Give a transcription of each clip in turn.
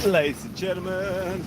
Ladies and gentlemen,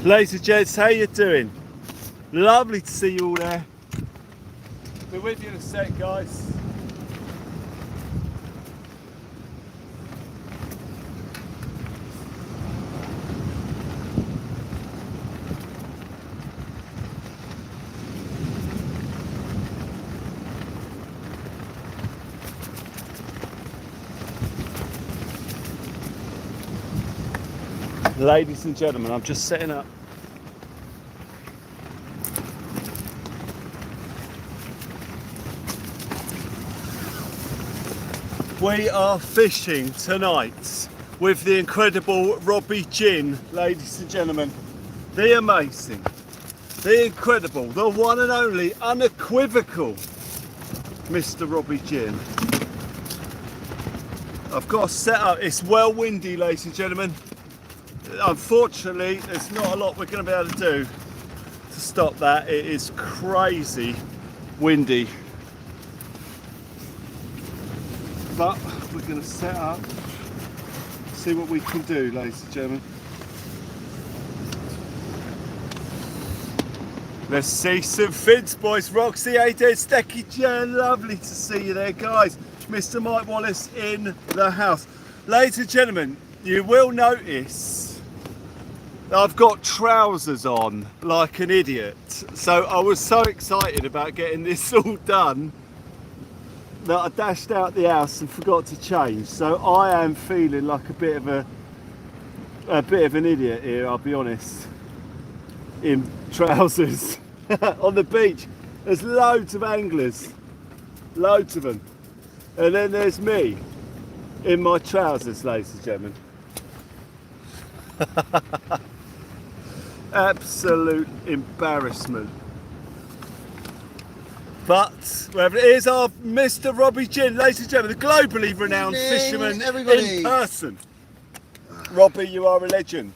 ladies and gents, how you doing? Lovely to see you all there. Be with you in a sec, guys. Ladies and gentlemen, I'm just setting up. We are fishing tonight with the incredible Robbie Ginn, ladies and gentlemen. The amazing, the incredible, the one and only, unequivocal Mr. Robbie Ginn. I've got to set up, it's well windy, ladies and gentlemen. Unfortunately, there's not a lot we're going to be able to do to stop that. It is crazy windy. But we're going to set up, see what we can do, ladies and gentlemen. Let's see some fins, boys. Roxy, Ada, Stecky Jen, lovely to see you there, guys. Mr. Mike Wallace in the house. Ladies and gentlemen, you will notice I've got trousers on like an idiot. So I was so excited about getting this all done that I dashed out the house and forgot to change. So I am feeling like a bit of an idiot here, I'll be honest, in trousers on the beach. There's loads of anglers, loads of them, and then there's me in my trousers, ladies and gentlemen. Absolute embarrassment. But wherever it is, our Mr. Robbie Ginn, ladies and gentlemen, the globally renowned fisherman in person. Robbie, you are a legend.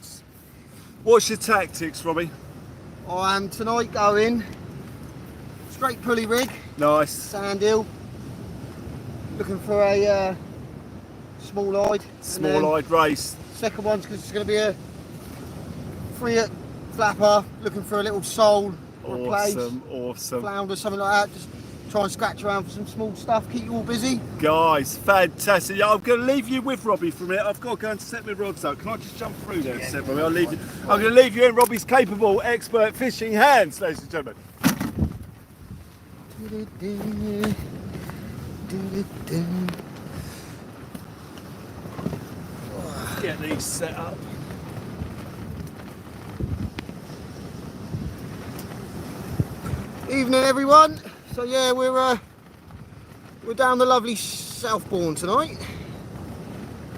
What's your tactics, Robbie? I am tonight going straight pulley rig. Nice. Sand hill. Looking for a small-eyed. Small-eyed race. Second one's because it's going to be a free flapper. Looking for a little sole or a place. Awesome. Flounder, something like that. Just try and scratch around for some small stuff. Keep you all busy. Guys, fantastic. Yeah, I'm going to leave you with Robbie for a minute. I've got to go and set my rods out. Can I just jump through there? Yeah, Robbie? I'll leave you. I'm going to leave you in Robbie's capable, expert fishing hands, ladies and gentlemen. Get these set up. Evening, everyone. So yeah, we're down the lovely Southbourne tonight,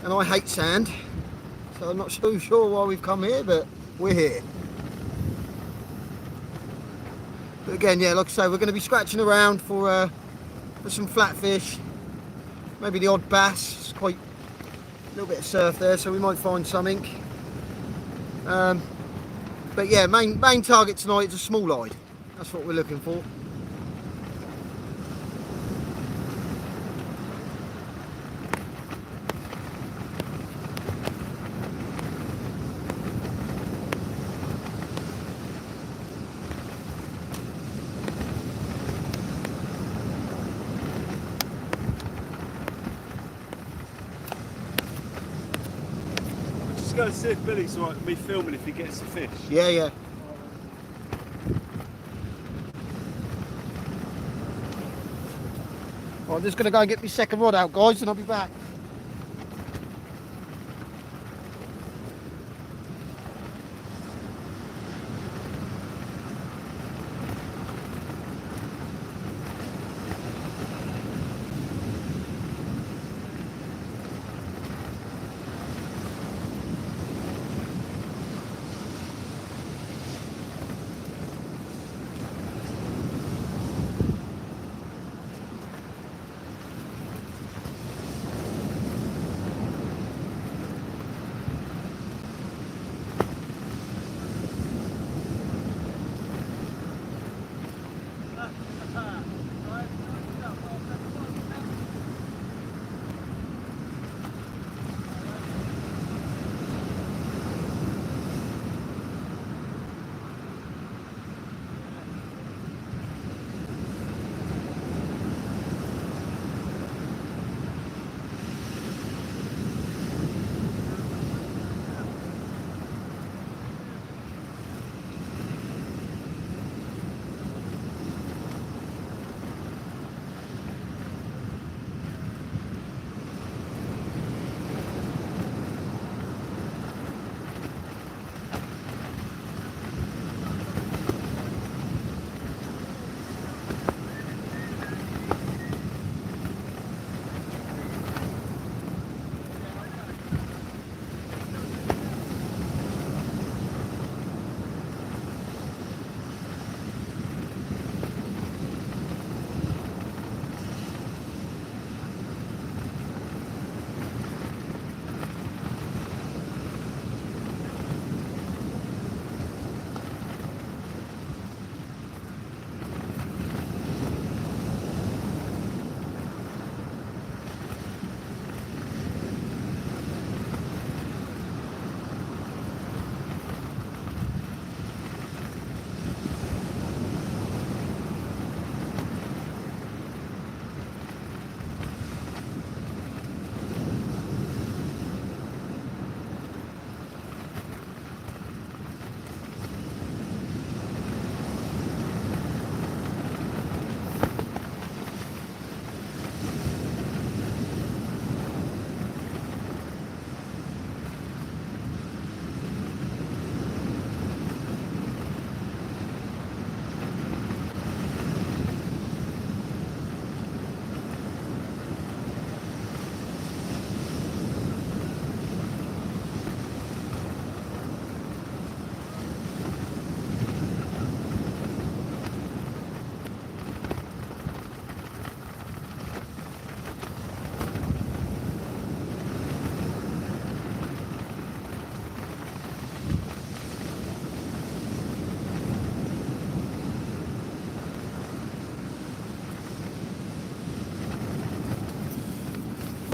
and I hate sand, so I'm not so sure why we've come here, but we're here. But again, yeah, like I say, we're going to be scratching around for some flatfish, maybe the odd bass. It's quite a little bit of surf there, so we might find something. But yeah, main target tonight is a small-eyed. That's what we're looking for. go and see if Billy's alright with me filming if he gets the fish. Yeah, yeah. I'm just going to go and get my second rod out, guys, and I'll be back.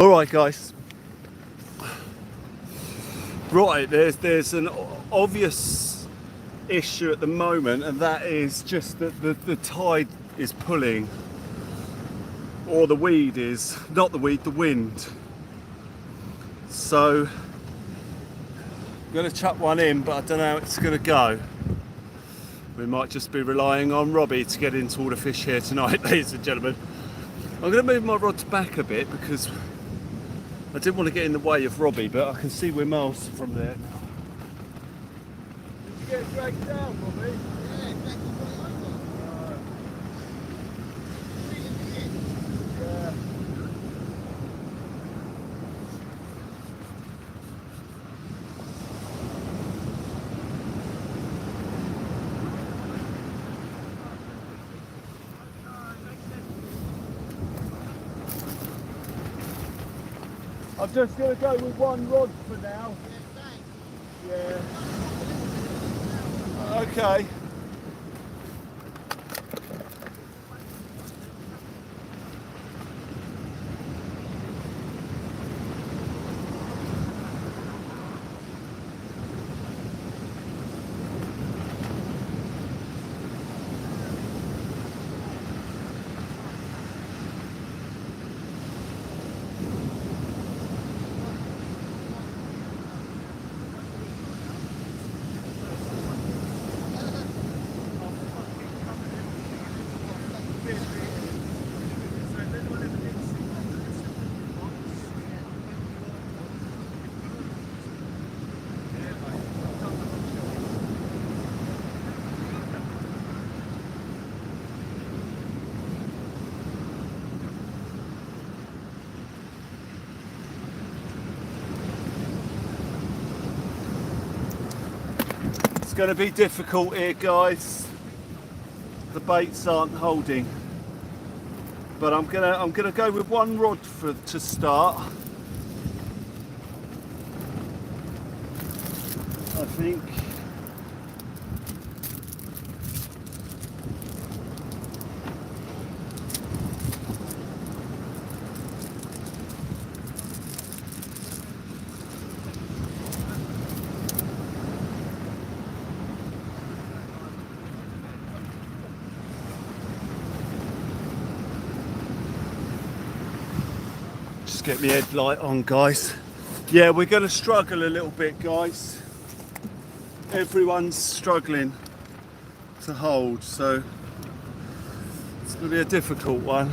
All right, guys. Right, there's an obvious issue at the moment, and that is just that the tide is pulling, or the weed is, not the weed, the wind. So I'm going to chuck one in, but I don't know how it's going to go. We might just be relying on Robbie to get into all the fish here tonight, ladies and gentlemen. I'm going to move my rods back a bit because I didn't want to get in the way of Robbie, but I can see we're miles from there now. Did you get dragged down, Robbie? Yeah, exactly. Yeah. I'm just going to go with one rod for now. Yeah. Okay. It's going to be difficult here, guys. The baits aren't holding, but I'm gonna go with one rod to start. I think. Just get my headlight on, guys. Yeah, we're going to struggle a little bit, guys. Everyone's struggling to hold, so it's going to be a difficult one.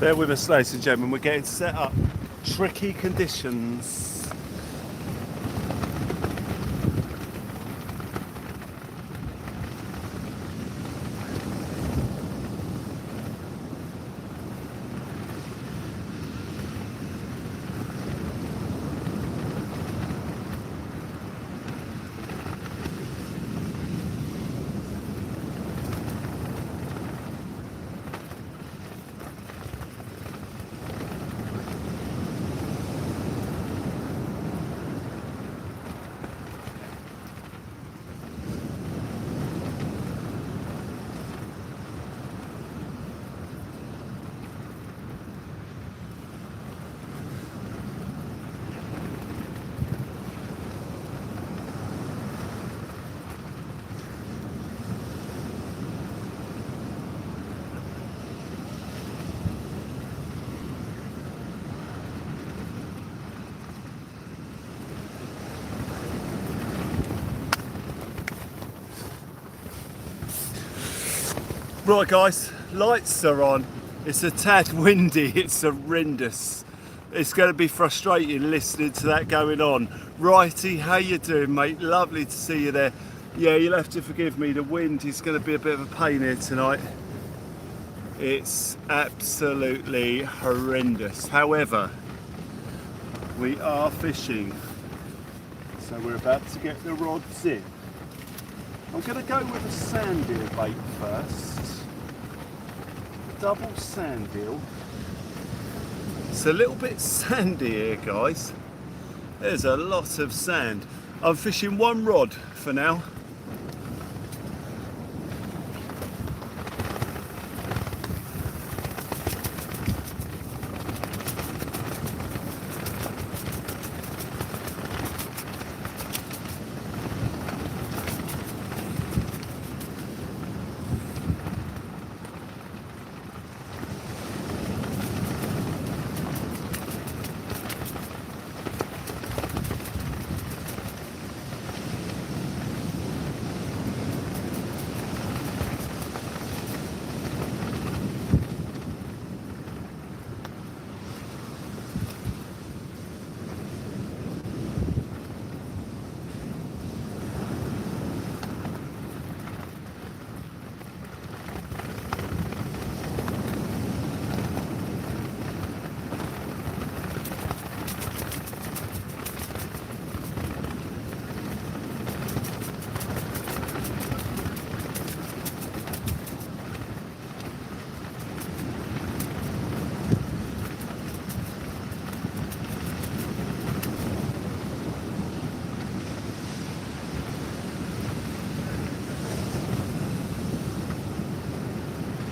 Bear with us, ladies and gentlemen, we're getting set up. Tricky conditions. Right guys, lights are on. It's a tad windy, it's horrendous. It's going to be frustrating listening to that going on. Righty, how you doing mate? Lovely to see you there. Yeah, you'll have to forgive me, the wind is going to be a bit of a pain here tonight. It's absolutely horrendous. However, we are fishing. So we're about to get the rods in. I'm going to go with a sand eel bait first. Double sand eel. It's a little bit sandy here, guys. There's a lot of sand. I'm fishing one rod for now.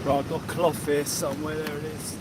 Right, I've got cloth here somewhere, there it is.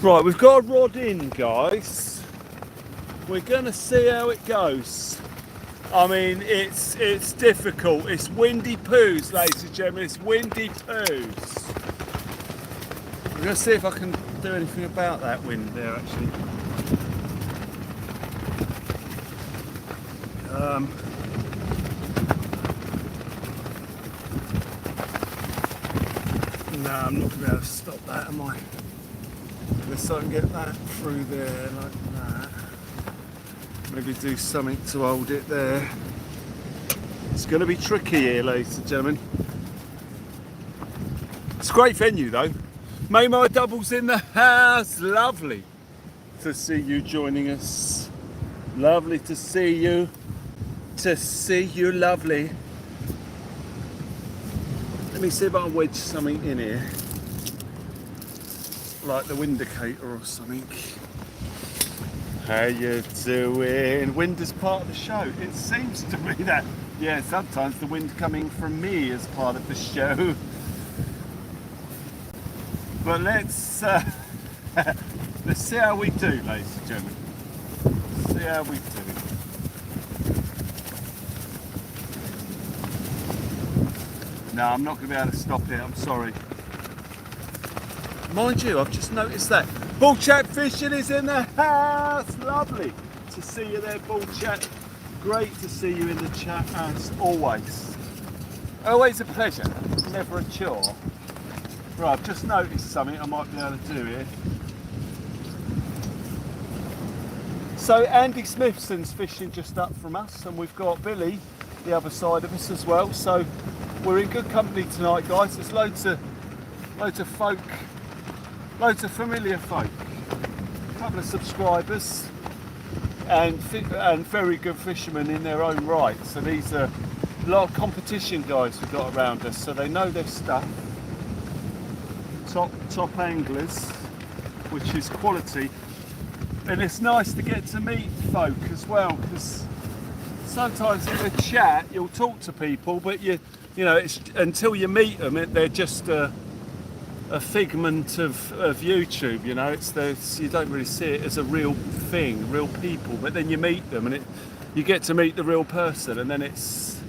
Right, we've got a rod in, guys. We're gonna see how it goes. I mean, it's difficult. It's windy poos, ladies and gentlemen. It's windy poos. We're gonna see if I can do anything about that wind there, actually. No, I'm not gonna be able to stop that, am I? Unless I can get that through there like that. Maybe do something to hold it there. It's going to be tricky here, ladies and gentlemen. It's a great venue though. May my doubles in the house. Lovely to see you joining us. Lovely to see you. To see you, lovely. Let me see if I can wedge something in here. Like the wind indicator or something. How you doing? Wind is part of the show. It seems to be that. Yeah, sometimes the wind coming from me is part of the show. But let's see how we do, ladies and gentlemen. See how we do. No, I'm not going to be able to stop it. I'm sorry. Mind you, I've just noticed that bull chat fishing is in the house. Lovely to see you there, bull chat. Great to see you in the chat as always. Always a pleasure, never a chore. Right, I've just noticed something I might be able to do here. So Andy Smithson's fishing just up from us, and we've got Billy the other side of us as well. So we're in good company tonight, guys. There's loads of folk. Loads of familiar folk, a couple of subscribers, and very good fishermen in their own right. So these are a lot of competition guys we've got around us, so they know their stuff. Top anglers, which is quality, and it's nice to get to meet folk as well, because sometimes in the chat you'll talk to people, but you know it's until you meet them, they're just a figment of YouTube, you know. You don't really see it as a real thing, real people, but then you meet them and you get to meet the real person, and then it's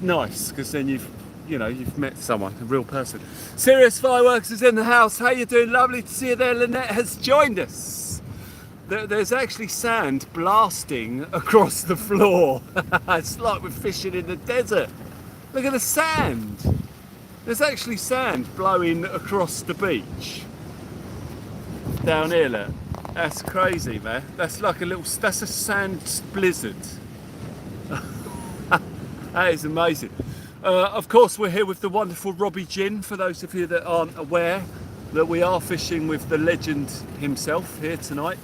nice because then you've met someone, a real person. Serious Fireworks is in the house. How you doing? Lovely to see you there. Lynette has joined us. There's actually sand blasting across the floor. It's like we're fishing in the desert. Look at the sand. There's actually sand blowing across the beach down here, look. That's crazy, man. That's like that's a sand blizzard. That is amazing. Of course, we're here with the wonderful Robbie Ginn, for those of you that aren't aware that we are fishing with the legend himself here tonight.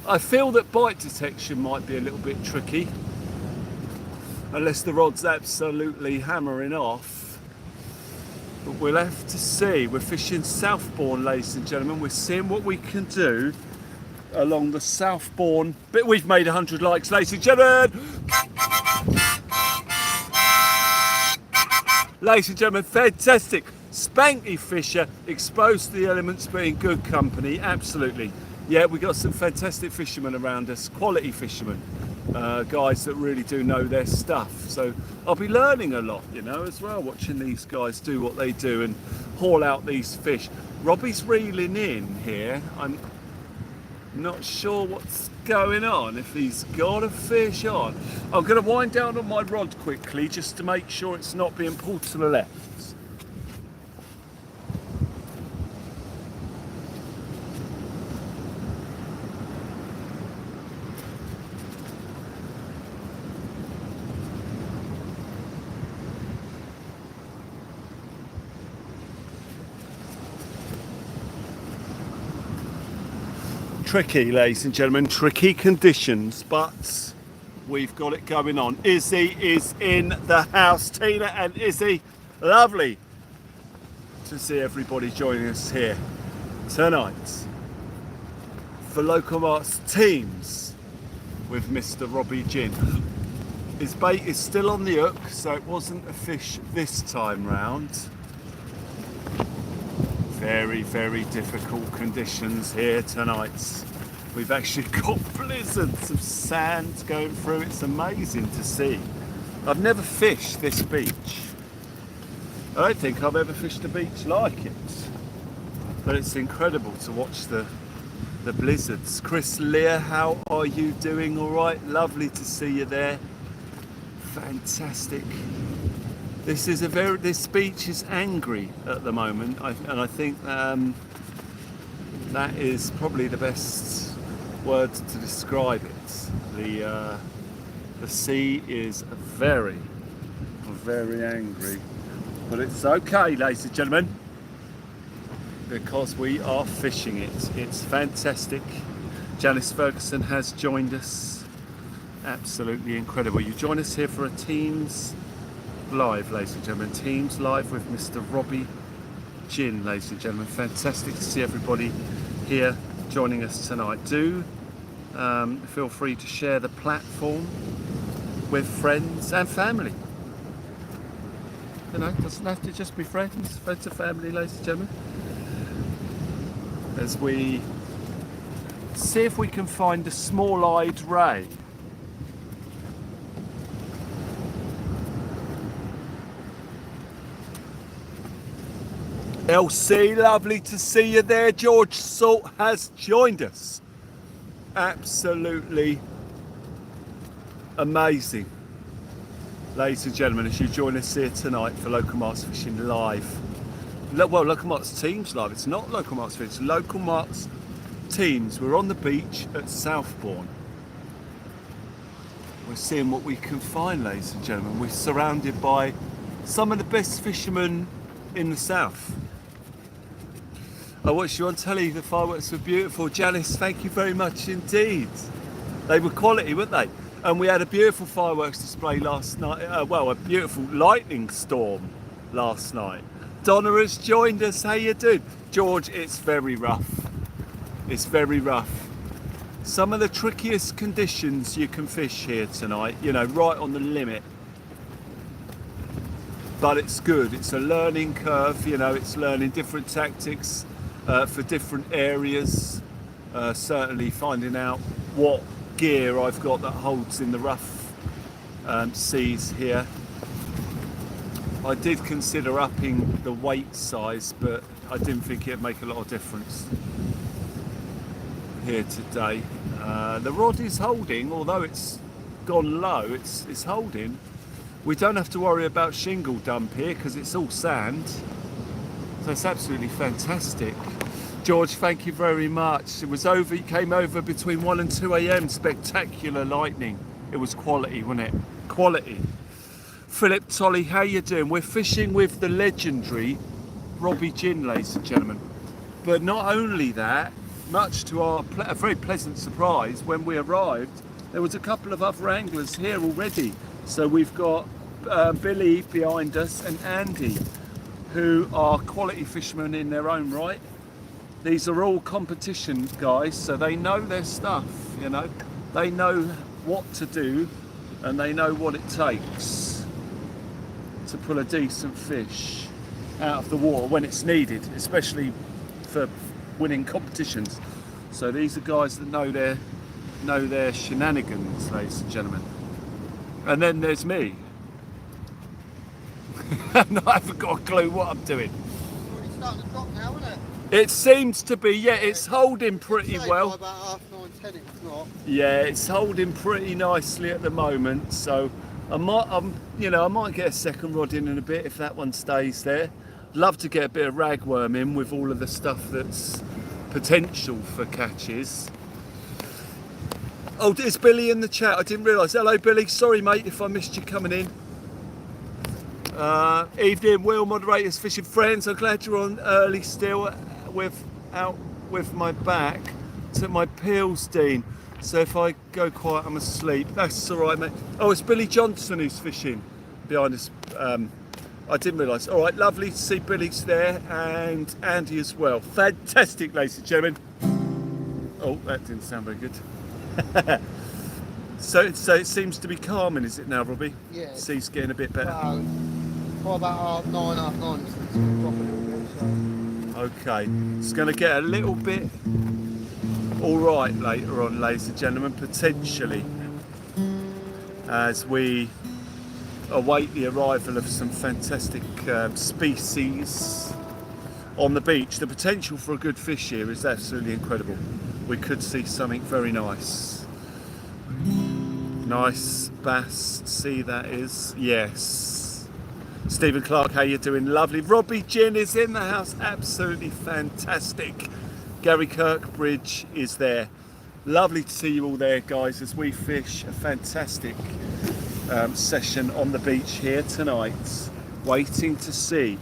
I feel that bite detection might be a little bit tricky, unless the rod's absolutely hammering off. But we'll have to see. We're fishing Southbourne, ladies and gentlemen. We're seeing what we can do along the Southbourne. But we've made 100 likes, ladies and gentlemen. Ladies and gentlemen, fantastic. Spanky fisher, exposed to the elements, but in good company. Absolutely. Yeah, we've got some fantastic fishermen around us, quality fishermen. Guys that really do know their stuff, so I'll be learning a lot, you know, as well, watching these guys do what they do and haul out these fish. Robbie's reeling in here. I'm not sure what's going on, if he's got a fish on. I'm going to wind down on my rod quickly just to make sure it's not being pulled to the left. Tricky, ladies and gentlemen, tricky conditions, but we've got it going on. Izzy is in the house. Tina and Izzy, lovely to see everybody joining us here tonight for Local Marks Teams with Mr. Robbie Ginn. His bait is still on the hook, so it wasn't a fish this time round. very, very difficult conditions here tonight. We've actually got blizzards of sand going through. It's amazing to see. I've never fished this beach. I don't think I've ever fished a beach like it. But it's incredible to watch the blizzards. Chris Lear, how are you doing? All right, lovely to see you there. Fantastic. This beach is angry at the moment, and I think that is probably the best word to describe it. The sea is very, very angry, but it's okay, ladies and gentlemen, because we are fishing it. It's fantastic. Janice Ferguson has joined us. Absolutely incredible. You join us here for a Teams Live, ladies and gentlemen. Teams Live with Mr. Robbie Ginn, ladies and gentlemen. Fantastic to see everybody here joining us tonight. Do feel free to share the platform with friends and family. You know, it doesn't have to just be friends and family, ladies and gentlemen. As we see if we can find a small-eyed ray. LC, lovely to see you there. George Salt has joined us. Absolutely amazing. Ladies and gentlemen, as you join us here tonight for Local Marks Fishing Live. Well, Local Marks Teams Live. It's not Local Marks Fishing, it's Local Marks Teams. We're on the beach at Southbourne. We're seeing what we can find, ladies and gentlemen. We're surrounded by some of the best fishermen in the south. I watched you on telly, the fireworks were beautiful. Janice, thank you very much indeed. They were quality, weren't they? And we had a beautiful fireworks display last night, well, a beautiful lightning storm last night. Donna has joined us, how you doing? George, it's very rough. It's very rough. Some of the trickiest conditions you can fish here tonight, you know, right on the limit. But it's good, it's a learning curve, you know, it's learning different tactics for different areas. Certainly finding out what gear I've got that holds in the rough seas here. I did consider upping the weight size, but I didn't think it'd make a lot of difference here today. The rod is holding, although it's gone low, it's holding. We don't have to worry about shingle dump here because it's all sand. So it's absolutely fantastic. George, thank you very much. It was over, it came over between 1 and 2 a.m. Spectacular lightning. It was quality, wasn't it? Quality. Philip Tolley, how you doing? We're fishing with the legendary Robbie Ginn, ladies and gentlemen. But not only that, much to our a very pleasant surprise, when we arrived, there was a couple of other anglers here already. So we've got Billy behind us and Andy, who are quality fishermen in their own right. These are all competition guys, so they know their stuff, you know. They know what to do and they know what it takes to pull a decent fish out of the water when it's needed, especially for winning competitions. So these are guys that know their shenanigans, ladies and gentlemen. And then there's me. And I haven't got a clue what I'm doing. It's starting to drop now, isn't it? It seems to be, yeah, it's holding pretty well. By about 9:30, it's not. Yeah, it's holding pretty nicely at the moment. So I might get a second rod in a bit if that one stays there. Love to get a bit of ragworm in with all of the stuff that's potential for catches. Oh, there's Billy in the chat. I didn't realise. Hello, Billy. Sorry, mate, if I missed you coming in. Evening, Will, moderators, fishing friends. I'm glad you're on early still. Out with my back to my peels, Dean. So if I go quiet, I'm asleep. That's all right, mate. Oh, it's Billy Johnson who's fishing behind us. I didn't realise. All right, lovely to see Billy's there and Andy as well. Fantastic, ladies and gentlemen. Oh, that didn't sound very good. So it seems to be calming, is it now, Robbie? Yeah. Sea's getting a bit better. About 9, half 9, it's dropping a little bit. So. Okay, it's going to get a little bit all right later on, ladies and gentlemen, potentially, as we await the arrival of some fantastic species on the beach. The potential for a good fish here is absolutely incredible. We could see something very nice. Nice bass, see that is, yes. Stephen Clark, how you doing? Lovely. Robbie Ginn is in the house, absolutely fantastic. Gary Kirkbridge is there. Lovely to see you all there, guys, as we fish a fantastic session on the beach here tonight, waiting to see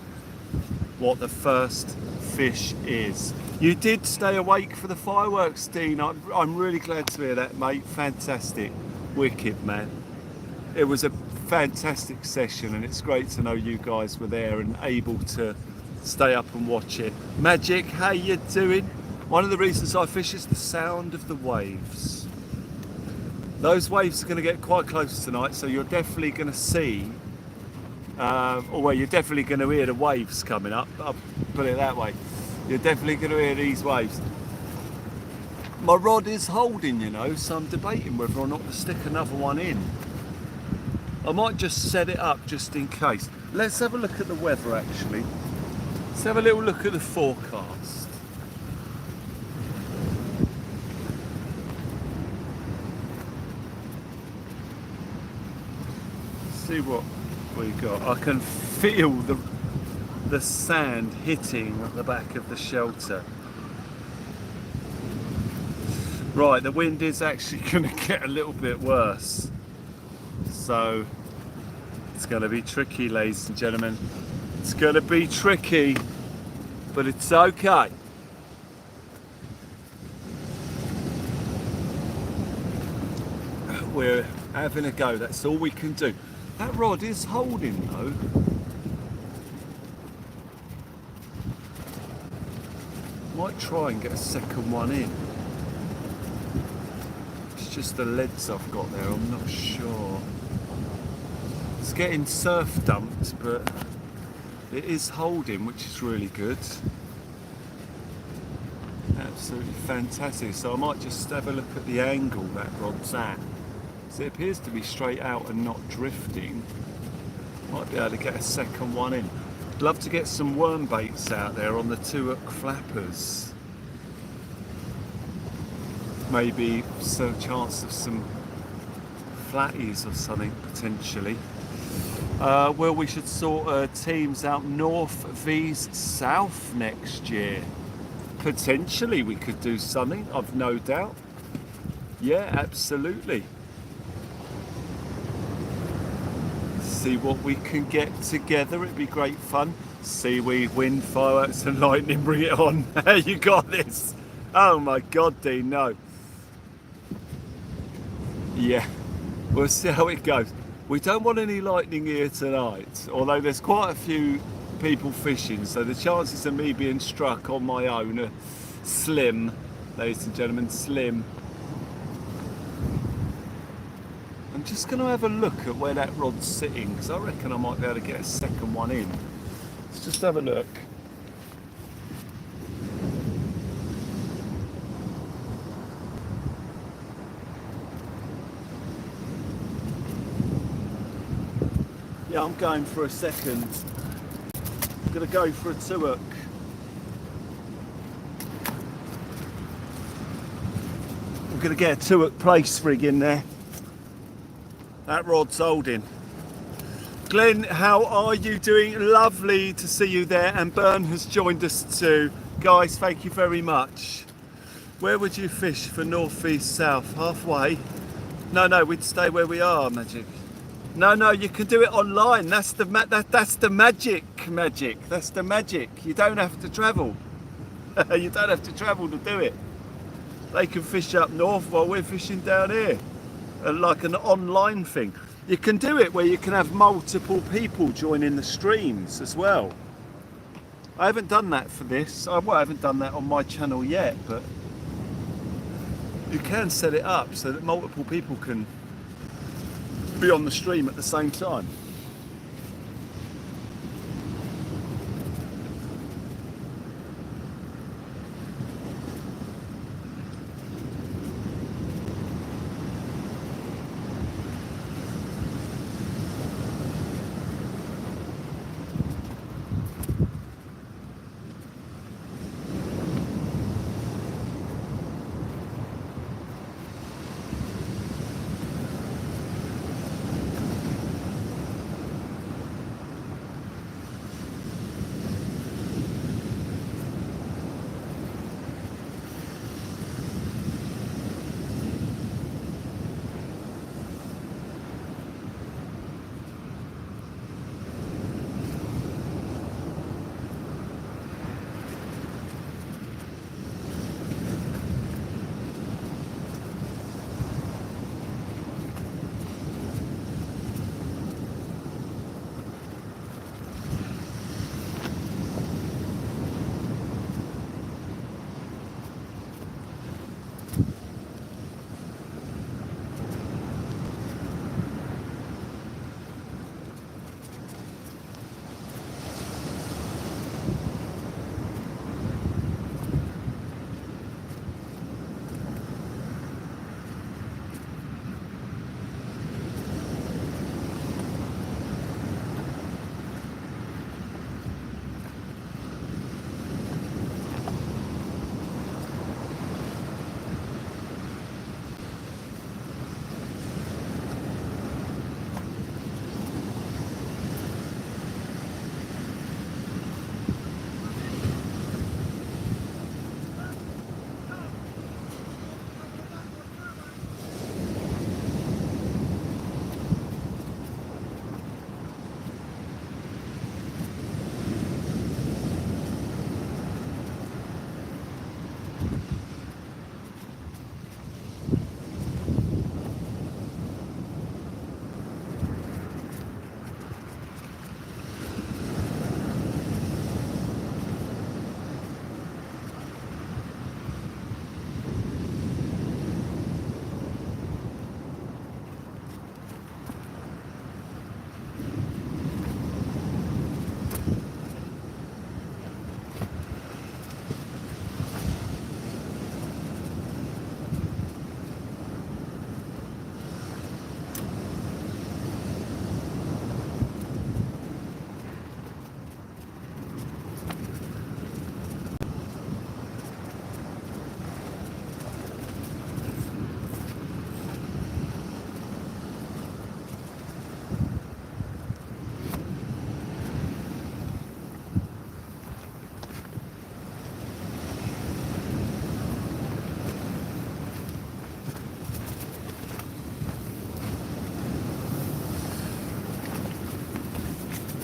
what the first fish is. You did stay awake for the fireworks, Dean. I'm really glad to hear that, mate. Fantastic. Wicked, man. It was a fantastic session, and it's great to know you guys were there and able to stay up and watch it. Magic, how you doing? One of the reasons I fish is the sound of the waves. Those waves are going to get quite close tonight, so you're definitely going to see, well, you're definitely going to hear the waves coming up. I'll put it that way. You're definitely going to hear these waves. My rod is holding, you know, so I'm debating whether or not to stick another one in. I might just set it up just in case. Let's have a look at the weather, actually. Let's have a little look at the forecast. See what we got. I can feel the sand hitting at the back of the shelter. Right, the wind is actually going to get a little bit worse, so it's going to be tricky, ladies and gentlemen. It's going to be tricky, but it's okay. We're having a go, that's all we can do. That rod is holding though. Might try and get a second one in. It's just the leads I've got there, I'm not sure. It's getting surf dumped, but it is holding, which is really good. Absolutely fantastic. So I might just have a look at the angle that rod's at. So it appears to be straight out and not drifting. Might be able to get a second one in. Love to get some worm baits out there on the 2-hook flappers. Maybe some chance of some flatties or something potentially. Well, we should sort teams out north vs south next year. Potentially we could do something, I've no doubt. Yeah, absolutely. See what we can get together, it'd be great fun. Seaweed, wind, fireworks and lightning, bring it on. You got this. Oh my god, Dean, no. Yeah, we'll see how it goes. We don't want any lightning here tonight, although there's quite a few people fishing, so the chances of me being struck on my own are slim, ladies and gentlemen, slim. I'm just going to have a look at where that rod's sitting, because I reckon I might be able to get a second one in. Let's just have a look. Yeah, I'm going for a second. I'm going to go for a 2-hook. I'm going to get a 2-hook place rig in there. That rod's holding. Glenn, how are you doing? Lovely to see you there. And Bern has joined us too. Guys, thank you very much. Where would you fish for north, east, south? Halfway? No, we'd stay where we are, Magic. No, you can do it online. That's the magic. That's the magic. You don't have to travel. You don't have to travel to do it. They can fish up north while we're fishing down here. Like an online thing. You can do it where you can have multiple people joining the streams as well. I haven't done that for this. I haven't done that on my channel yet, but you can set it up so that multiple people can be on the stream at the same time.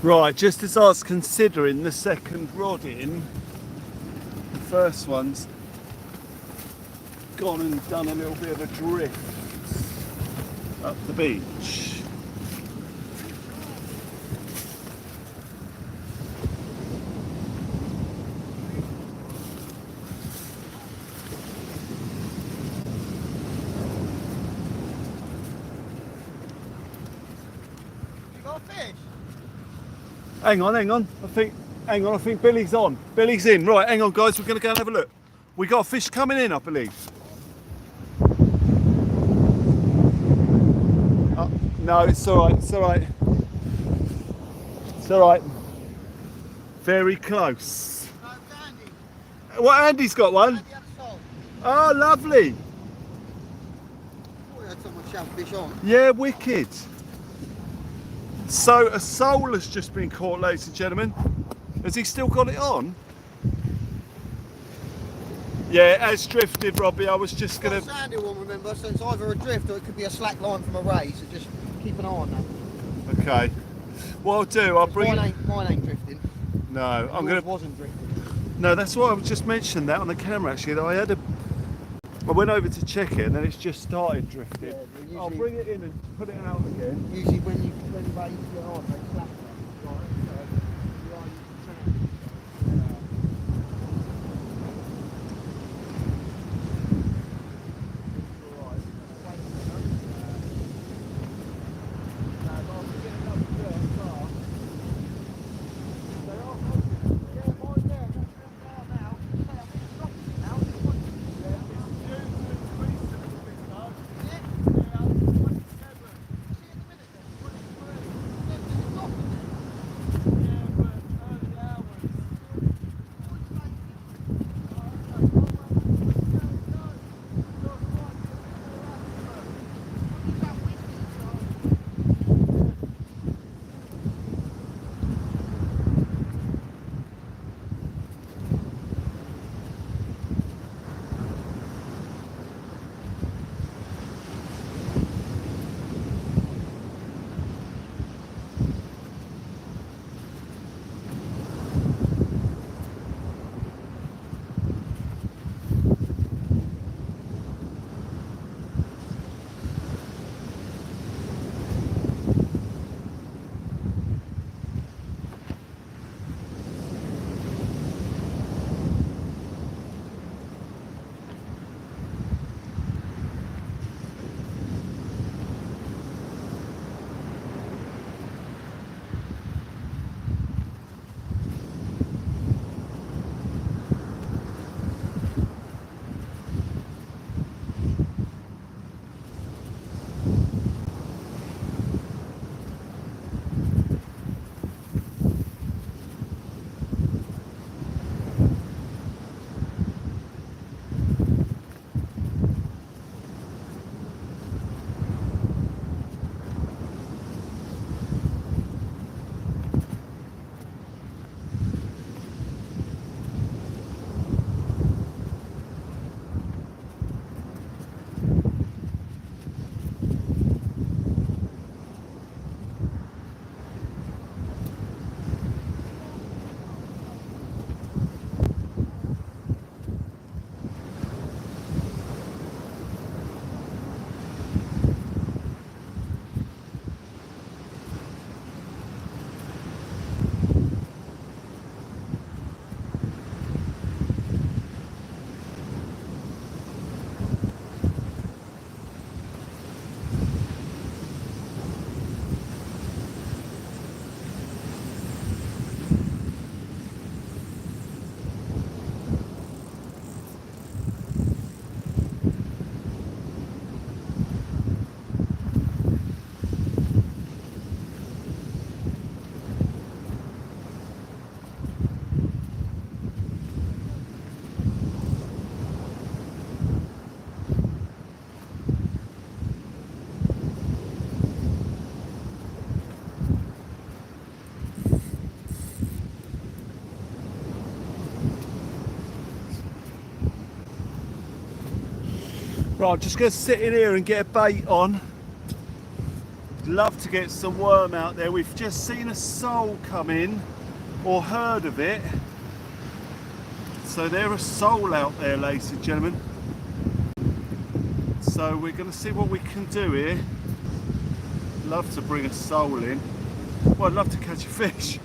Right, just as I was considering the second rod in, the first one's gone and done a little bit of a drift up the beach. You got a fish? Hang on. I think Billy's on. Billy's in. Right, hang on, guys. We're going to go and have a look. We got a fish coming in, I believe. Oh, no, it's all right. It's all right. It's all right. Very close. No, it's Andy. What? Andy's got one. Andy had a sole. Oh, lovely. Thought we had someone shellfish on. Yeah, wicked. So a sole has just been caught, ladies and gentlemen. Has he still got it on? Yeah, it has drifted, Robbie. I was just Got going a to... sandy one, remember, so it's either a drift or it could be a slack line from a ray, so just keep an eye on that. Okay. What I'll do, I'll bring... Mine ain't drifting. No, I'm going Yours to... wasn't drifting. No, that's why I just mentioned that on the camera, actually, that I went over to check it and then it's just started drifting. Yeah, I'll bring it in and put it out again. Usually when you raise it on, they slack line. Right, so you are using sand. Right, I'm just going to sit in here and get a bait on. Love to get some worm out there. We've just seen a sole come in, or heard of it. So there's a sole out there, ladies and gentlemen. So we're going to see what we can do here. Love to bring a sole in. Well, I'd love to catch a fish.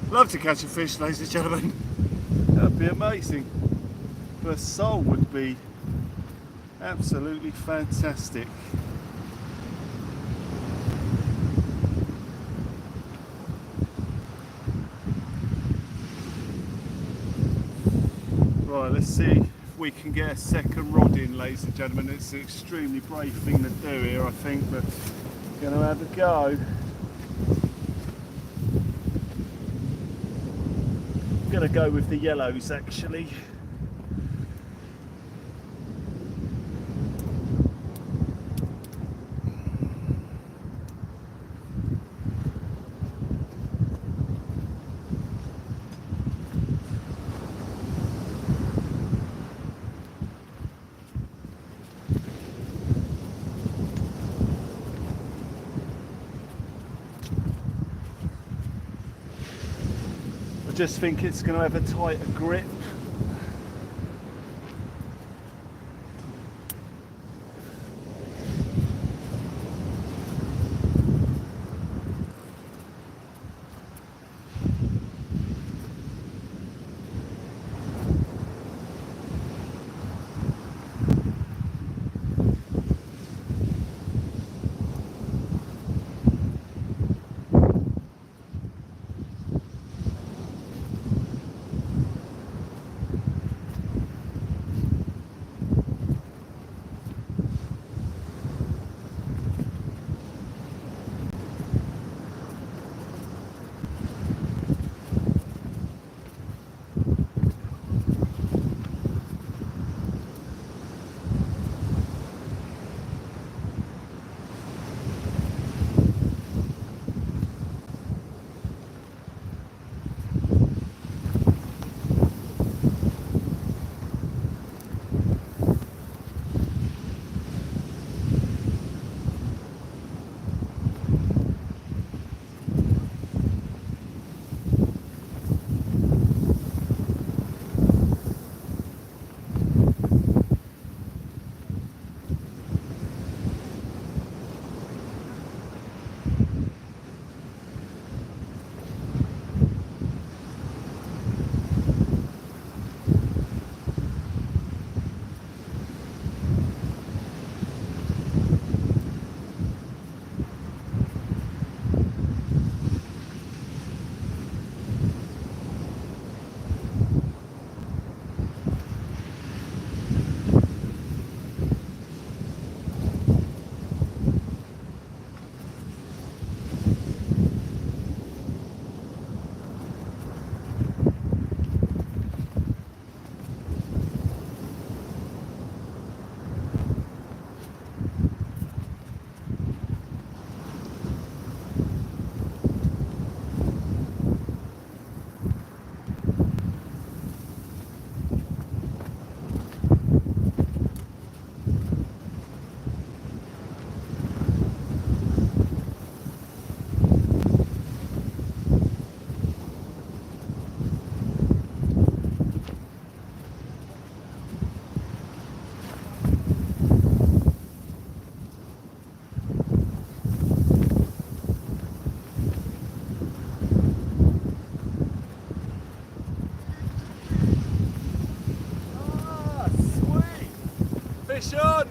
Love to catch a fish, ladies and gentlemen. That'd be amazing. But a sole would be absolutely fantastic. Right, let's see if we can get a second rod in, ladies and gentlemen. It's an extremely brave thing to do here, I think, but we're going to have a go. I'm going to go with the yellows, actually. I just think it's going to have a tighter grip. Fish on!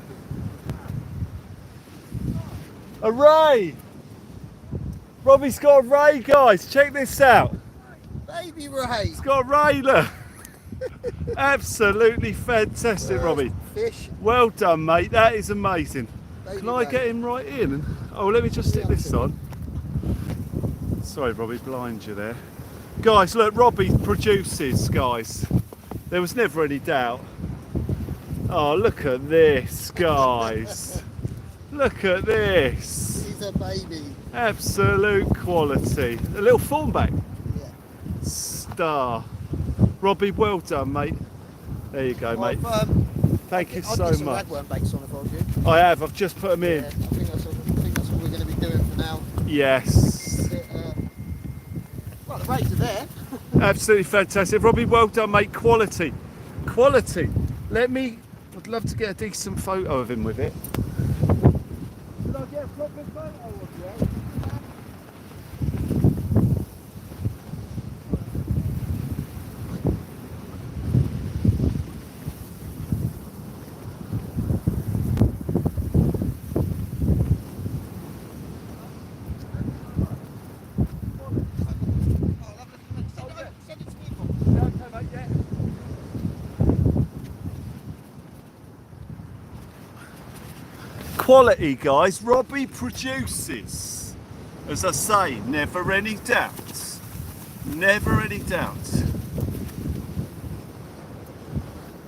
A ray! Robbie's got a ray, guys. Check this out. Baby ray. He's got a ray, look. Absolutely fantastic, Robbie. Fish. Well done, mate. That is amazing. Baby Can I ray. get him right in? Oh, let me just stick this on. Sorry, Robbie, blind you there. Guys, look, Robbie produces, guys. There was never any doubt. Oh, look at this, guys. Look at this. He's a baby. Absolute quality. A little thornback. Yeah. Star. Robbie, well done, mate. There you go, mate. Thank you so I'd get some much. ragworm baits on if I was you. I have. I've just put them in. Yeah, I think that's all we're going to be doing for Yes. Well, the rays are there. Absolutely fantastic. Robbie, well done, mate. Quality. Quality. I'd love to get a decent photo of him with it. Did I get a proper photo of you? Quality, guys. Robbie produces. As I say, never any doubt. Never any doubt.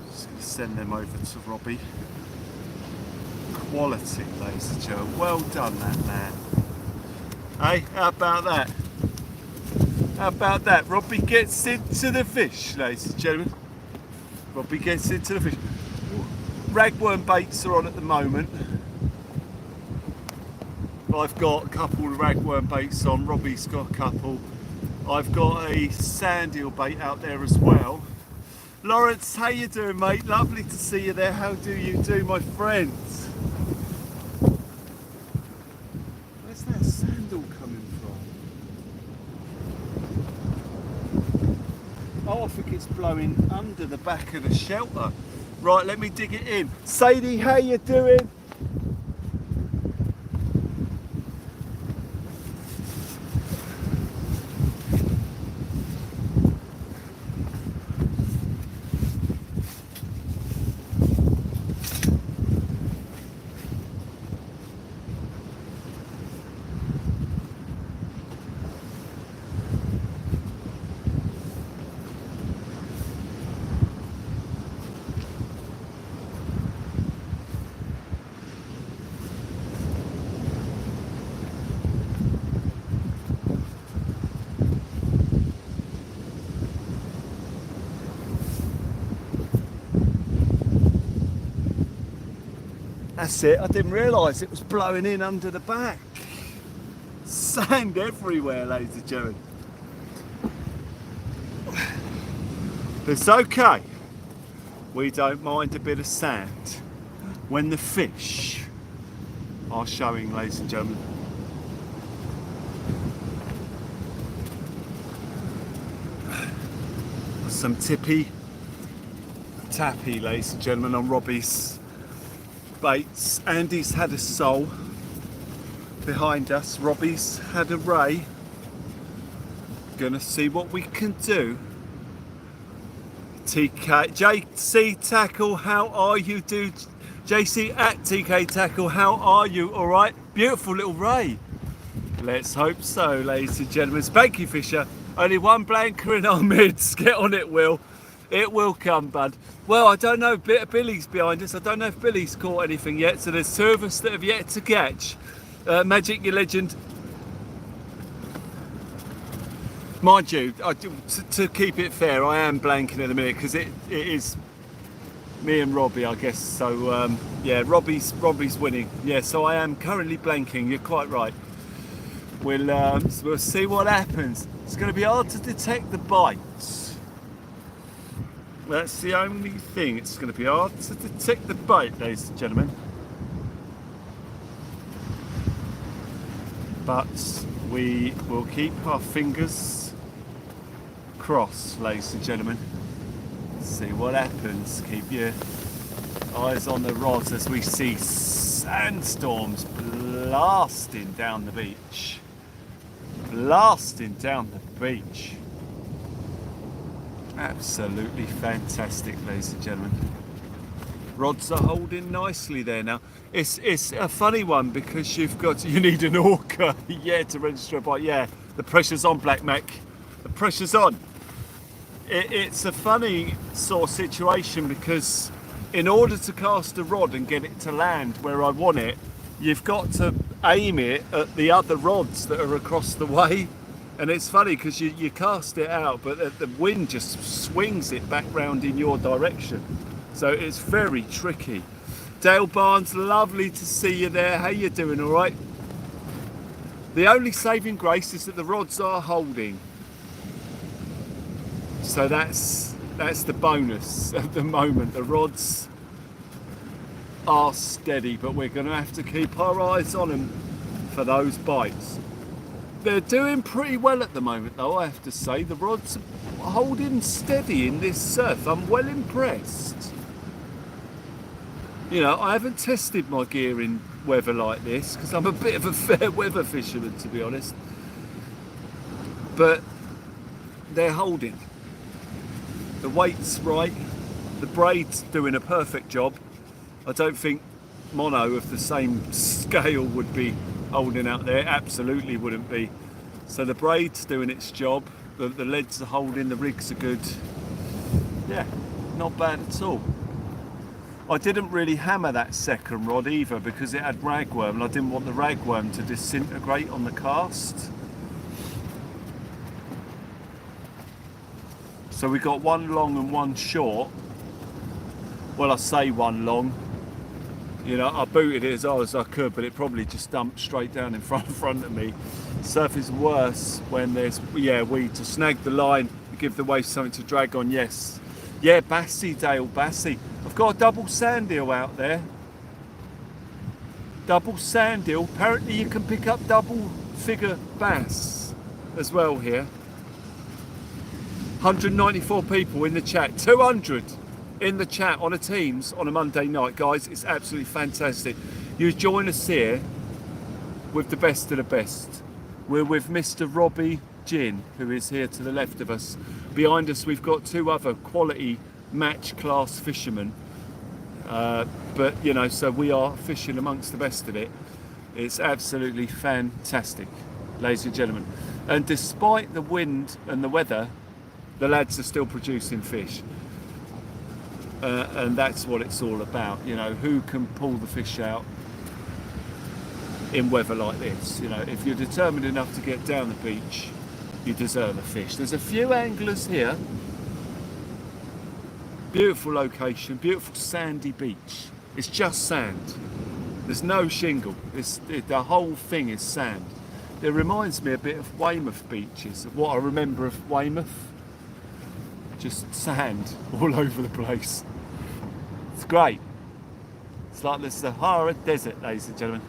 Just going to send them over to Robbie. Quality, ladies and gentlemen. Well done, that man. Hey, how about that? How about that? Robbie gets into the fish, ladies and gentlemen. Robbie gets into the fish. Ragworm baits are on at the moment. I've got a couple of ragworm baits on, Robbie's got a couple. I've got a sand eel bait out there as well. Lawrence, how you doing, mate? Lovely to see you there. How do you do, my friends? Where's that sand eel coming from? Oh, I think it's blowing under the back of the shelter. Right, let me dig it in. Sadie, how you doing? That's it, I didn't realise it was blowing in under the back. Sand everywhere, ladies and gentlemen. It's okay. We don't mind a bit of sand when the fish are showing, ladies and gentlemen. Some tippy tappy, ladies and gentlemen, on Robbie's baits. Andy's had a sole behind us. Robbie's had a ray. Gonna see what we can do. TK, JC Tackle, how are you, dude? JC at TK Tackle, how are you? All right, beautiful little ray. Let's hope so, ladies and gentlemen. Spanky Fisher, only one blanker in our midst. Get on it, Will. It will come, bud. Well, I don't know, Billy's behind us. I don't know if Billy's caught anything yet, so there's two of us that have yet to catch. Magic, your legend. Mind you, to keep it fair, I am blanking in a minute because it is me and Robbie, I guess. So, yeah, Robbie's winning. Yeah, so I am currently blanking. You're quite right. We'll see what happens. It's going to be hard to detect the bites. That's the only thing. It's going to be hard to detect the bite, ladies and gentlemen. But we will keep our fingers crossed, ladies and gentlemen. See what happens. Keep your eyes on the rods as we see sandstorms blasting down the beach. Blasting down the beach. Absolutely fantastic, ladies and gentlemen. Rods are holding nicely there now. It's a funny one because you need an orca, yeah, to register a bite. Yeah, the pressure's on, Black Mac. The pressure's on. It's a funny sort of situation because in order to cast a rod and get it to land where I want it, you've got to aim it at the other rods that are across the way. And it's funny because you cast it out, but the wind just swings it back round in your direction. So it's very tricky. Dale Barnes, lovely to see you there. How you doing, all right? The only saving grace is that the rods are holding. So that's the bonus at the moment. The rods are steady, but we're going to have to keep our eyes on them for those bites. They're doing pretty well at the moment though, I have to say. The rods are holding steady in this surf. I'm well impressed. You know, I haven't tested my gear in weather like this because I'm a bit of a fair weather fisherman, to be honest. But they're holding. The weight's right. The braid's doing a perfect job. I don't think mono of the same scale would be holding out there. Absolutely wouldn't be. So the braid's doing its job. The leads are holding. The rigs are good. Yeah, not bad at all. I didn't really hammer that second rod either because it had ragworm and I didn't want the ragworm to disintegrate on the cast. So we got one long and one short. Well, I say one long. You know, I booted it as hard as I could, but it probably just dumped straight down in front of me. Surf is worse when there's, we to snag the line, give the wave something to drag on, yes. Yeah, Bassy, Dale, Bassy. I've got a double sand eel out there. Double sand eel. Apparently you can pick up double figure bass as well here. 194 people in the chat, 200 in the chat on a Teams on a Monday night, guys. It's absolutely fantastic. You join us here with the best of the best. We're with Mr. Robbie Ginn, who is here to the left of us. Behind us we've got two other quality match class fishermen, but you know, so we are fishing amongst the best of it. It's absolutely fantastic, ladies and gentlemen, and despite the wind and the weather, the lads are still producing fish. And that's what it's all about, you know, who can pull the fish out in weather like this. You know, if you're determined enough to get down the beach, you deserve a fish. There's a few anglers here. Beautiful location, beautiful sandy beach. It's just sand. There's no shingle. The whole thing is sand. It reminds me a bit of Weymouth beaches, of what I remember of Weymouth. Just sand all over the place. It's great. It's like the Sahara Desert, ladies and gentlemen.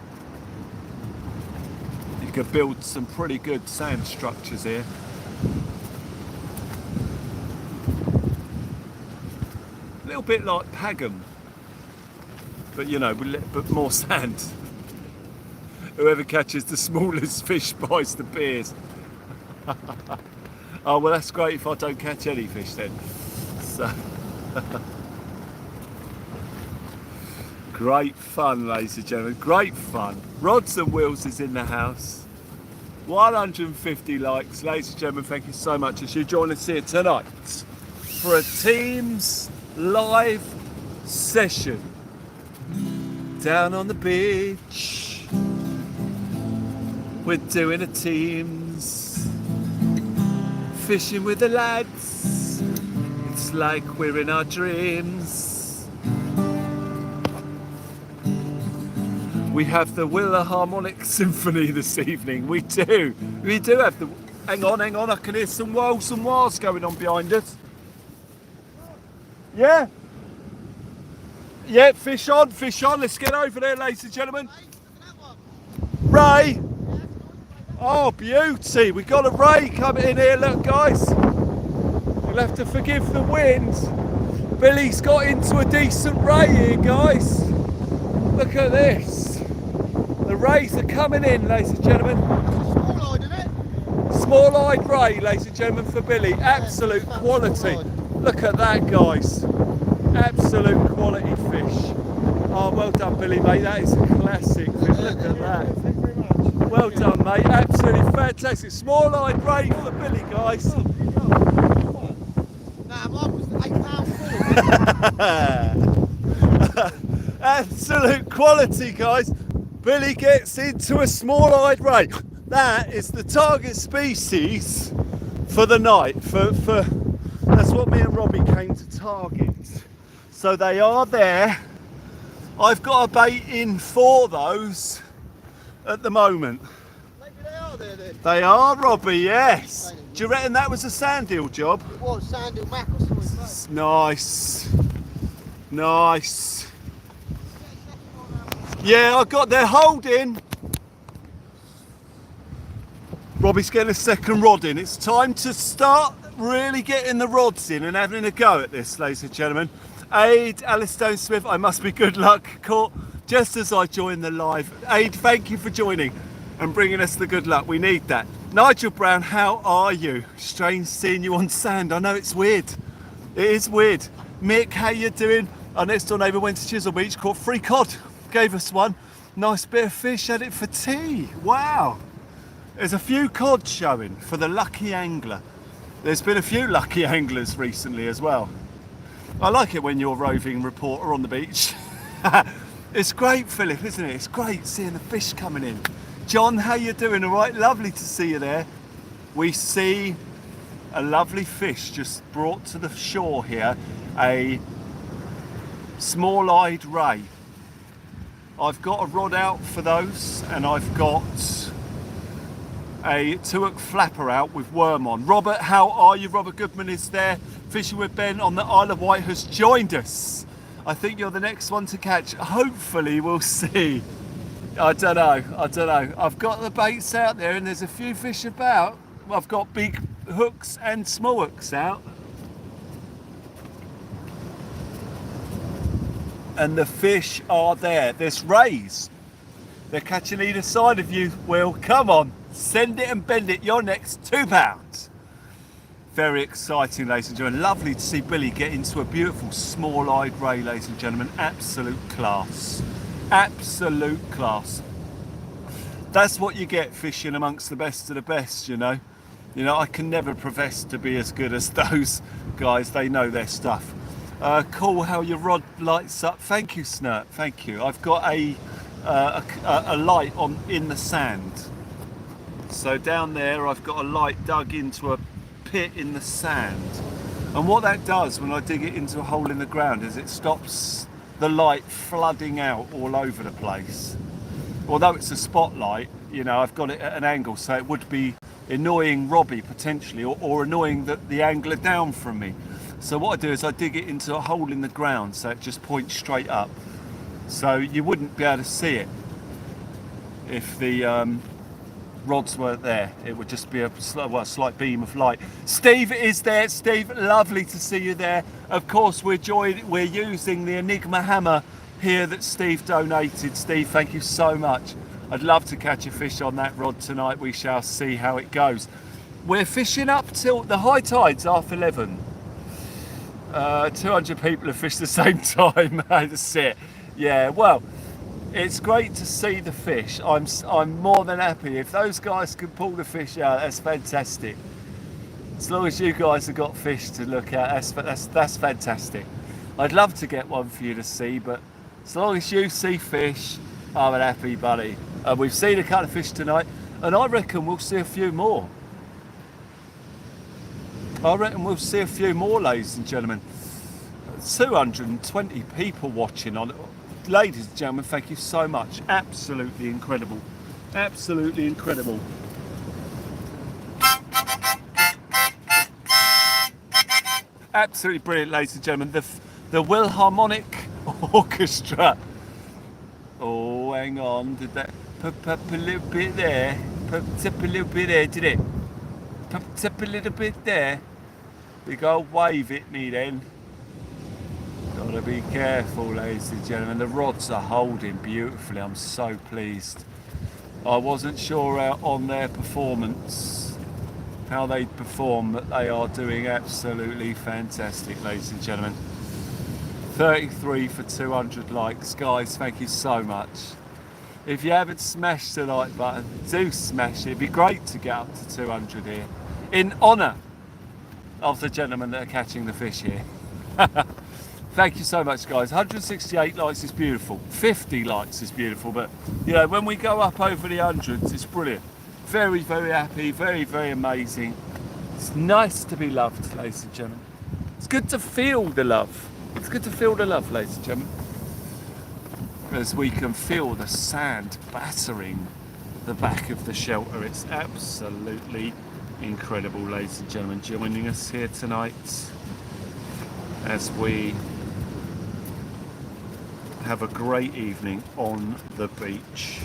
You could build some pretty good sand structures here. A little bit like Pagham, but you know, but more sand. Whoever catches the smallest fish buys the beers. Oh, well, that's great if I don't catch any fish then. So, great fun, ladies and gentlemen, great fun. Rods and Wheels is in the house. 150 likes, ladies and gentlemen, thank you so much as you join us here tonight for a Teams live session down on the beach. We're doing a Teams fishing with the lads. It's like we're in our dreams. We have the Wilharmonic Symphony this evening. We do have the. Hang on, I can hear some whales going on behind us. Yeah, fish on. Let's get over there, ladies and gentlemen. Ray. Oh, beauty. We got a ray coming in here, look, guys. You'll have to forgive the wind. Billy's got into a decent ray here, guys. Look at this. The rays are coming in, ladies and gentlemen. Small-eyed, isn't it? Small-eyed ray, ladies and gentlemen, for Billy. Absolute quality. Look at that, guys. Absolute quality fish. Oh, well done, Billy, mate. That is a classic fish. Look at that. Well done, mate. Absolutely fantastic. Small-eyed ray for Billy, guys. Nah, mine was 8 pounds. Absolute quality, guys. Billy gets into a small-eyed ray. That is the target species for the night. That's what me and Robbie came to target. So they are there. I've got a bait in for those at the moment. Maybe they are. there then? They are, Robbie, yes. Do you reckon that was a sand eel job? It was sand eel mac or something. Nice. Nice. Yeah, I got their holding. Robbie's getting a second rod in. It's time to start really getting the rods in and having a go at this, ladies and gentlemen. Aid, Alistair Smith, I must be good luck. Caught just as I joined the live. Aid, thank you for joining and bringing us the good luck. We need that. Nigel Brown, how are you? Strange seeing you on sand. I know it's weird. It is weird. Mick, how you doing? Our next door neighbour went to Chisel Beach, caught 3 cod. Gave us one. Nice bit of fish, had it for tea. Wow. There's a few cod showing for the lucky angler. There's been a few lucky anglers recently as well. I like it when you're a roving reporter on the beach. It's great, Philip, isn't it? It's great seeing the fish coming in. John, how you doing? All right, lovely to see you there. We see a lovely fish just brought to the shore here, a small-eyed ray. I've got a rod out for those, and I've got a 2-hook flapper out with worm on. Robert, how are you? Robert Goodman is there. Fishing with Ben on the Isle of Wight has joined us. I think you're the next one to catch. Hopefully we'll see. I don't know. I've got the baits out there and there's a few fish about. I've got big hooks and small hooks out. And the fish are there. There's rays. They're catching either side of you, Will. Come on, send it and bend it. You're next, £2. Very exciting, ladies and gentlemen. Lovely to see Billy get into a beautiful small-eyed ray, ladies and gentlemen. Absolute class. Absolute class. That's what you get fishing amongst the best of the best, you know. You know, I can never profess to be as good as those guys. They know their stuff. Cool how your rod lights up. Thank you, Snurt. Thank you. I've got a light on in the sand. So down there I've got a light dug into a pit in the sand. And what that does when I dig it into a hole in the ground is it stops the light flooding out all over the place. Although it's a spotlight, you know, I've got it at an angle, so it would be annoying Robbie potentially, or annoying the angler down from me. So what I do is I dig it into a hole in the ground so it just points straight up. So you wouldn't be able to see it if the rods weren't there. It would just be a slight beam of light. Steve is there. Steve, lovely to see you there. Of course, we're using the Enigma hammer here that Steve donated. Steve, thank you so much. I'd love to catch a fish on that rod tonight. We shall see how it goes. We're fishing up till the high tide's 11:30. 200 people have fished the same time. That's it. Yeah, well, it's great to see the fish. I'm more than happy. If those guys can pull the fish out, that's fantastic. As long as you guys have got fish to look at, that's fantastic. I'd love to get one for you to see, but as long as you see fish, I'm an happy buddy. We've seen a couple of fish tonight, and I reckon we'll see a few more. Ladies and gentlemen. 220 people watching on it. Ladies and gentlemen, thank you so much. Absolutely incredible. Absolutely incredible. Absolutely brilliant, ladies and gentlemen. The Wilharmonic Orchestra. Oh, hang on. Did that pop up a little bit there? Popped up a little bit there, did it? Popped up a little bit there. Big old wave hit me then. Gotta be careful, ladies and gentlemen. The rods are holding beautifully. I'm so pleased. I wasn't sure on their performance, how they'd perform, but they are doing absolutely fantastic, ladies and gentlemen. 33 for 200 likes. Guys, thank you so much. If you haven't smashed the like button, do smash it. It'd be great to get up to 200 here. In honour of the gentlemen that are catching the fish here. Thank you so much, guys. 168 likes is beautiful. 50 likes is beautiful, but you know, when we go up over the hundreds, it's brilliant. Very, very happy, very, very amazing. It's nice to be loved, ladies and gentlemen. It's good to feel the love. It's good to feel the love, ladies and gentlemen. As we can feel the sand battering the back of the shelter. It's absolutely incredible, ladies and gentlemen, joining us here tonight as we have a great evening on the beach.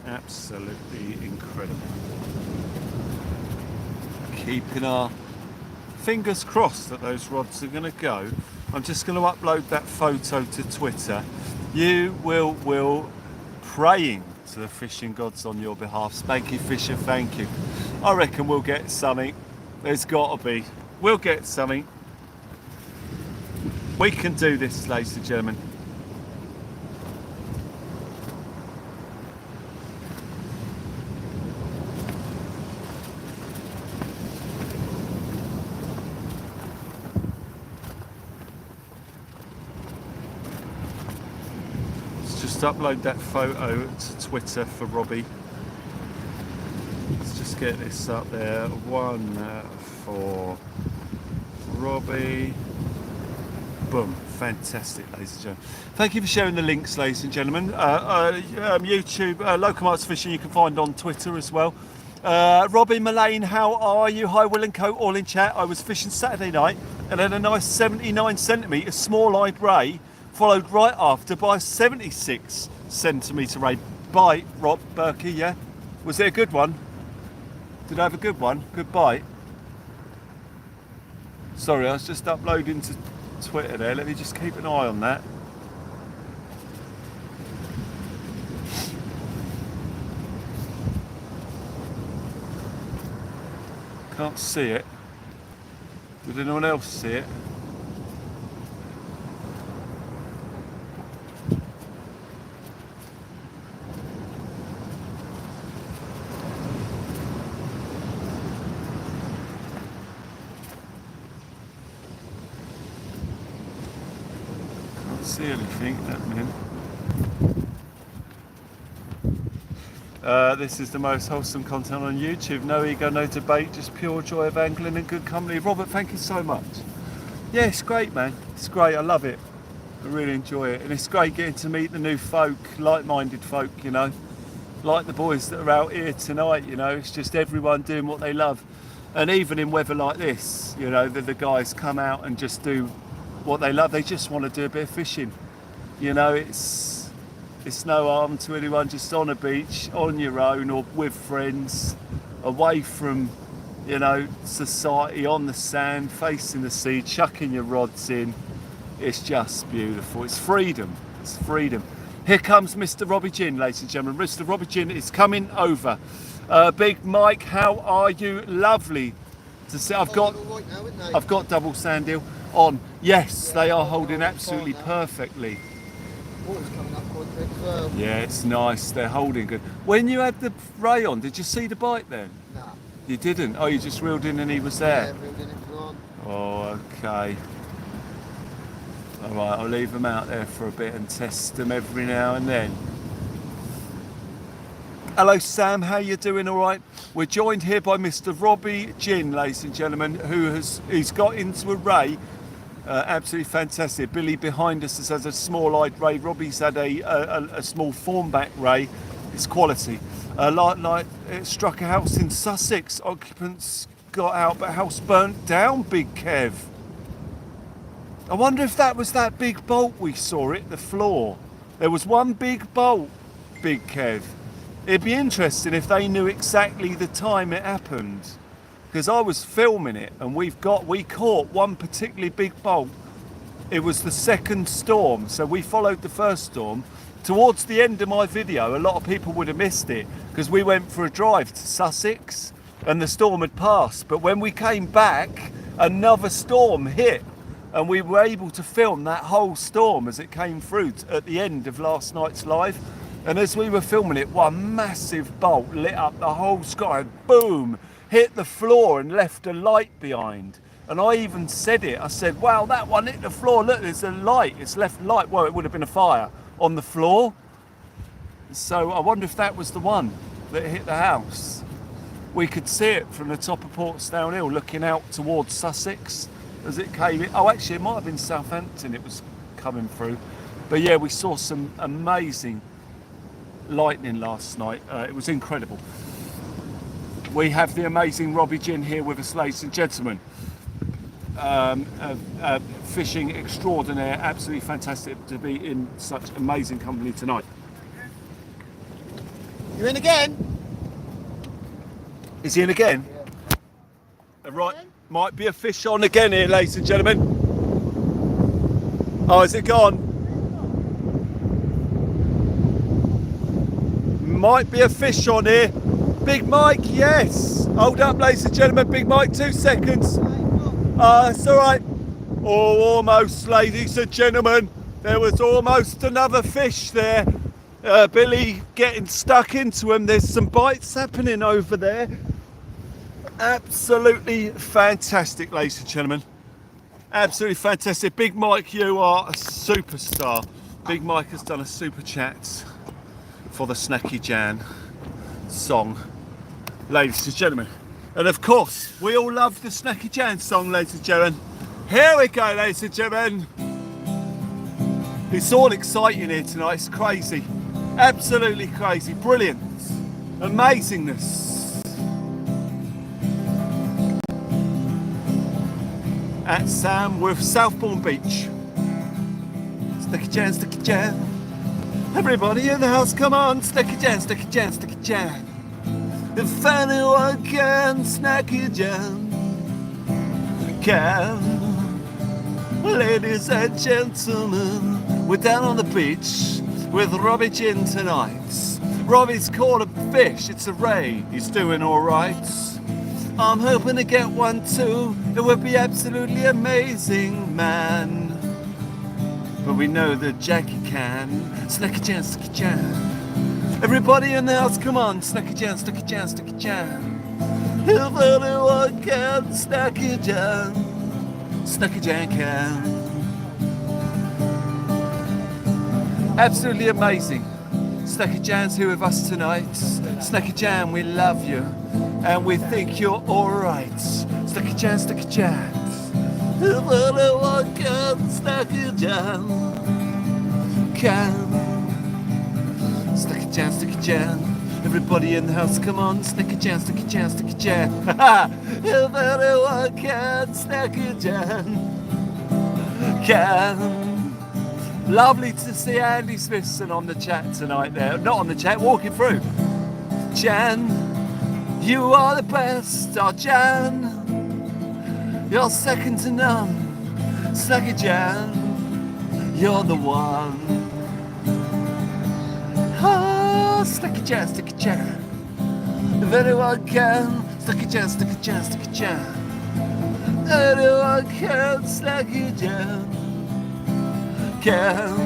Absolutely incredible. Keeping our fingers crossed that those rods are going to go. I'm just going to upload that photo to Twitter. You will praying to the fishing gods on your behalf. Spanky Fisher, thank you. I reckon we'll get something. There's got to be. We'll get something. We can do this, ladies and gentlemen. Upload that photo to Twitter for Robbie. Let's just get this up there. One for Robbie. Boom. Fantastic, ladies and gentlemen. Thank you for sharing the links, ladies and gentlemen. YouTube, Local Arts Fishing, you can find on Twitter as well. Robbie Mullane, how are you? Hi, Will and Co, all in chat. I was fishing Saturday night and had a nice 79 centimetre small-eyed ray, followed right after by a 76 centimetre ray. Bite, Rob Berkey, yeah? Was it a good one? Did I have a good one? Good bite? Sorry, I was just uploading to Twitter there. Let me just keep an eye on that. Can't see it. Did anyone else see it? See anything that minute. This is the most wholesome content on YouTube. No ego, no debate, just pure joy of angling and good company. Robert, thank you so much. Yeah, it's great, man. It's great. I love it. I really enjoy it, and it's great getting to meet the new folk, like-minded folk. You know, like the boys that are out here tonight. You know, it's just everyone doing what they love, and even in weather like this, you know, the guys come out and just do what they love. They just want to do a bit of fishing. You know, it's no harm to anyone, just on a beach, on your own or with friends, away from, you know, society, on the sand, facing the sea, chucking your rods in. It's just beautiful. It's freedom. It's freedom. Here comes Mr. Robbie Ginn, ladies and gentlemen. Mr. Robbie Ginn is coming over. Big Mike, how are you? Lovely to see. I've got double sand eel on. Yes, they are holding absolutely perfectly. Water's coming up quite quick as well. Yeah, it's nice. They're holding good. When you had the ray on, did you see the bite then? No. You didn't? Oh, you just reeled in and he was there? Yeah, reeled in and was on. Oh, okay. All right, I'll leave them out there for a bit and test them every now and then. Hello Sam, how you doing? All right. We're joined here by Mr. Robbie Ginn, ladies and gentlemen, he's got into a ray. Absolutely fantastic. Billy behind us has a small-eyed ray. Robbie's had a small thornback ray. It's quality. Like it struck a house in Sussex. Occupants got out, but house burnt down. Big Kev. I wonder if that was that big bolt we saw at the floor. There was one big bolt, Big Kev. It'd be interesting if they knew exactly the time it happened, because I was filming it and we caught one particularly big bolt. It was the second storm, so we followed the first storm. Towards the end of my video, a lot of people would have missed it because we went for a drive to Sussex and the storm had passed. But when we came back, another storm hit and we were able to film that whole storm as it came through at the end of last night's live. And as we were filming it, one massive bolt lit up the whole sky and boom, hit the floor and left a light behind. And I even said it. I said, wow, that one hit the floor. Look, there's a light. It's left light. Well, it would have been a fire on the floor. So I wonder if that was the one that hit the house. We could see it from the top of Portsdown Hill, looking out towards Sussex as it came in. Oh, actually, it might have been Southampton it was coming through. But yeah, we saw some amazing lightning last night. It was incredible. We have the amazing Robbie Ginn here with us, ladies and gentlemen. Fishing extraordinaire, absolutely fantastic to be in such amazing company tonight. You in again? Is he in again? Yeah. Right, might be a fish on again here, ladies and gentlemen. Oh, is it gone? Might be a fish on here. Big Mike, yes. Hold up, ladies and gentlemen. Big Mike, 2 seconds. It's all right. Oh, almost, ladies and gentlemen. There was almost another fish there. Billy getting stuck into him. There's some bites happening over there. Absolutely fantastic, ladies and gentlemen. Absolutely fantastic. Big Mike, you are a superstar. Big Mike has done a super chat for the Snacky Jan song, ladies and gentlemen. And of course, we all love the Snacky Jan song, ladies and gentlemen. Here we go, ladies and gentlemen. It's all exciting here tonight. It's crazy. Absolutely crazy. Brilliant. Amazingness. At Sam with Southbourne Beach. Snacky Jan, Snacky Jan. Everybody in the house, come on. Snacky Jan, Snacky Jan, Snacky Jan. If anyone can, Snacky Jan can. Ladies and gentlemen, we're down on the beach with Robbie Ginn tonight. Robbie's caught a fish, it's a ray, he's doing alright. I'm hoping to get one too, it would be absolutely amazing, man. But we know that Jackie can. Snacky Jan, Snacky Jan. Everybody in the house, come on, Snacky Jan, Snacky Jan, Snacky Jan. If anyone can, Snacky Jan, Snacky Jan can. Absolutely amazing. Snacky Jan's here with us tonight. Snacky Jan, we love you, and we think you're alright. Snacky Jan, Snacky Jan. If anyone can, Snacky Jan can. Snacky Jan, Snacky Jan. Everybody in the house, come on. Snacky Jan, Snacky Jan, Snacky Jan. If anyone can, Snacky Jan can. Lovely to see Andy Smithson on the chat tonight there. Not on the chat, walking through. Jan, you are the best. Oh, Jan, you're second to none. Snacky Jan, you're the one. Oh, Snacky Jan, Snacky Jan. If anyone can, Snacky Jan, Snacky Jan, Snacky Jan. Anyone can, Snacky Jan can.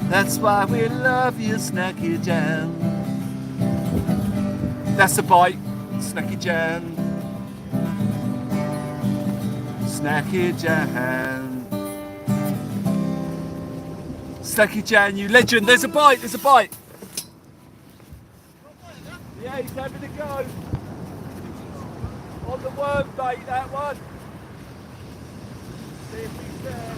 That's why we love you, Snacky Jan. That's a bite, Snacky Jan. Snacky Jan. Snacky Jan, you legend. There's a bite, there's a bite. Yeah, he's having a go. On the worm bait, that one. See if he's there.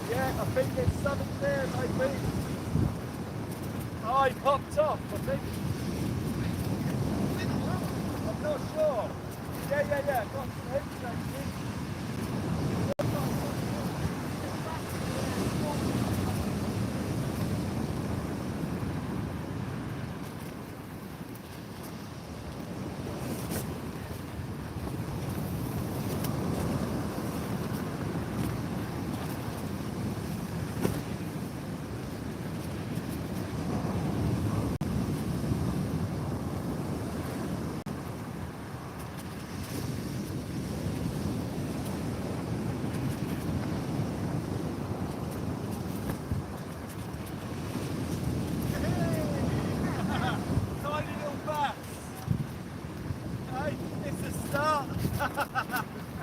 Yeah, I think there's something there, maybe. Oh, he popped off, I think. I'm not sure. Yeah, got some heads actually.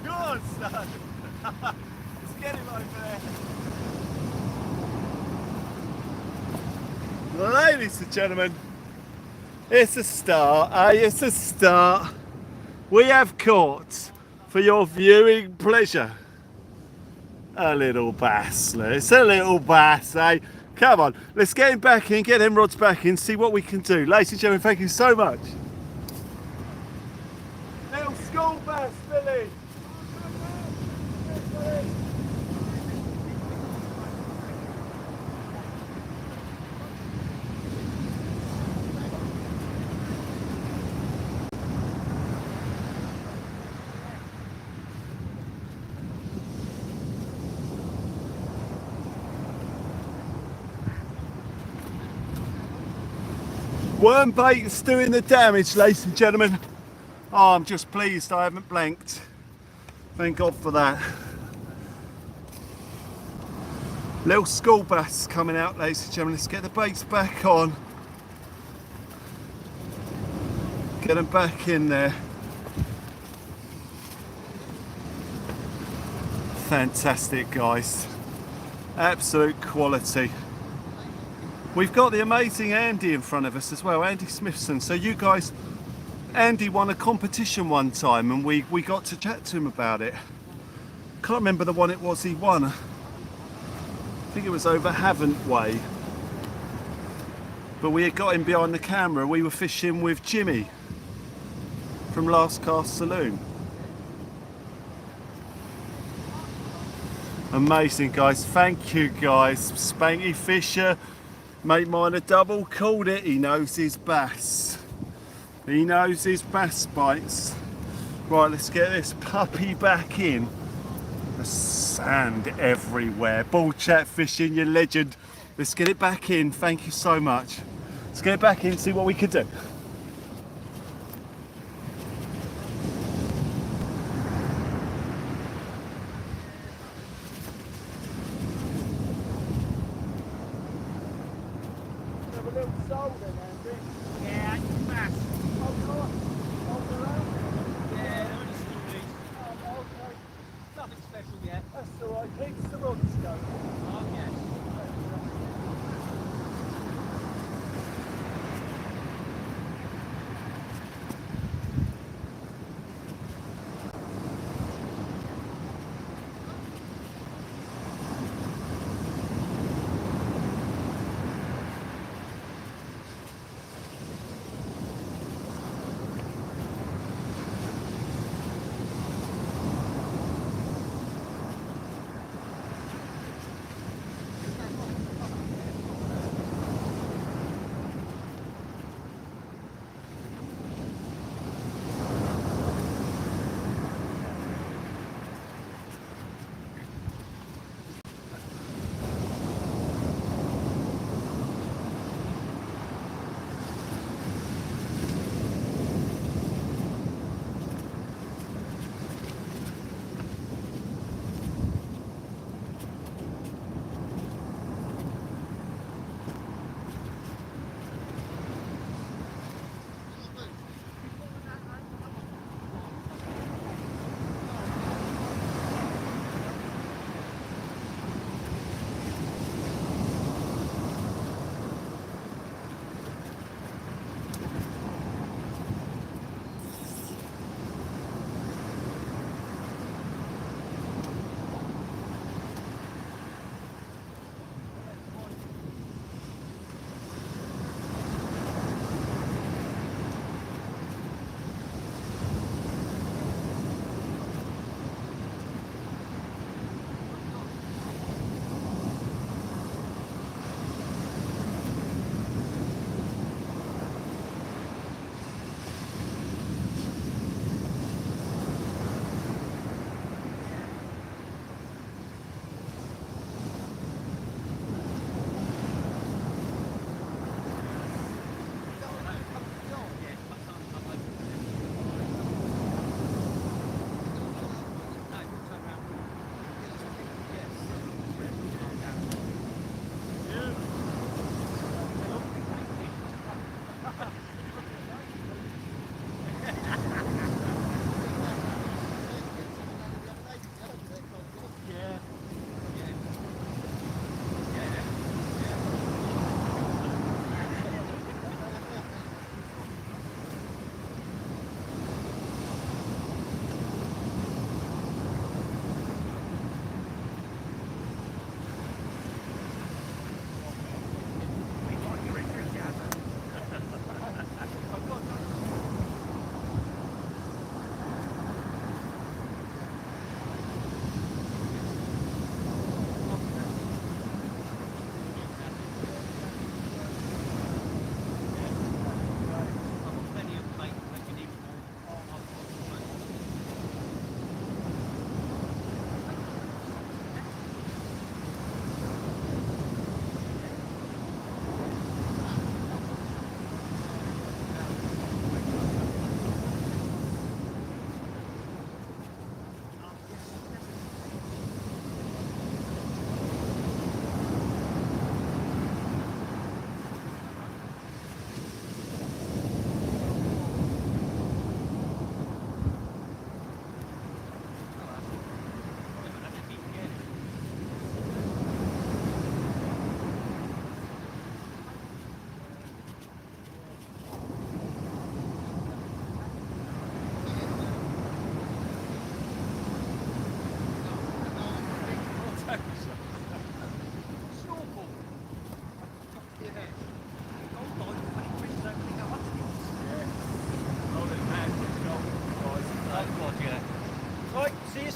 Good son. Let's get him over there. Ladies and gentlemen, it's a start, it's a start. We have caught, for your viewing pleasure, a little bass. It's a little bass, eh? Come on, let's get him back in, get them rods back in, see what we can do. Ladies and gentlemen, thank you so much. Little school bass, Billy. Worm bait's doing the damage, ladies and gentlemen. Oh, I'm just pleased I haven't blanked. Thank God for that. Little school bass coming out, ladies and gentlemen. Let's get the baits back on. Get them back in there. Fantastic, guys. Absolute quality. We've got the amazing Andy in front of us as well, Andy Smithson. So you guys, Andy won a competition one time and we got to chat to him about it. Can't remember the one it was he won. I think it was over Havant Way. But we had got him behind the camera. We were fishing with Jimmy from Last Cast Saloon. Amazing, guys. Thank you, guys. Spanky Fisher. Mate mine a double, called it. He knows his bass. He knows his bass bites. Right, let's get this puppy back in. There's sand everywhere. Ball chat fishing, you legend. Let's get it back in. Thank you so much. Let's get it back in, see what we can do. Yeah, bass. Yeah, only stories. Nothing special yet. That's alright, keeps the rods going. Oh, yes.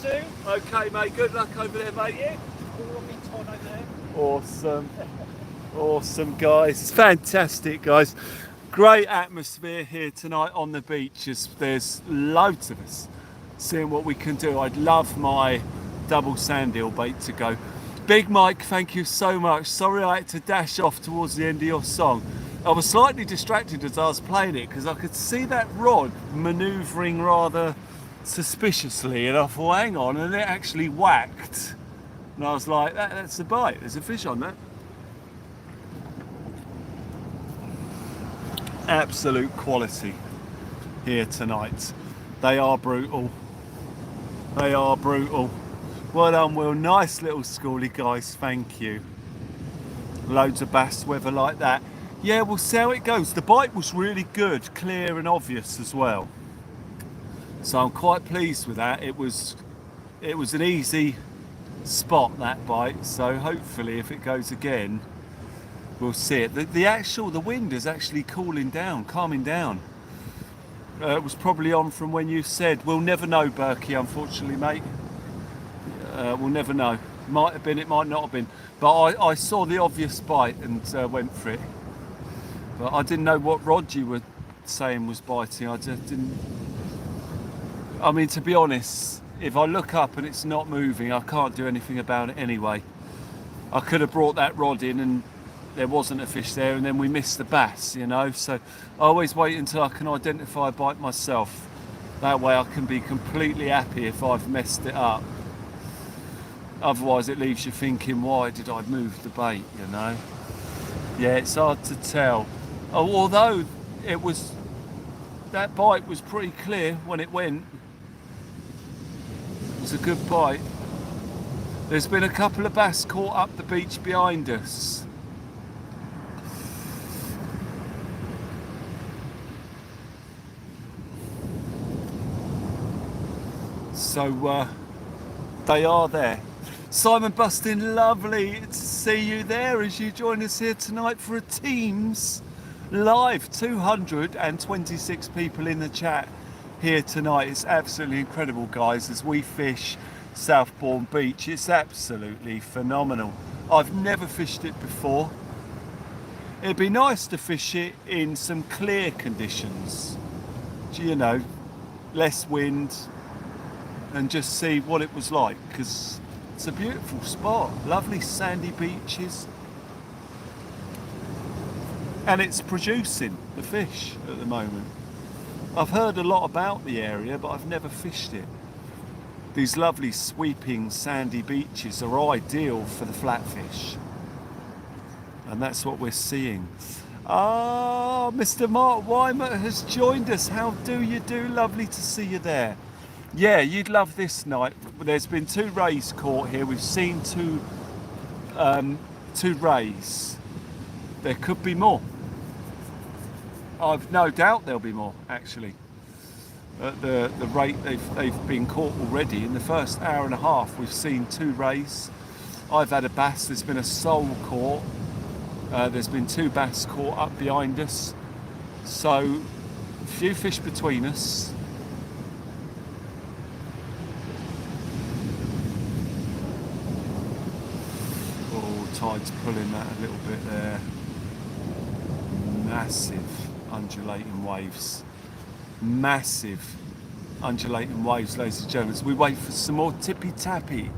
soon. Okay, mate. Good luck over there, mate. Yeah. All on me Todd over there. Awesome. Awesome, guys. It's fantastic, guys. Great atmosphere here tonight on the beach. There's loads of us seeing what we can do. I'd love my double sand eel bait to go. Big Mike, thank you so much. Sorry I had to dash off towards the end of your song. I was slightly distracted as I was playing it because I could see that rod manoeuvring rather suspiciously, and I thought, hang on, and it actually whacked. And I was like, that's a bite. There's a fish on that. Absolute quality here tonight. They are brutal. They are brutal. Well done, Will. Nice little schoolie, guys. Thank you. Loads of bass weather like that. Yeah, we'll see how it goes. The bite was really good, clear and obvious as well. So I'm quite pleased with that. It was an easy spot, that bite. So hopefully if it goes again, we'll see it. The wind is actually cooling down, calming down. It was probably on from when you said, we'll never know, Berkey, unfortunately, mate. We'll never know. Might have been, it might not have been. But I saw the obvious bite and went for it. But I didn't know what rod you were saying was biting. I just didn't. I mean, to be honest, if I look up and it's not moving, I can't do anything about it anyway. I could have brought that rod in and there wasn't a fish there, and then we missed the bass, you know. So I always wait until I can identify a bite myself. That way I can be completely happy if I've messed it up. Otherwise it leaves you thinking, why did I move the bait, you know? Yeah, it's hard to tell. Oh, although that bite was pretty clear when it went. It was a good bite. There's been a couple of bass caught up the beach behind us. So they are there. Simon Bustin, lovely to see you there as you join us here tonight for a Teams live. 226 people in the chat here tonight. It's absolutely incredible, guys, as we fish Southbourne Beach. It's absolutely phenomenal. I've never fished it before. It'd be nice to fish it in some clear conditions, you know, less wind, and just see what it was like, because it's a beautiful spot, lovely sandy beaches, and it's producing the fish at the moment. I've heard a lot about the area, but I've never fished it. These lovely sweeping sandy beaches are ideal for the flatfish, and that's what we're seeing. Ah, Mr. Mark Weimer has joined us. How do you do? Lovely to see you there. Yeah, you'd love this night. There's been 2 rays caught here. We've seen two rays. There could be more. I've no doubt there'll be more, actually. At the rate they've been caught already. In the first hour and a half, we've seen 2 rays. I've had a bass. There's been a sole caught. There's been 2 bass caught up behind us. So, a few fish between us. Tide's pulling that a little bit there. Massive undulating waves. Massive undulating waves, ladies and gentlemen. We wait for some more tippy-tappy.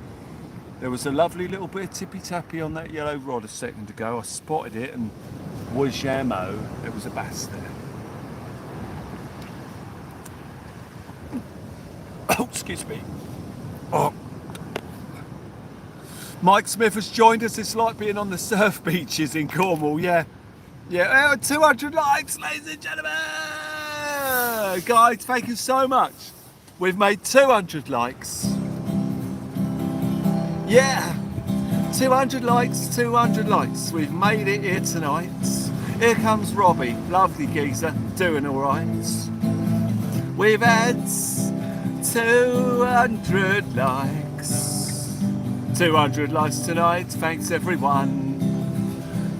There was a lovely little bit of tippy-tappy on that yellow rod a second ago. I spotted it and wajamo, there was a bass there. Oh, excuse me. Oh. Mike Smith has joined us. It's like being on the surf beaches in Cornwall. Yeah. 200 likes, ladies and gentlemen. Guys, thank you so much. We've made 200 likes. Yeah. 200 likes, 200 likes. We've made it here tonight. Here comes Robbie. Lovely geezer. Doing all right. We've had 200 likes. 200 likes tonight. Thanks everyone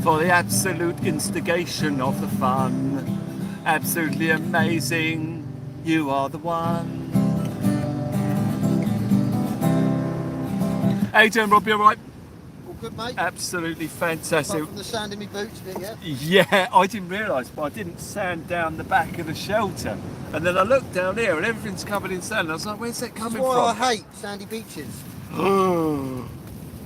for the absolute instigation of the fun. Absolutely amazing. You are the one. How you doing, Robbie? All right? All good, mate? Absolutely fantastic. Apart from the sand in my boots bit, yeah? Yeah, I didn't realise, but I didn't sand down the back of the shelter. And then I looked down here and everything's covered in sand. I was like, where's that That's coming why from? I hate sandy beaches. Oh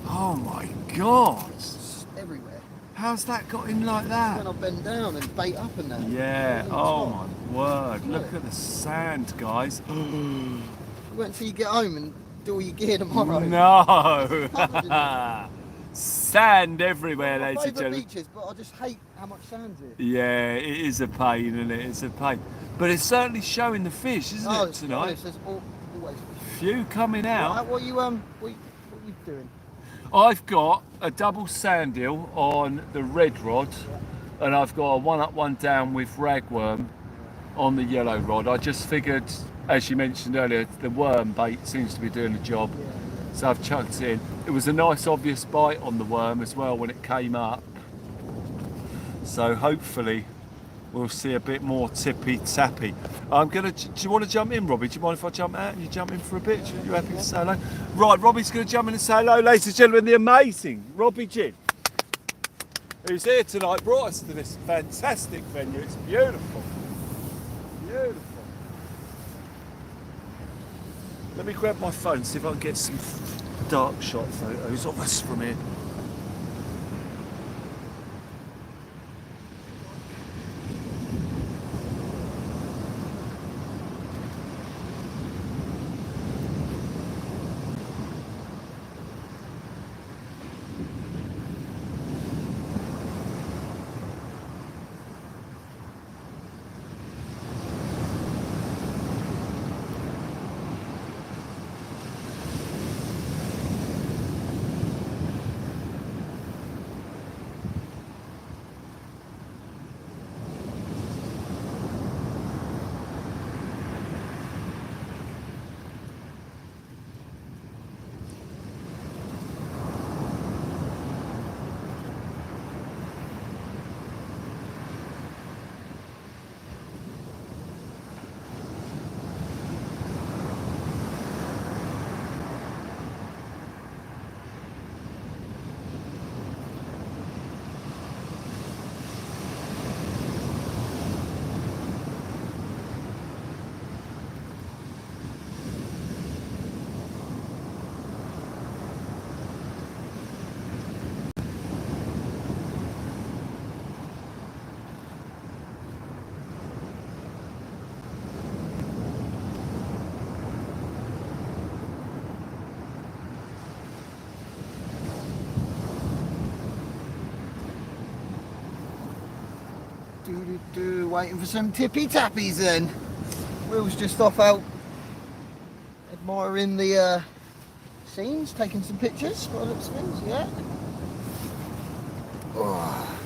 my God. It's everywhere. How's that got in like When that? I bend down and bait up and that. Yeah, It's oh hot. my word. Look. Look at the sand, guys. Wait until you get home and do all your gear tomorrow. No. Sand everywhere, My ladies and favourite gentlemen. beaches, but I just hate how much sand's here. Yeah, it is a pain, isn't it? It's a pain. But it's certainly showing the fish, isn't it, It's tonight? honest, there's always Few coming out. what are you doing? I've got a double sand eel on the red rod, and I've got a one up, one down with ragworm on the yellow rod. I just figured, as you mentioned earlier, the worm bait seems to be doing the job. Yeah. So I've chucked it in. It was a nice obvious bite on the worm as well when it came up. So hopefully we'll see a bit more tippy tappy. Do you want to jump in, Robbie? Do you mind if I jump out and you jump in for a bit? You happy to say hello? Right, Robbie's going to jump in and say hello, ladies and gentlemen, the amazing Robbie Ginn, who's here tonight, brought us to this fantastic venue. It's beautiful. Beautiful. Let me grab my phone, see if I can get some dark shot photos of us from here. Waiting for some tippy tappies then. Will's just off out admiring the scenes, taking some pictures by the looks of things, yeah. Oh.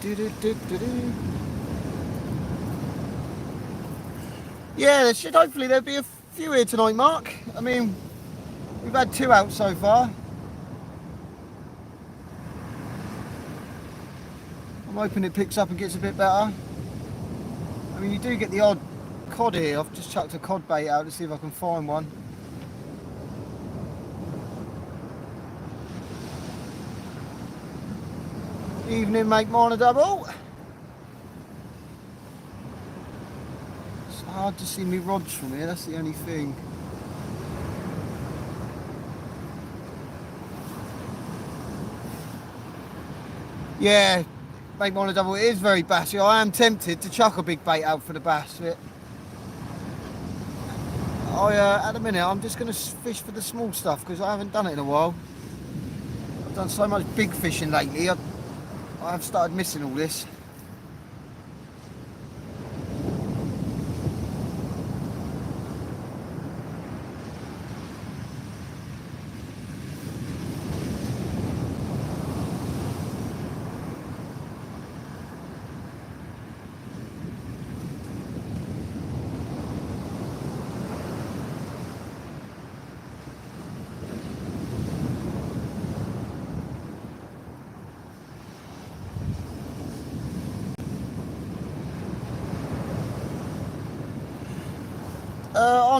Do-do-do-do-do. Yeah, hopefully there'll be a few here tonight, Mark. I mean, we've had 2 out so far. I'm hoping it picks up and gets a bit better. I mean, you do get the odd cod here. I've just chucked a cod bait out to see if I can find one. Evening, mate, mine a double. It's hard to see me rods from here, that's the only thing. Yeah. Make mine a double. It is very bassy. I am tempted to chuck a big bait out for the bass bit. At the minute, I'm just going to fish for the small stuff because I haven't done it in a while. I've done so much big fishing lately. I have started missing all this.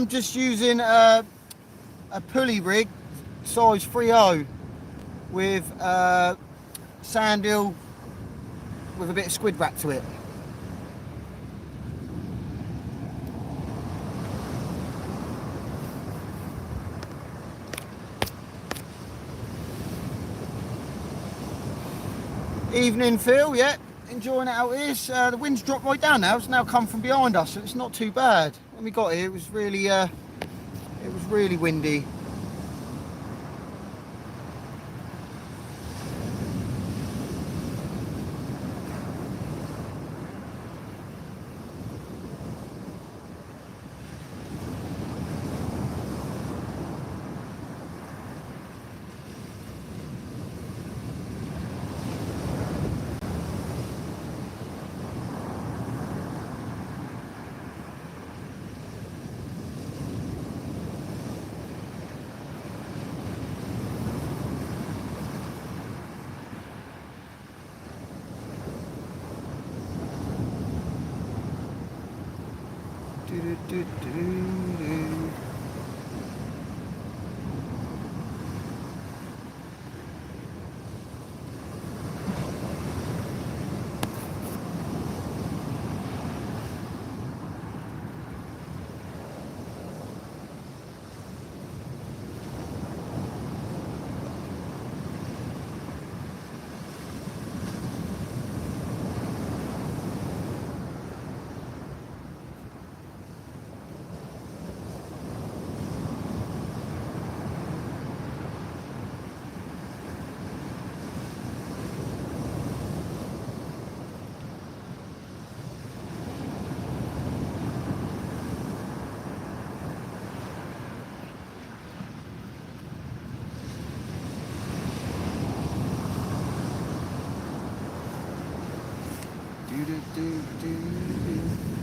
I'm just using a pulley rig size 3.0 with sand eel with a bit of squid wrap to it. Evening, Phil. Yeah, enjoying it out here. The wind's dropped right down now. It's now come from behind us, so it's not too bad. When we got here, it was really windy.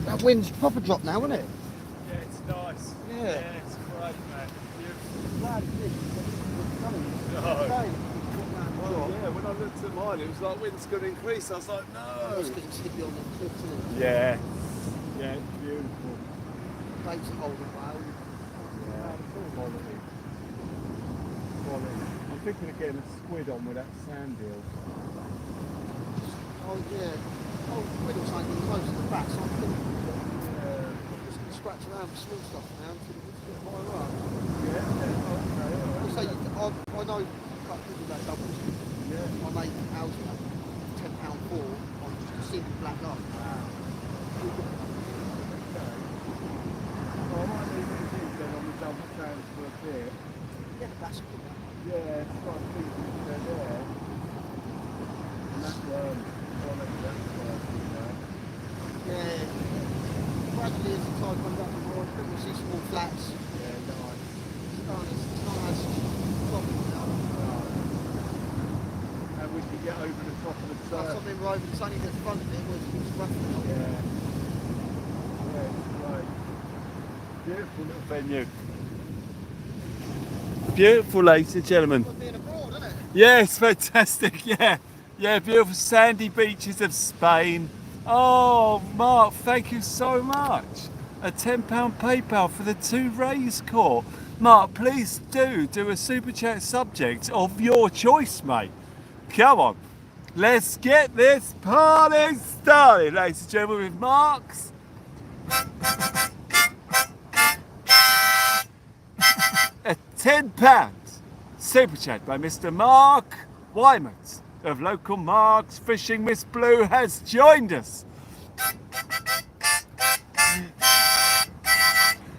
That wind's proper drop now, isn't it? Yeah, it's nice. Yeah. It's great, man. Beautiful. Glad it did. Well, yeah, when I looked at mine, it was like wind's going to increase. I was like, no. It's because it's hippie on the cliff, isn't it? Yeah. Yeah, it's beautiful. Plates are holding well. Yeah, it's all quality. Quality. I'm thinking of getting a squid on with that sand eel. Oh yeah. Oh, squid or something close to the back, so I'm thinking I'm just going to scratch around for small stuff now until it gets a bit higher up. Yeah, So I know quite people that doubles. yeah. My mate Al's got £10 for on just a single black line. Well, I might leave it in then on the double sands for a bit. Yeah, that's a good one. Yeah, it's quite decent if they're there. And that's quality, that's quality now. Yeah. Gradually as the tide comes up the road, we'll see some more flats. Yeah, nice. It's not as problem now. And we can get over the top of the That's surf. something right with Sunny at the front of it was rough. Yeah. Yeah, it's great. Beautiful little venue. Beautiful, ladies and gentlemen. Being abroad, isn't it? Yeah, it's fantastic. Yeah, yeah, beautiful sandy beaches of Spain. Oh, Mark, thank you so much. A £10 PayPal for the 2 rays court. Mark, please do a super chat subject of your choice, mate. Come on, let's get this party started, ladies and gentlemen, with Mark's a £10 super chat by Mr. Mark Wymans of Local Mark's Fishing. Miss Blue has joined us.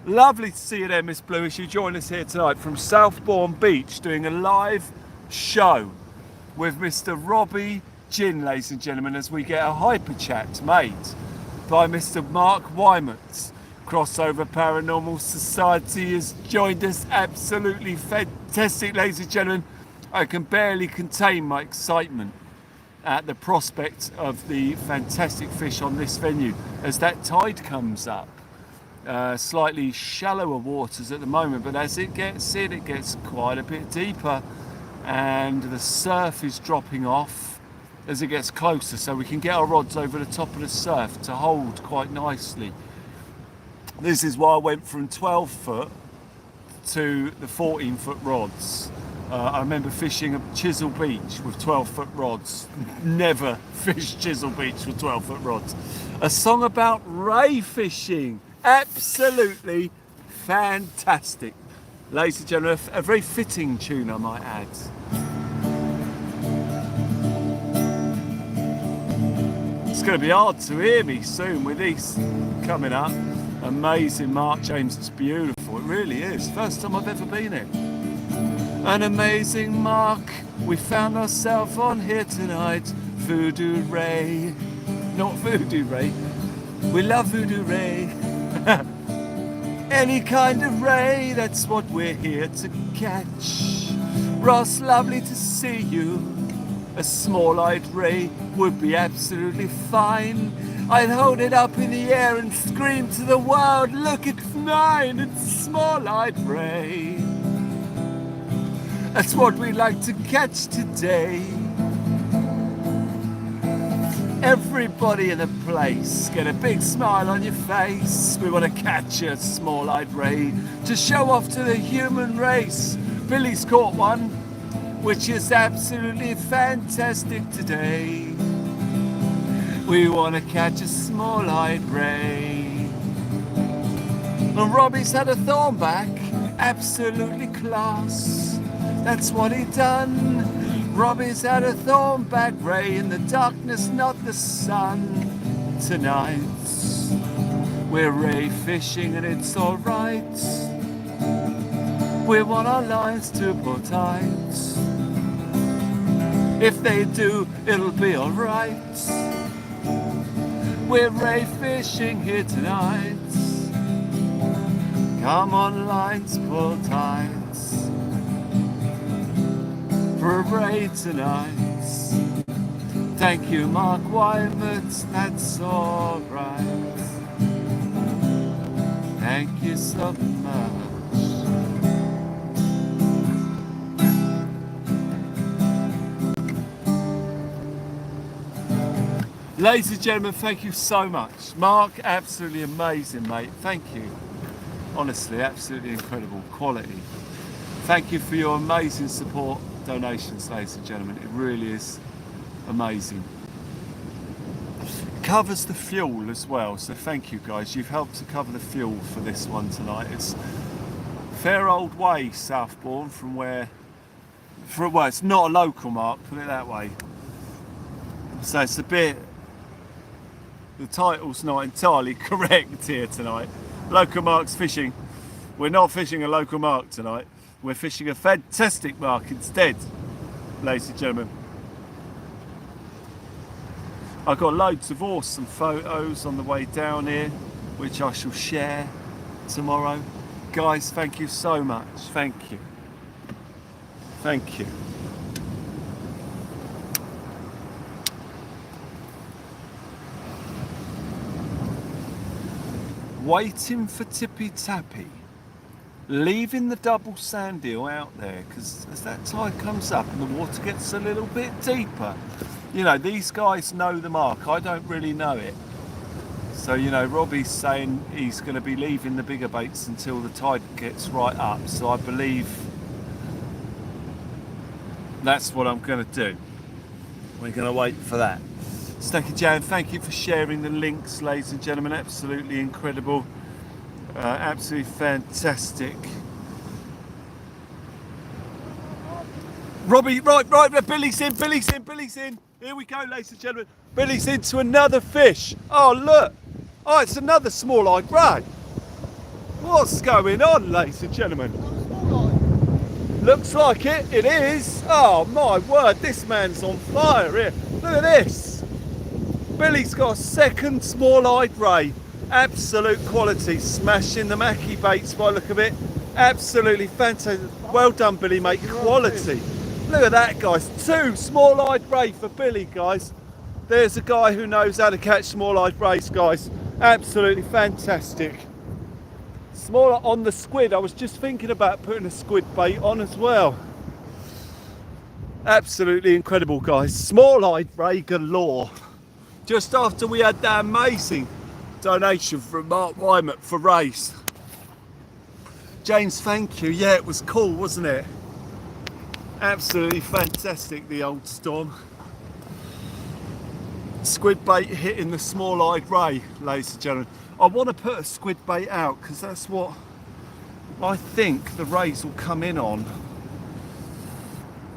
Lovely to see you there, Miss Blue, as you join us here tonight from Southbourne Beach, doing a live show with Mr. Robbie Ginn, ladies and gentlemen, as we get a hyper chat made by Mr. Mark Wymans. Crossover Paranormal Society has joined us. Absolutely fantastic, ladies and gentlemen. I can barely contain my excitement at the prospect of the fantastic fish on this venue as that tide comes up. Slightly shallower waters at the moment, but as it gets in, it gets quite a bit deeper, and the surf is dropping off as it gets closer, so we can get our rods over the top of the surf to hold quite nicely. This is why I went from 12 foot to the 14 foot rods, I remember fishing at Chisel Beach with 12-foot rods. Never fished Chisel Beach with 12-foot rods. A song about ray fishing. Absolutely fantastic. Ladies and gentlemen, a very fitting tune, I might add. It's going to be hard to hear me soon with these coming up. Amazing, Mark James, it's beautiful. It really is. First time I've ever been here. An amazing mark, we found ourselves on here tonight. Voodoo Ray, not Voodoo Ray. We love Voodoo Ray. Any kind of ray, that's what we're here to catch. Ross, lovely to see you. A small-eyed ray would be absolutely fine. I'd hold it up in the air and scream to the world, look, it's mine, it's small-eyed ray. That's what we like to catch today. Everybody in the place, get a big smile on your face. We want to catch a small-eyed ray to show off to the human race. Billy's caught one, which is absolutely fantastic today. We want to catch a small-eyed ray. And Robbie's had a thornback, absolutely class. That's what he done. Robbie's had a thornback ray in the darkness, not the sun. Tonight we're ray fishing and it's alright. We want our lines to pull tight. If they do, it'll be alright. We're ray fishing here tonight. Come on, lines, pull tight. For a ray tonight. Thank you, Mark Wymert, that's alright. Thank you so much. Ladies and gentlemen, thank you so much. Mark, absolutely amazing, mate. Thank you. Honestly, absolutely incredible quality. Thank you for your amazing support, donations, ladies and gentlemen. It really is amazing. Covers the fuel as well, so thank you guys. You've helped to cover the fuel for this one tonight. It's a fair old way, Southbourne, from where, well, it's not a local mark, put it that way. So it's a bit, the title's not entirely correct here tonight. Local marks fishing. We're not fishing a local mark tonight. We're fishing a fantastic mark instead, ladies and gentlemen. I've got loads of awesome photos on the way down here, which I shall share tomorrow. Guys, thank you so much. Thank you. Thank you. Waiting for Tippy Tappy. Leaving the double sand eel out there, because as that tide comes up and the water gets a little bit deeper, you know, these guys know the mark. I don't really know it. So, you know, Robbie's saying he's going to be leaving the bigger baits until the tide gets right up. So I believe that's what I'm going to do. We're going to wait for that. Snacky Jan, thank you for sharing the links, ladies and gentlemen. Absolutely incredible. Absolutely fantastic. Robbie, right, Billy's in. Here we go, ladies and gentlemen. Billy's into another fish. Oh, look. Oh, it's another small-eyed ray. What's going on, ladies and gentlemen? Looks like it is. Oh, my word, this man's on fire here. Look at this. Billy's got a second small-eyed ray. Absolute quality, smashing the mackie baits by the look of it. Absolutely fantastic. Well done, Billy, mate. Quality. Look at that, guys. Two small-eyed ray for Billy, guys. There's a guy who knows how to catch small-eyed rays, guys. Absolutely fantastic. Smaller on the squid. I was just thinking about putting a squid bait on as well. Absolutely incredible, guys. Small-eyed ray galore. Just after we had that amazing donation from Mark Wymert for race. James, thank you. Yeah, it was cool, wasn't it? Absolutely fantastic, the old storm. Squid bait hitting the small-eyed ray, ladies and gentlemen. I want to put a squid bait out because that's what I think the rays will come in on.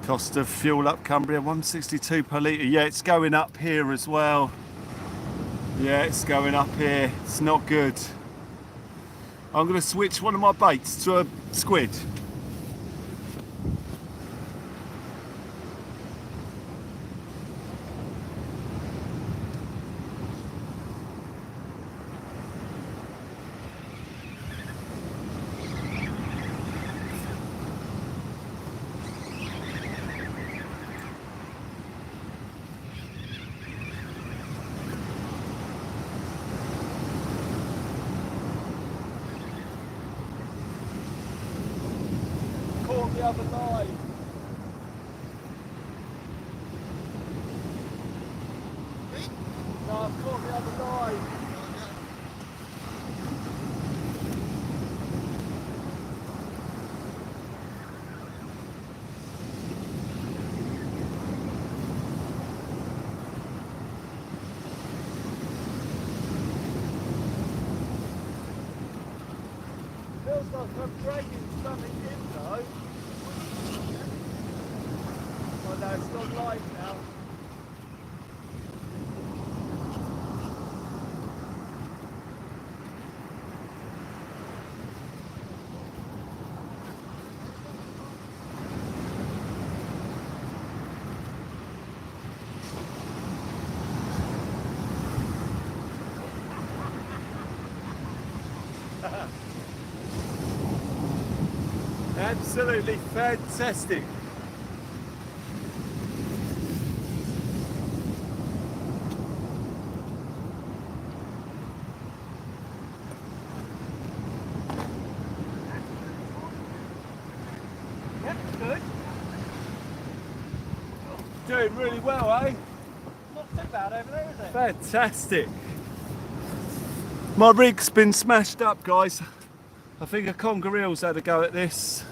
Cost of fuel up Cumbria, 162 per litre. Yeah, it's going up here as well. Yeah, it's going up here. It's not good. I'm going to switch one of my baits to a squid. Caught the other line. No, I've caught the other line. Feels like I'm dragging something in though. Oh no, it's not light now. Absolutely fantastic. Yep, good. Doing really well, eh? Not too bad over there, is it? Fantastic. My rig's been smashed up, guys. I think a conger eel's had a go at this.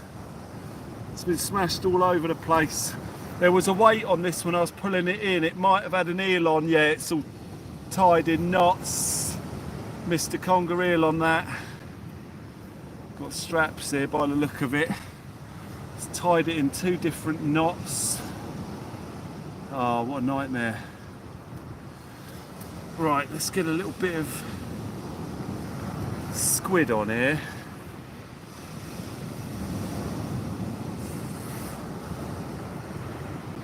It's been smashed all over the place. There was a weight on this when I was pulling it in. It might have had an eel on. Yeah, it's all tied in knots. Missed a conger eel on that. Got straps here by the look of it. It's tied it in 2 different knots. Oh, what a nightmare. Right, let's get a little bit of squid on here.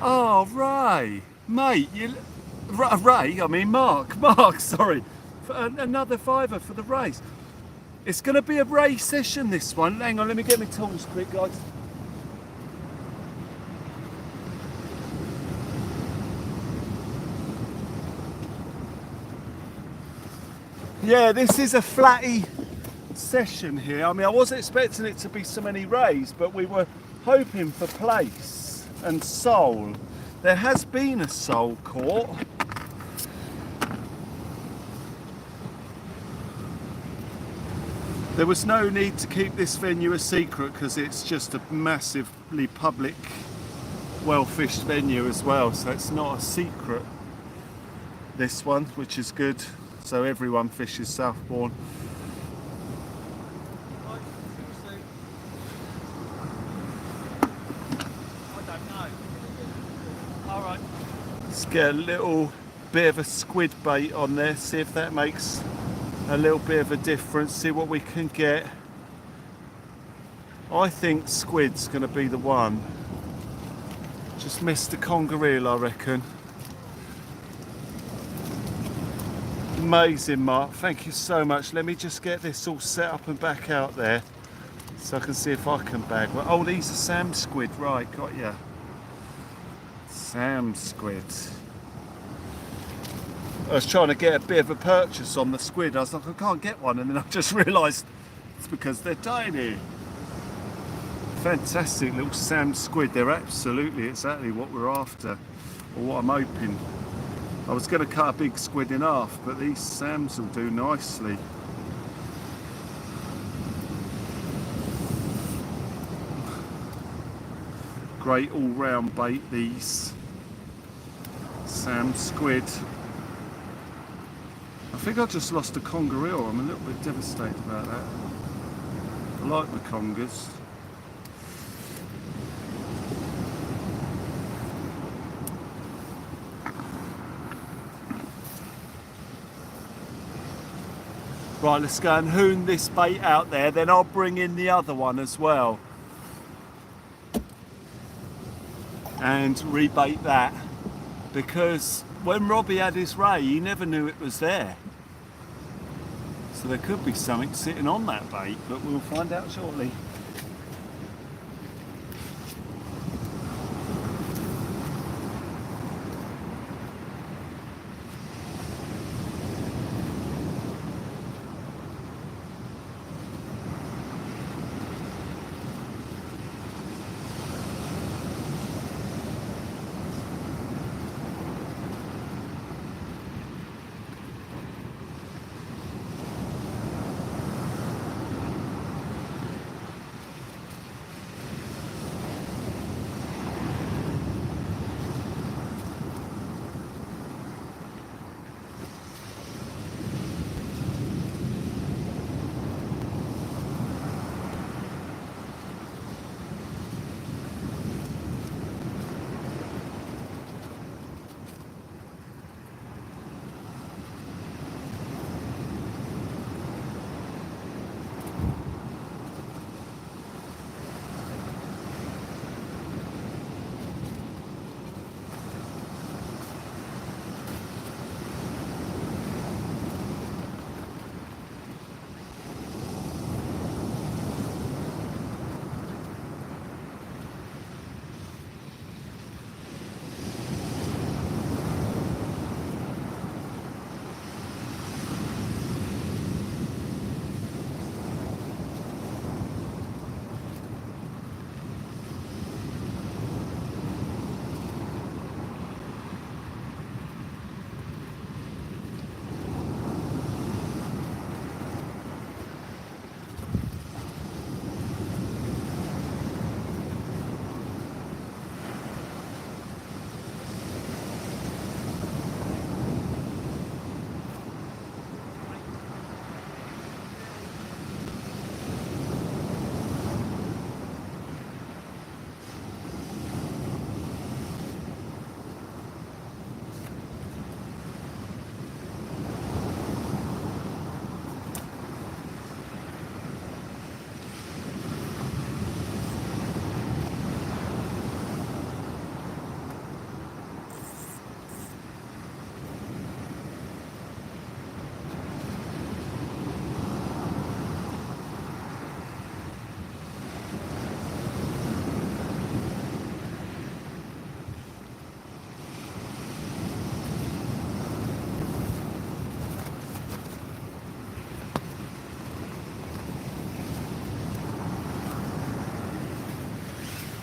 Oh, Ray, mate, Ray, I mean Mark, sorry, for another fiver for the race. It's going to be a Ray session, this one. Hang on, let me get my tools quick, guys. Yeah, this is a flatty session here. I mean, I wasn't expecting it to be so many rays, but we were hoping for place and sole. There has been a sole caught. There was no need to keep this venue a secret because it's just a massively public, well-fished venue as well, so it's not a secret, this one, which is good. So everyone fishes Southbourne. Let's get a little bit of a squid bait on there, see if that makes a little bit of a difference, see what we can get. I think squid's going to be the one. Just missed the conger eel, I reckon. Amazing, Mark, thank you so much. Let me just get this all set up and back out there so I can see if I can bag one. Oh, these are Sam squid, right, got ya. Sam squid. I was trying to get a bit of a purchase on the squid. I was like, I can't get one, and then I just realised it's because they're tiny. Fantastic little Sam squid. They're absolutely exactly what we're after, or what I'm hoping. I was going to cut a big squid in half, but these Sams will do nicely. great all-round bait, these Sam squid. I think I just lost a conger eel. I'm a little bit devastated about that. I like the congers. Right, let's go and hoon this bait out there, then I'll bring in the other one as well. And rebait that. Because when Robbie had his ray, he never knew it was there. So there could be something sitting on that bait, but we'll find out shortly.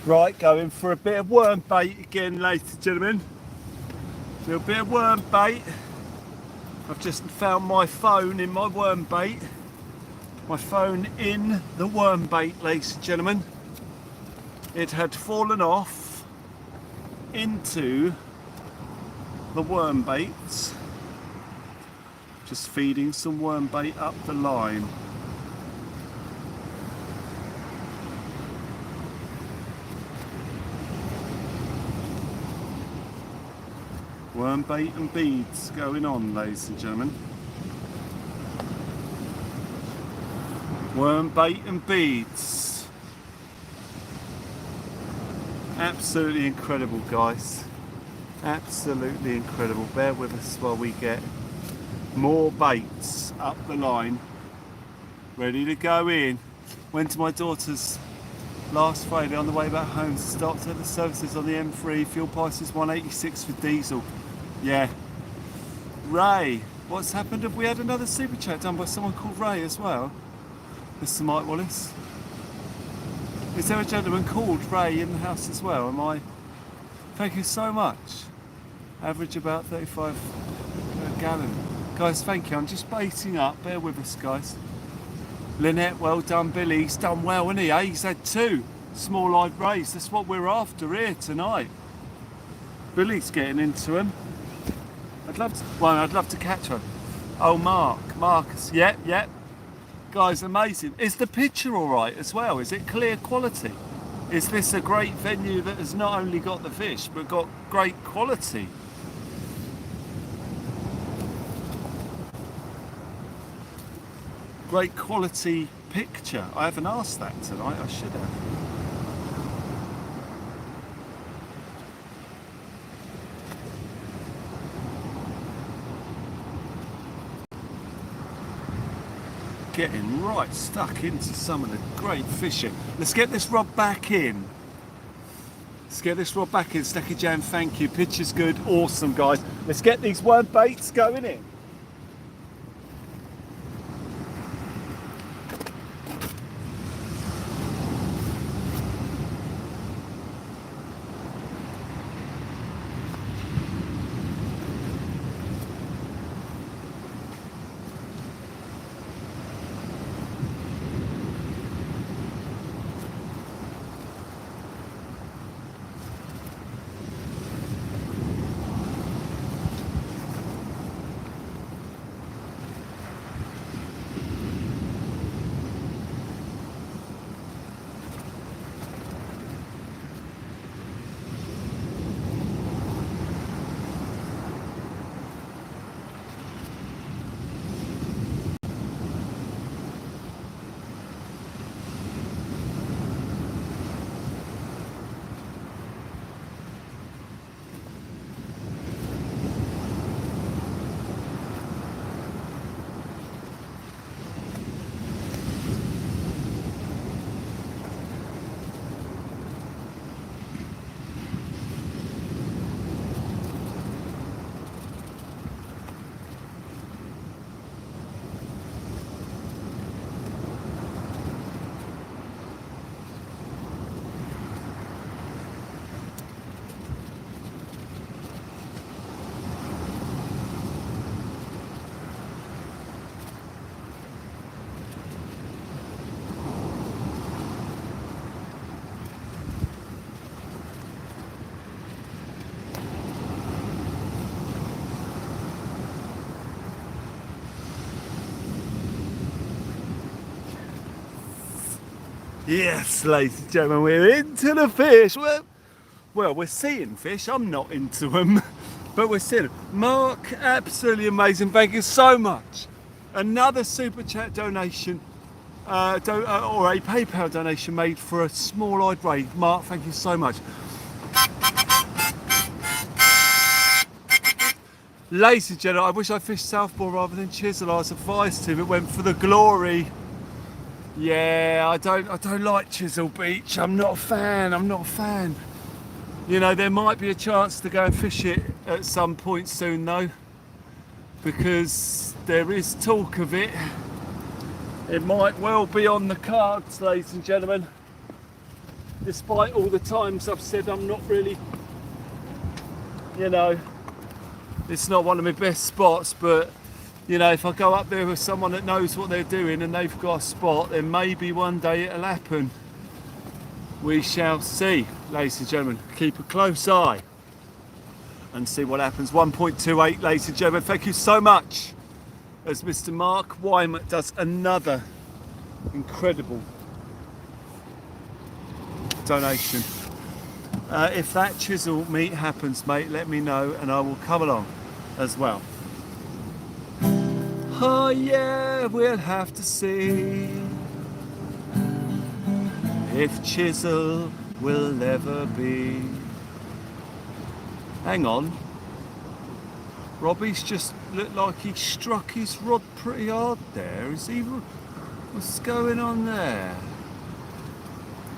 Right, going for a bit of worm bait again, ladies and gentlemen. A little bit of worm bait. I've just found my phone in my worm bait. My phone in the worm bait, ladies and gentlemen. It had fallen off into the worm baits. Just feeding some worm bait up the line. Worm bait and beads going on, ladies and gentlemen. Worm bait and beads. Absolutely incredible, guys. Absolutely incredible. Bear with us while we get more baits up the line, ready to go in. Went to my daughter's last Friday on the way back home, stopped at the services on the M3, fuel prices 186 for diesel. Yeah. Ray, what's happened? Have we had another super chat done by someone called Ray as well? Mr. Mike Wallace. Is there a gentleman called Ray in the house as well? Am I? Thank you so much. Average about 35 a gallon. Guys, thank you. I'm just baiting up. Bear with us, guys. Lynette, well done. Billy, he's done well, hasn't he? He's had two. small-eyed rays. That's what we're after here tonight. Billy's getting into them. I'd love to catch one. Oh, Marcus, yep. Guys, amazing. Is the picture all right as well? Is it clear quality? Is this a great venue that has not only got the fish, but got great quality? Great quality picture. I haven't asked that tonight, I should have. Getting right stuck into some of the great fishing. Let's get this rod back in. Stecky Jam, thank you. Picture's good, awesome guys. Let's get these worm baits going in. Yes, ladies and gentlemen, we're into the fish. Well, we're seeing fish. I'm not into them, but we're seeing them. Mark, absolutely amazing. Thank you so much. Another super chat donation, or a PayPal donation made for a small-eyed ray. Mark, thank you so much. Ladies and gentlemen, I wish I fished Southbourne rather than Chisel. I was advised to, but went for the glory. Yeah, I don't like Chisel Beach. I'm not a fan. You know, there might be a chance to go and fish it at some point soon though, because there is talk of it. It might well be on the cards, ladies and gentlemen. Despite all the times I've said I'm not really, you know, it's not one of my best spots, but you know, if I go up there with someone that knows what they're doing and they've got a spot, then maybe one day it'll happen. We shall see, ladies and gentlemen. Keep a close eye and see what happens. 1.28, ladies and gentlemen. Thank you so much. As Mr. Mark Wyman does another incredible donation. If that chisel meet happens, mate, let me know and I will come along as well. Oh yeah, we'll have to see if Chisel will ever be. Hang on. Robbie's just looked like he struck his rod pretty hard there. Is he? What's going on there?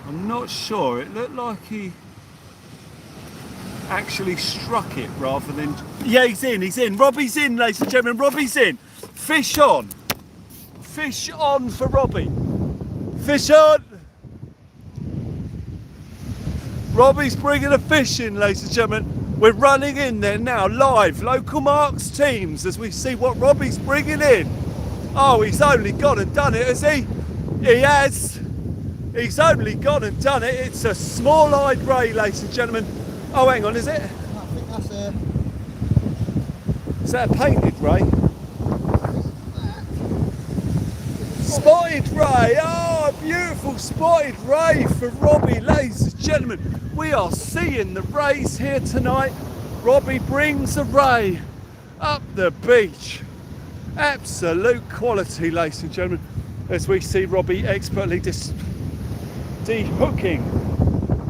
I'm not sure. It looked like he actually struck it rather than... Yeah, he's in. Robbie's in, ladies and gentlemen. Robbie's in. Fish on. Fish on for Robbie. Fish on. Robbie's bringing a fish in, ladies and gentlemen. We're running in there now, live. Local Marks teams as we see what Robbie's bringing in. Oh, he's only gone and done it, has he? He has. He's only gone and done it. It's a small-eyed ray, ladies and gentlemen. Oh, hang on, is it? I think that's a... Is that a painted ray? Spotted ray. Oh, a beautiful spotted ray for Robbie, ladies and gentlemen. We are seeing the rays here tonight. Robbie brings a ray up the beach. Absolute quality, ladies and gentlemen, as we see Robbie expertly de-hooking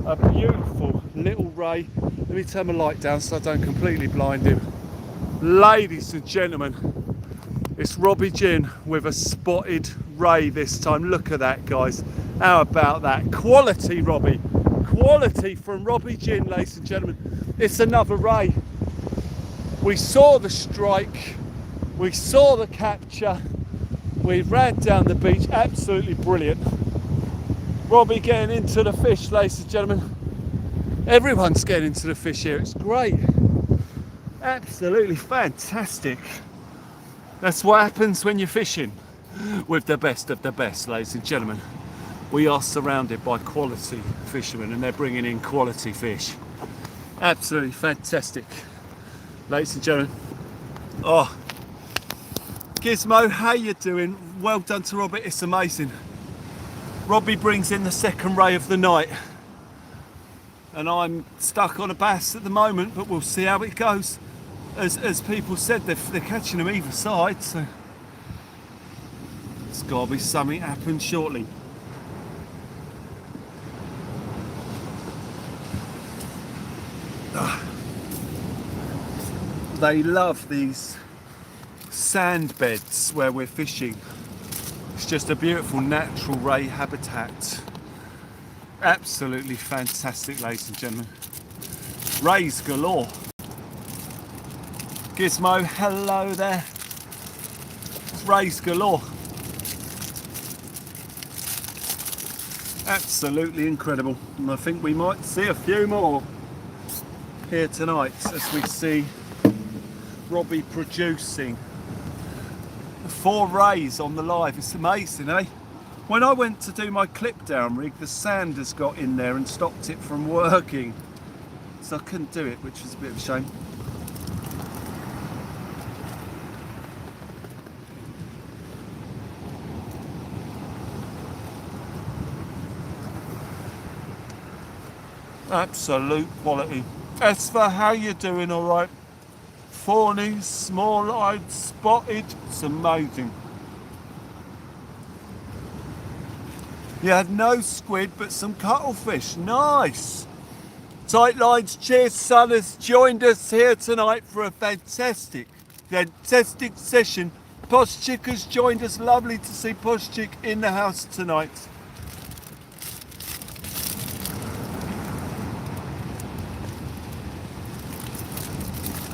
a beautiful little ray. Let me turn my light down so I don't completely blind him. Ladies and gentlemen, it's Robbie Ginn with a spotted ray this time. Look at that, guys. How about that? Quality, Robbie. Quality from Robbie Ginn, ladies and gentlemen. It's another ray. We saw the strike. We saw the capture. We ran down the beach. Absolutely brilliant. Robbie getting into the fish, ladies and gentlemen. Everyone's getting into the fish here. It's great. Absolutely fantastic. That's what happens when you're fishing with the best of the best, ladies and gentlemen. We are surrounded by quality fishermen and they're bringing in quality fish. Absolutely fantastic, ladies and gentlemen. Oh, Gizmo, how you doing? Well done to Robbie, it's amazing. Robbie brings in the second ray of the night. And I'm stuck on a bass at the moment, but we'll see how it goes. As people said, they're catching them either side, so there's got to be something happen shortly. They love these sand beds where we're fishing. It's just a beautiful natural ray habitat. Absolutely fantastic, ladies and gentlemen. Rays galore. Gizmo, hello there. Rays galore. Absolutely incredible. And I think we might see a few more here tonight as we see Robbie producing 4 rays on the live. It's amazing, eh? When I went to do my clip down rig, the sand has got in there and stopped it from working. So I couldn't do it, which was a bit of a shame. Absolute quality. Esther, how you doing? All right. Fawny, small-eyed, spotted. It's amazing. You had no squid, but some cuttlefish. Nice. Tight lines. Cheers, son, has joined us here tonight for a fantastic session. Posh Chick has joined us. Lovely to see Posh Chick in the house tonight.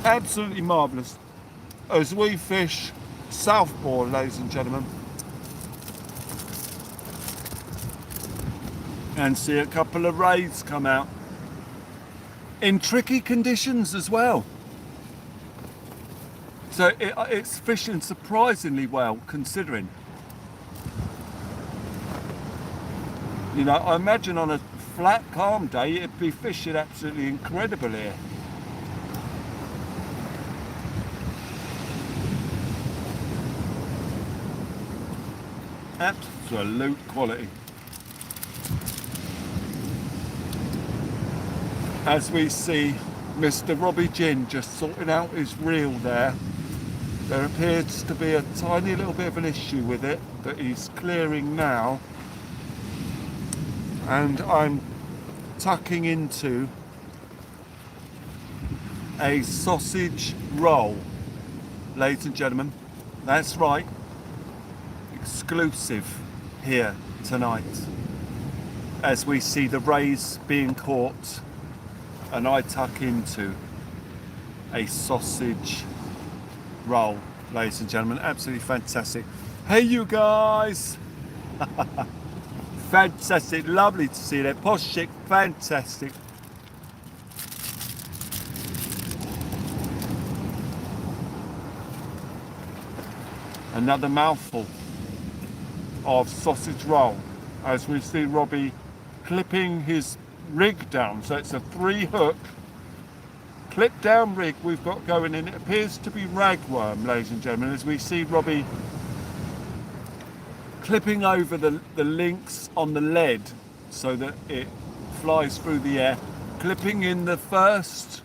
Absolutely marvellous as we fish Southbourne, ladies and gentlemen, and see a couple of rays come out in tricky conditions as well. So it's fishing surprisingly well, considering. You know, I imagine on a flat, calm day it'd be fishing absolutely incredible here. Absolute quality. As we see Mr. Robbie Ginn just sorting out his reel there. There appears to be a tiny little bit of an issue with it that he's clearing now. And I'm tucking into a sausage roll, ladies and gentlemen. That's right. Exclusive here tonight as we see the rays being caught and I tuck into a sausage roll, ladies and gentlemen. Absolutely fantastic. Hey you guys. Fantastic, lovely to see that. Posh Chick, fantastic. Another mouthful of sausage roll. as we see Robbie clipping his rig down. So it's a 3-hook clip down rig we've got going in. It appears to be ragworm, ladies and gentlemen, as we see Robbie clipping over the links on the lead so that it flies through the air, clipping in the first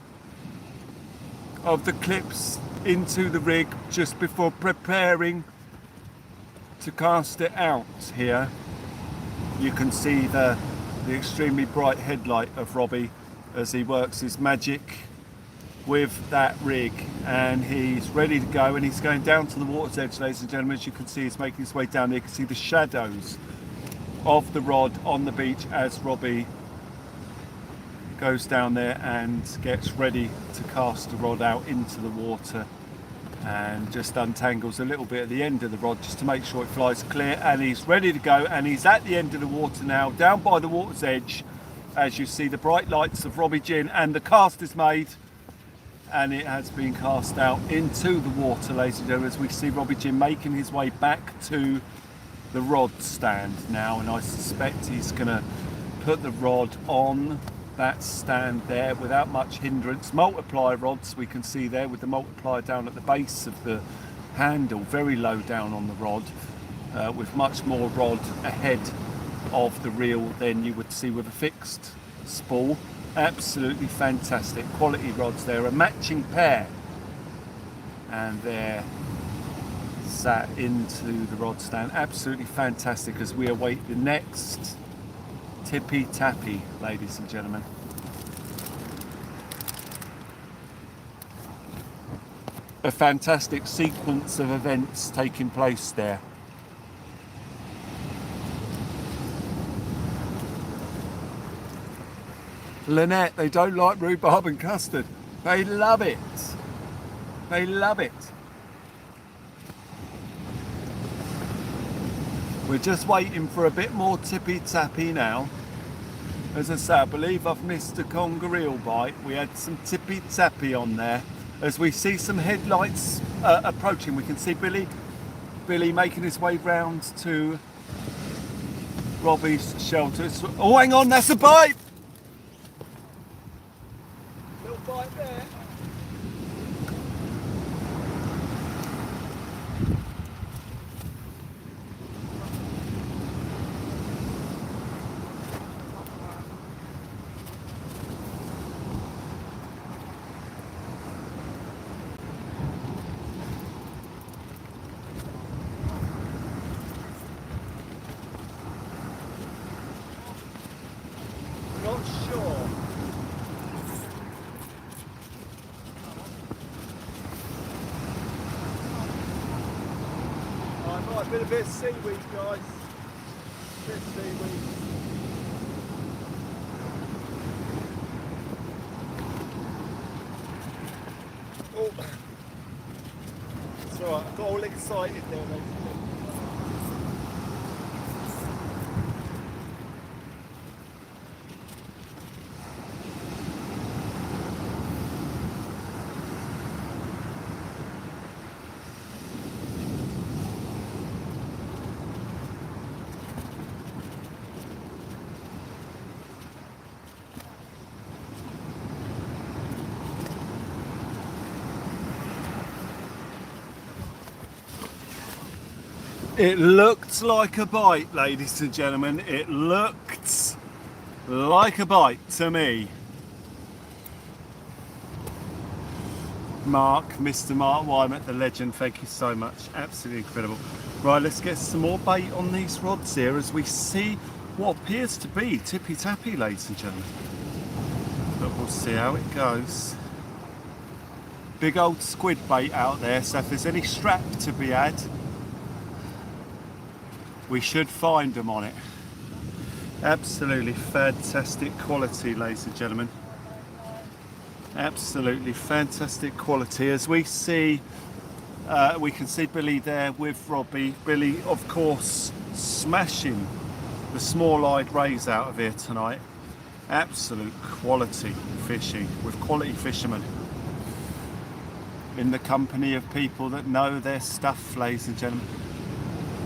of the clips into the rig just before preparing to cast it out. Here you can see the extremely bright headlight of Robbie as he works his magic with that rig, and he's ready to go, and he's going down to the water's edge, ladies and gentlemen. As you can see, he's making his way down there. You can see the shadows of the rod on the beach as Robbie goes down there and gets ready to cast the rod out into the water, and just untangles a little bit at the end of the rod just to make sure it flies clear, and he's ready to go, and he's at the end of the water now, down by the water's edge, as you see the bright lights of Robbie Ginn, and the cast is made and it has been cast out into the water, ladies and gentlemen, as we see Robbie Ginn making his way back to the rod stand now, and I suspect he's going to put the rod on that stand there without much hindrance. Multiplier rods we can see there, with the multiplier down at the base of the handle, very low down on the rod, with much more rod ahead of the reel than you would see with a fixed spool. Absolutely fantastic quality rods there, a matching pair, and they're sat into the rod stand. Absolutely fantastic as we await the next tippy tappy, ladies and gentlemen. A fantastic sequence of events taking place there. Lynette, they don't like rhubarb and custard. They love it. They love it. We're just waiting for a bit more tippy tappy now. As I say, I believe I've missed a conger eel bite. We had some tippy tappy on there. As we see some headlights approaching, we can see Billy making his way round to Robbie's shelter. Oh, hang on, that's a bite! Little bite there. Not sure. I might have been a bit of seaweed, guys. A bit of seaweed. Oh, it's alright. I got all excited there, ladies and gentlemen. It looked like a bite, ladies and gentlemen. It looked like a bite to me. Mark, Mr. Mark Wyman, the legend, thank you so much. Absolutely incredible. Right, let's get some more bait on these rods here as we see what appears to be tippy tappy, ladies and gentlemen. But we'll see how it goes. Big old squid bait out there, so if there's any strap to be had, we should find them on it. Absolutely fantastic quality, ladies and gentlemen. Absolutely fantastic quality. As we see, we can see Billy there with Robbie. Billy, of course, smashing the small-eyed rays out of here tonight. Absolute quality fishing with quality fishermen in the company of people that know their stuff, ladies and gentlemen.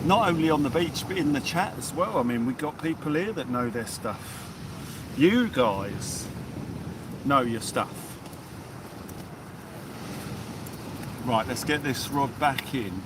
not only on the beach but in the chat as well. I mean, we've got people here that know their stuff. You guys know your stuff. Right, let's get this rod back in.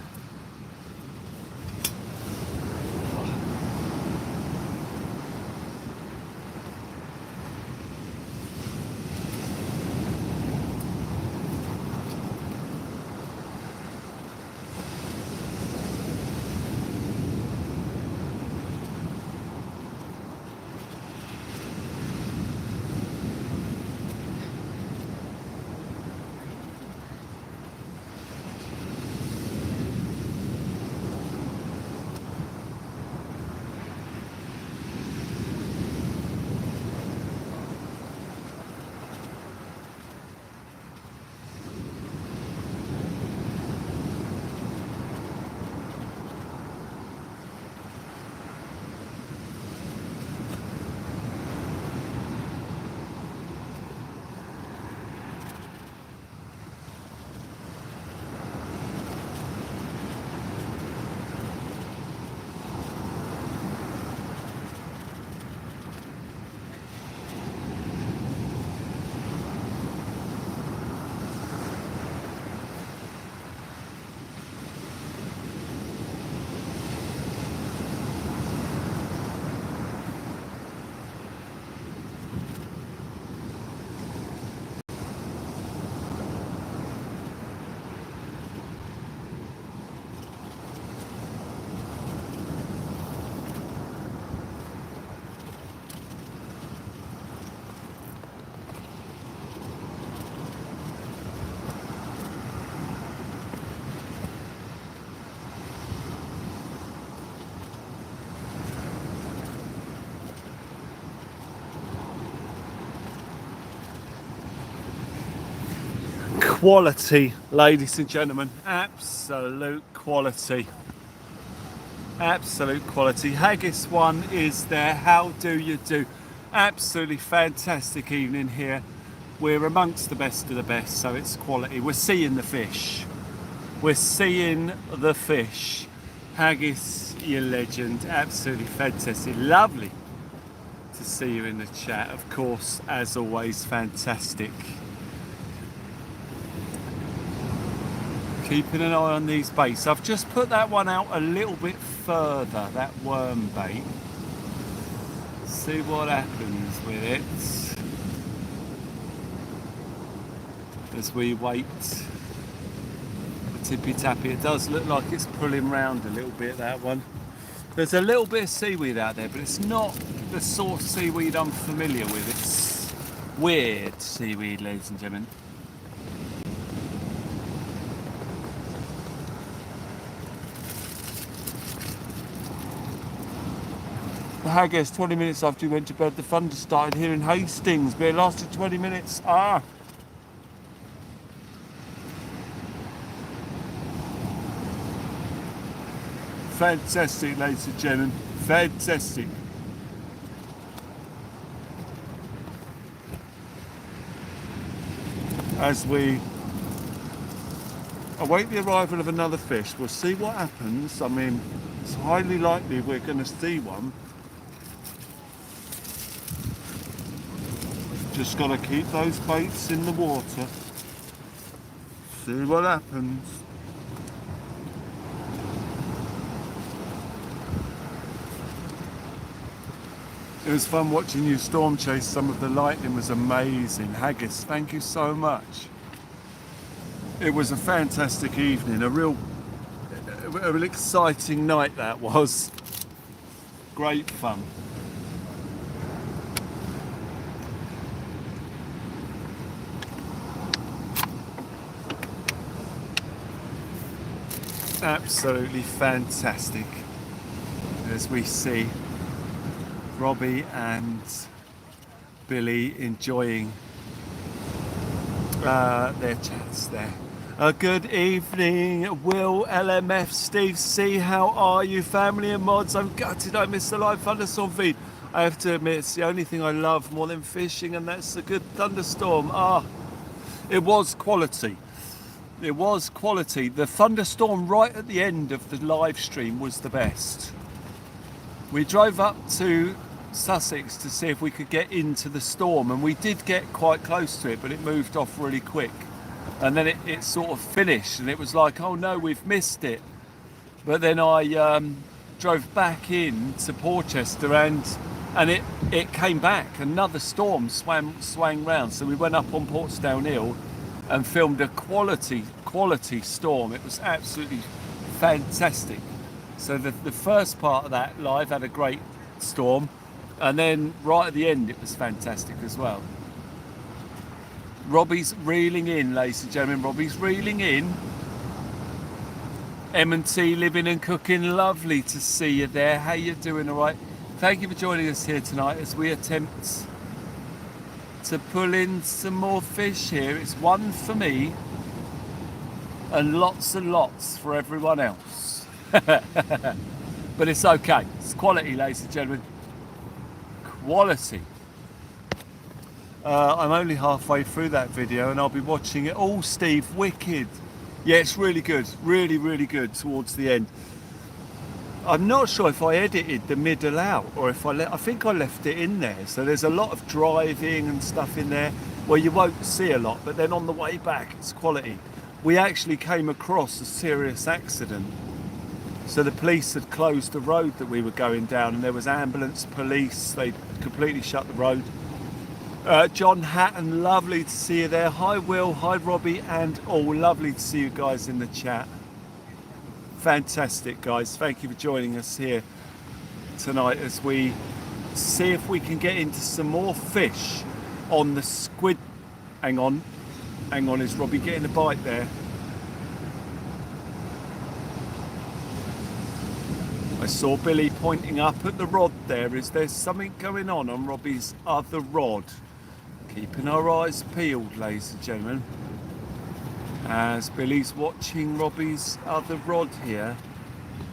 Quality, ladies and gentlemen, absolute quality. Absolute quality. Haggis one is there. How do you do? Absolutely fantastic evening here. We're amongst the best of the best, so it's quality. We're seeing the fish. We're seeing the fish. Haggis, you legend. Absolutely fantastic. Lovely to see you in the chat. Of course, as always, fantastic. Keeping an eye on these baits. I've just put that one out a little bit further, that worm bait. See what happens with it as we wait. The tippy tappy. It does look like it's pulling round a little bit, that one. There's a little bit of seaweed out there, but it's not the sort of seaweed I'm familiar with. It's weird seaweed, ladies and gentlemen. The haggis, 20 minutes after you went to bed, the thunder started here in Hastings, but it lasted 20 minutes. Ah! Fantastic, ladies and gentlemen. Fantastic. As we await the arrival of another fish, we'll see what happens. I mean, it's highly likely we're going to see one. Just got to keep those baits in the water. See what happens. It was fun watching you storm chase some of the lightning. Was amazing. Haggis, thank you so much. It was a fantastic evening, a real exciting night that was. Great fun. Absolutely fantastic as we see Robbie and Billy enjoying their chats there. Good evening, Will, LMF, Steve C. How are you, family and mods? I'm gutted I missed the live thunderstorm feed. I have to admit, it's the only thing I love more than fishing, and that's a good thunderstorm. Ah, it was quality. It was quality. The thunderstorm right at the end of the live stream was the best. We drove up to Sussex to see if we could get into the storm, and we did get quite close to it, but it moved off really quick. And then it sort of finished, and it was like, oh no, we've missed it. But then I drove back in to Porchester, and it came back. Another storm swang round, so we went up on Portsdown Hill and filmed a quality storm. It was absolutely fantastic. So the first part of that live had a great storm, and then right at the end it was fantastic as well. Robbie's reeling in, ladies and gentlemen. Robbie's reeling in. M&T living and cooking, lovely to see you there. How you doing? All right. Thank you for joining us here tonight as we attempt to pull in some more fish here. It's one for me and lots for everyone else. But it's okay. It's quality, ladies and gentlemen. Quality. I'm only halfway through that video and I'll be watching it. Oh, Steve, wicked. Yeah, it's really good. Really good towards the end. I'm not sure if I edited the middle out or if I think I left it in there. So there's a lot of driving and stuff in there where you won't see a lot, but then on the way back, it's quality. We actually came across a serious accident. So the police had closed the road that we were going down, and there was ambulance, police, they completely shut the road. John Hatton, lovely to see you there. Hi Will, hi Robbie, and all lovely to see you guys in the chat. Fantastic, guys. Thank you for joining us here tonight as we see if we can get into some more fish on the squid. Hang on, is Robbie getting a bite there? I saw Billy pointing up at the rod there. Is there something going on Robbie's other rod? Keeping our eyes peeled, ladies and gentlemen, as Billy's watching Robbie's other rod here.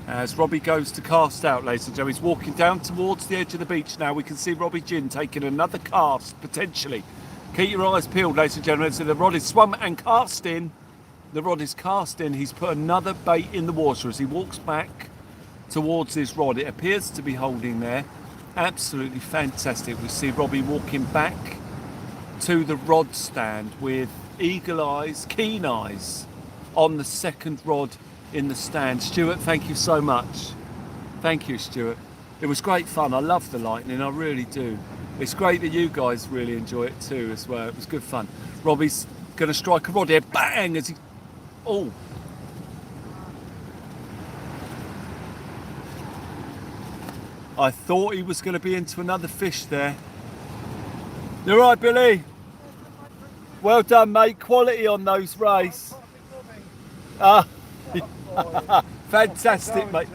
As Robbie goes to cast out, ladies and gentlemen, he's walking down towards the edge of the beach now. We can see Robbie Ginn taking another cast, potentially. Keep your eyes peeled, ladies and gentlemen. So the rod is swum and cast in. The rod is cast in. He's put another bait in the water as he walks back towards his rod. It appears to be holding there. Absolutely fantastic. We see Robbie walking back to the rod stand with eagle eyes, keen eyes on the second rod in the stand. Stuart, thank you so much. Thank you, Stuart. It was great fun. I love the lightning, I really do. It's great that you guys really enjoy it too as well. It was good fun. Robbie's going to strike a rod here. Bang! As he... Oh. I thought he was going to be into another fish there. You're right, Billy. Well done, mate. Quality on those rays. Fantastic, mate.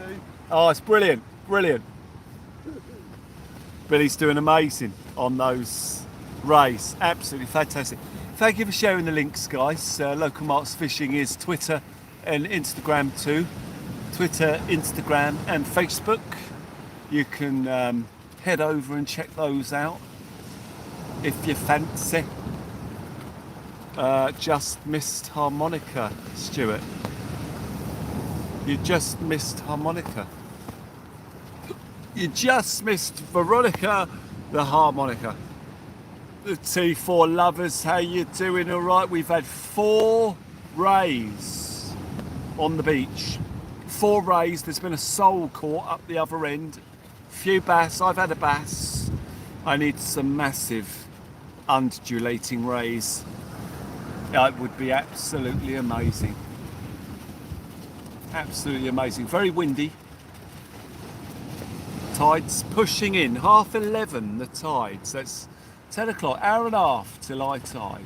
Oh, it's brilliant. Brilliant. Billy's doing amazing on those rays. Absolutely fantastic. Thank you for sharing the links, guys. Local Marks Fishing is Twitter and Instagram too. Twitter, Instagram and Facebook. You can head over and check those out if you fancy. Just missed harmonica, Stuart. You just missed harmonica. You just missed Veronica the harmonica. The T4 lovers, how you doing? All right, we've had 4 rays on the beach. 4 rays. There's been a sole caught up the other end. Few bass. I've had a bass. I need some massive undulating rays. It would be absolutely amazing. Absolutely amazing. Very windy. Tide's pushing in. 11:30 the tide. So it's 10 o'clock. Hour and a half till high tide.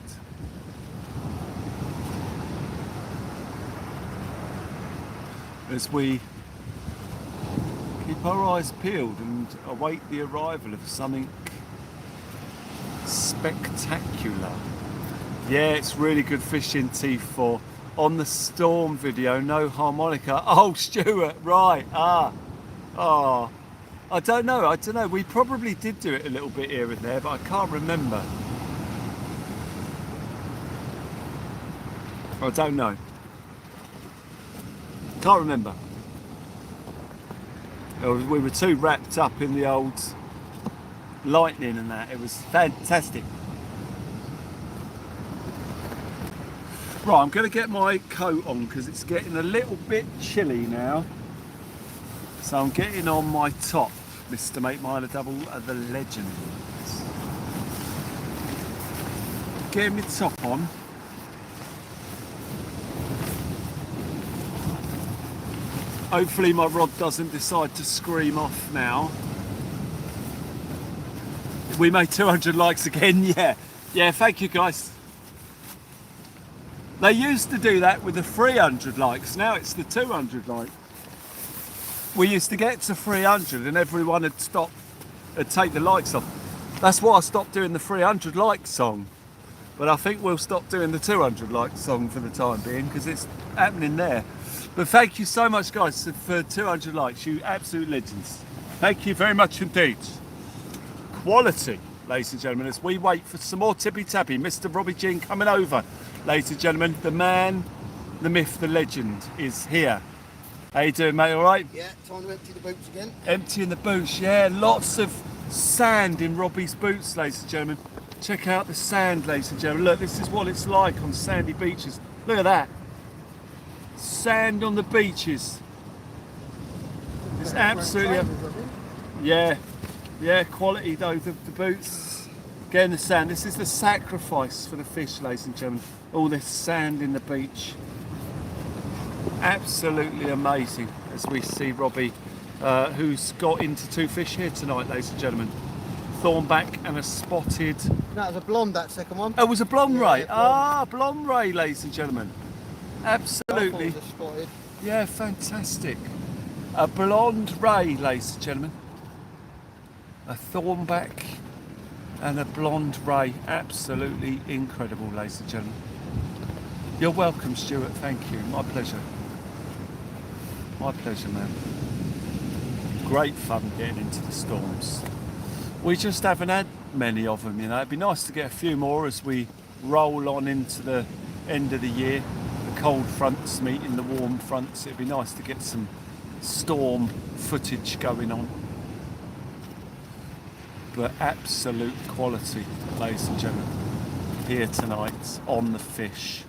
As we keep our eyes peeled and await the arrival of something spectacular. Yeah, it's really good fishing, T4. On the storm video, no harmonica. Oh, Stuart, right. Oh, I don't know. We probably did do it a little bit here and there, but I can't remember. I don't know. Can't remember. We were too wrapped up in the old lightning and that. It was fantastic. Right, I'm going to get my coat on because it's getting a little bit chilly now. So I'm getting on my top, Mr. Make Mine a Double, the legend. Getting my top on. Hopefully my rod doesn't decide to scream off now. We made 200 likes again, yeah. Yeah, thank you guys. They used to do that with the 300 likes, now it's the 200 likes. We used to get to 300 and everyone would take the likes off. That's why I stopped doing the 300 like song. But I think we'll stop doing the 200 like song for the time being because it's happening there. But thank you so much guys for 200 likes, you absolute legends. Thank you very much indeed. Quality, ladies and gentlemen, as we wait for some more tippy tappy. Mr. Robbie Ginn coming over. Ladies and gentlemen, the man, the myth, the legend is here. How you doing, mate? All right? Yeah, time to empty the boots again. Emptying the boots, yeah. Lots of sand in Robbie's boots, ladies and gentlemen. Check out the sand, ladies and gentlemen. Look, this is what it's like on sandy beaches. Look at that. Sand on the beaches. It's absolutely... Yeah, quality though, the boots. Getting the sand. This is the sacrifice for the fish, ladies and gentlemen. All this sand in the beach. Absolutely amazing as we see Robbie, who's got into 2 fish here tonight, ladies and gentlemen. Thornback and a spotted... That was a blonde, that second one. Oh, it was a blonde ray. Yeah, Ah, blonde ray, ladies and gentlemen. Absolutely. Both are spotted. Yeah, fantastic. A blonde ray, ladies and gentlemen. A thornback and a blonde ray. Absolutely incredible, ladies and gentlemen. You're welcome, Stuart. Thank you. My pleasure. My pleasure, man. Great fun getting into the storms. We just haven't had many of them, you know. It'd be nice to get a few more as we roll on into the end of the year. The cold fronts meeting the warm fronts. It'd be nice to get some storm footage going on. But absolute quality, ladies and gentlemen, here tonight on the fish.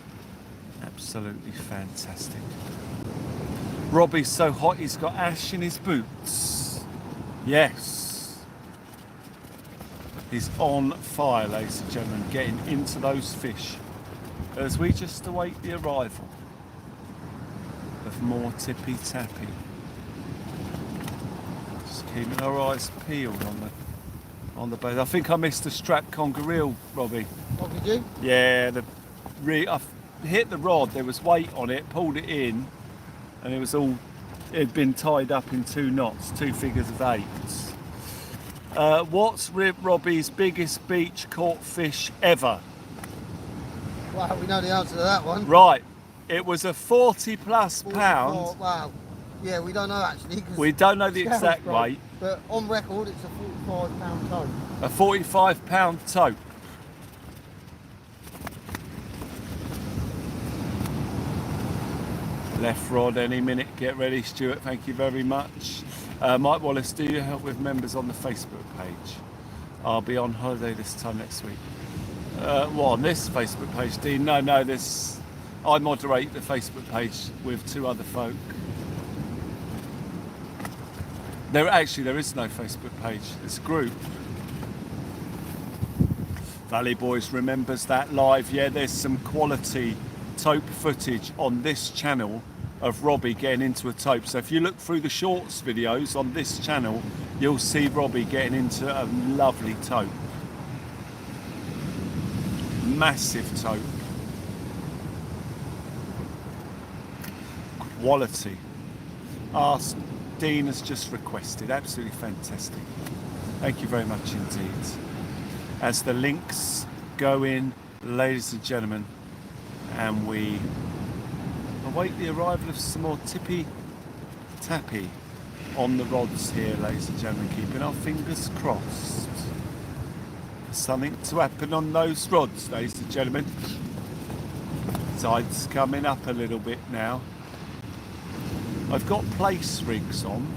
Absolutely fantastic. Robbie's so hot he's got ash in his boots. Yes. He's on fire, ladies and gentlemen, getting into those fish as we just await the arrival of more tippy tappy. Just keeping our eyes peeled on the boat. I think I missed a strap conger reel, Robbie. What did you? Yeah, I hit the rod, there was weight on it, pulled it in, and it had been tied up in 2 knots, 2 figures of 8. What's Robbie's biggest beach caught fish ever? Wow, we know the answer to that one. Right, it was a 40+ pound. Oh, wow. Yeah, we don't know actually. We don't know the exact weight. But on record, it's a 45-pound tote. A 45-pound tote. Left rod any minute, get ready, Stuart, thank you very much. Mike Wallace, do you help with members on the Facebook page? I'll be on holiday this time next week. Well, on this Facebook page, Dean? No, I moderate the Facebook page with 2 other folk. There is no Facebook page, it's a group. Valley Boys remembers that live. Yeah, there's some quality tope footage on this channel of Robbie getting into a tope. So if you look through the shorts videos on this channel, you'll see Robbie getting into a lovely tope. Massive tope. Quality. Ask Dean has just requested. Absolutely fantastic. Thank you very much indeed. As the links go in, ladies and gentlemen, and we await the arrival of some more tippy tappy on the rods here, ladies and gentlemen, keeping our fingers crossed for something to happen on those rods, ladies and gentlemen. Tide's coming up a little bit now. I've got place rigs on.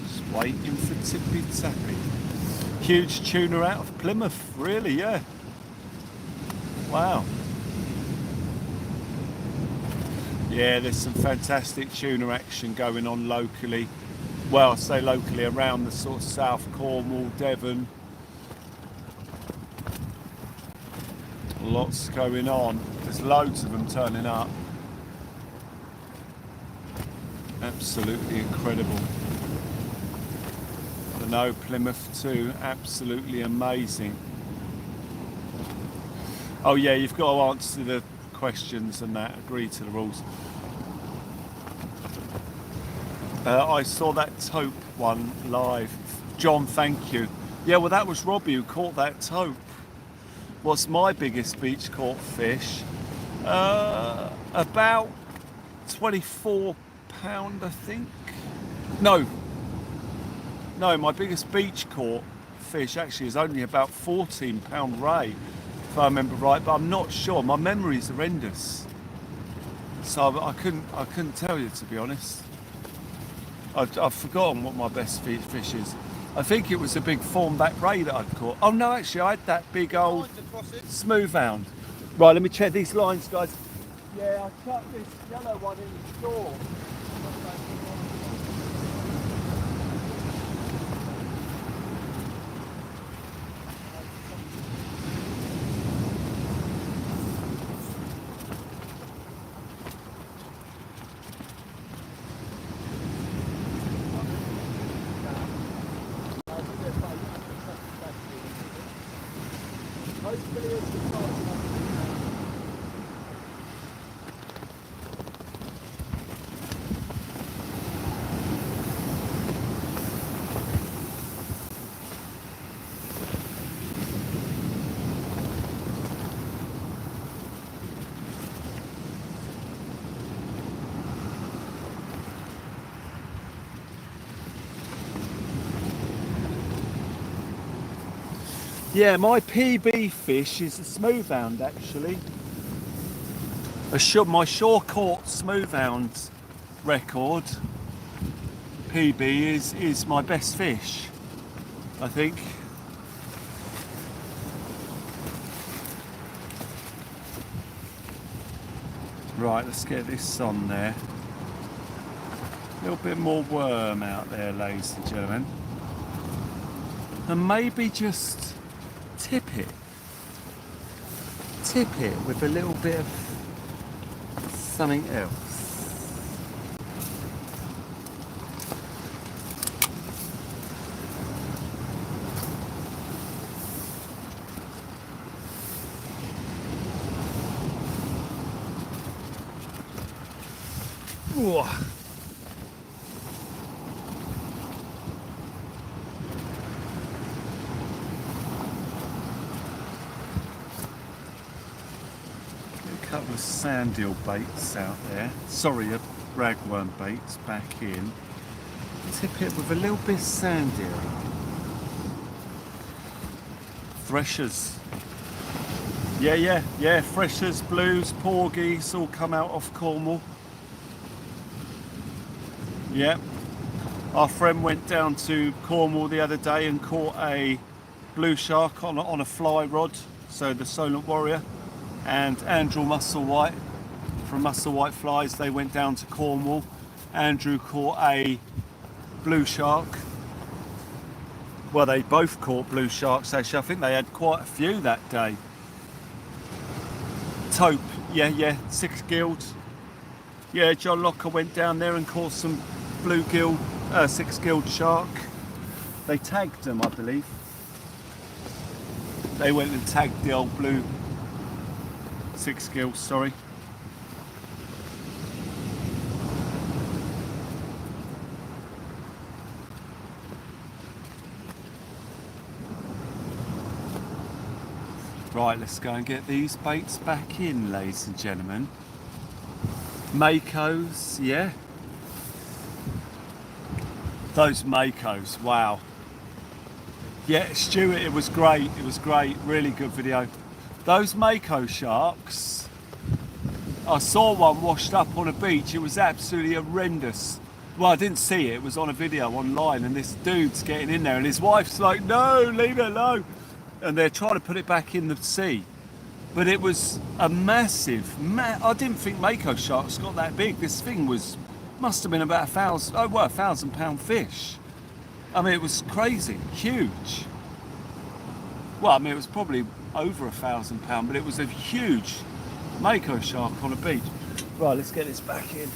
Just waiting for tippy tappy. Huge tuna out of Plymouth, really, yeah. Wow. Yeah, there's some fantastic tuna action going on locally. Well, I say locally, around the sort of South Cornwall, Devon. Lots going on. There's loads of them turning up. Absolutely incredible. I know, Plymouth too, absolutely amazing. Oh yeah, you've got to answer the questions and that, agree to the rules. I saw that taupe one live. John, thank you. Yeah, well that was Robbie who caught that taupe. What's my biggest beach caught fish? About 24 £, I think. No, my biggest beach caught fish actually is only about £14 ray, if I remember right, but I'm not sure. My memory's horrendous, so I couldn't tell you, to be honest. I've forgotten what my best fish is. I think it was a big thornback ray that I'd caught. Oh no, actually I had that big old smooth hound. Right, let me check these lines, guys. Yeah, I chucked this yellow one in the store. Yeah, my PB fish is a smooth hound actually. My shore caught smooth hound record, PB, is my best fish, I think. Right, let's get this on there. A little bit more worm out there, ladies and gentlemen. And maybe just tip it with a little bit of something else. Ooh. Couple of sand eel baits out there. Sorry, ragworm baits back in. Tip it with a little bit of sand eel. Freshers. Yeah. Freshers, blues, porgies all come out off Cornwall. Yeah. Our friend went down to Cornwall the other day and caught a blue shark on a fly rod, so the Solent Warrior. And Andrew Musselwhite from Musselwhite Flies, they went down to Cornwall. Andrew caught a blue shark. Well, they both caught blue sharks actually. I think they had quite a few that day. Taupe, yeah, 6 gilled. Yeah, John Locker went down there and caught some blue gill, 6 gilled shark. They tagged them, I believe. They went and tagged the old blue 6 gills, sorry. Right, let's go and get these baits back in, ladies and gentlemen. Makos, yeah. Those Makos, wow. Yeah, Stuart, it was great, really good video. Those Mako sharks I saw one washed up on a beach. It was absolutely horrendous. Well, I didn't see it. It was on a video online, and this dude's getting in there, and his wife's like, "No, leave it alone." And they're trying to put it back in the sea. But it was a massive. I didn't think mako sharks got that big. This thing must have been about £1,000 fish. I mean, it was crazy, huge. Well, I mean, it was probably over £1,000, but it was a huge mako shark on a beach. Right, let's get this back in.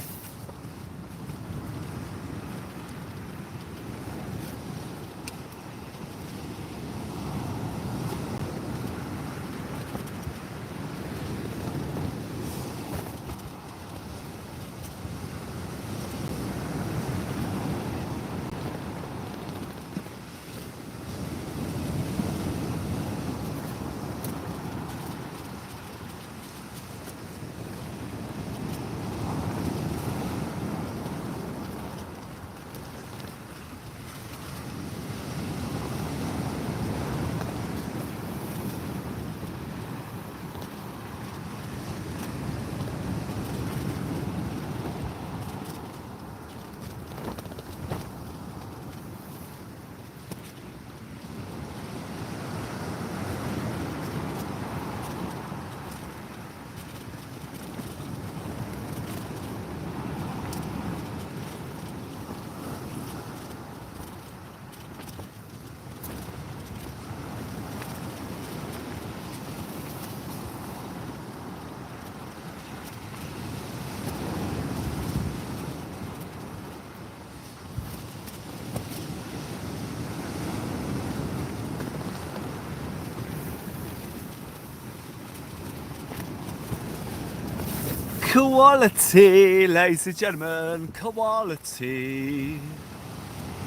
Quality, ladies and gentlemen, quality,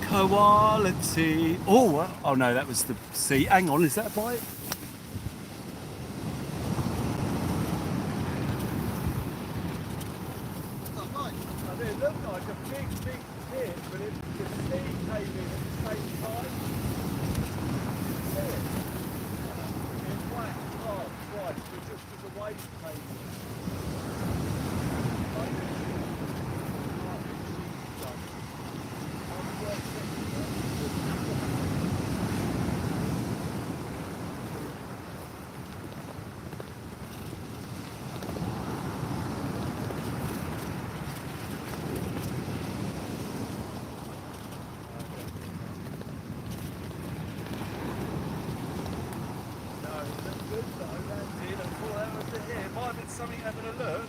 quality. Oh no, that was the sea. Hang on, is that a bite? I mean, it looked like a big hit, but the sea came in at the same time. It whacked hard twice, but just as the wave came in. Something having a look.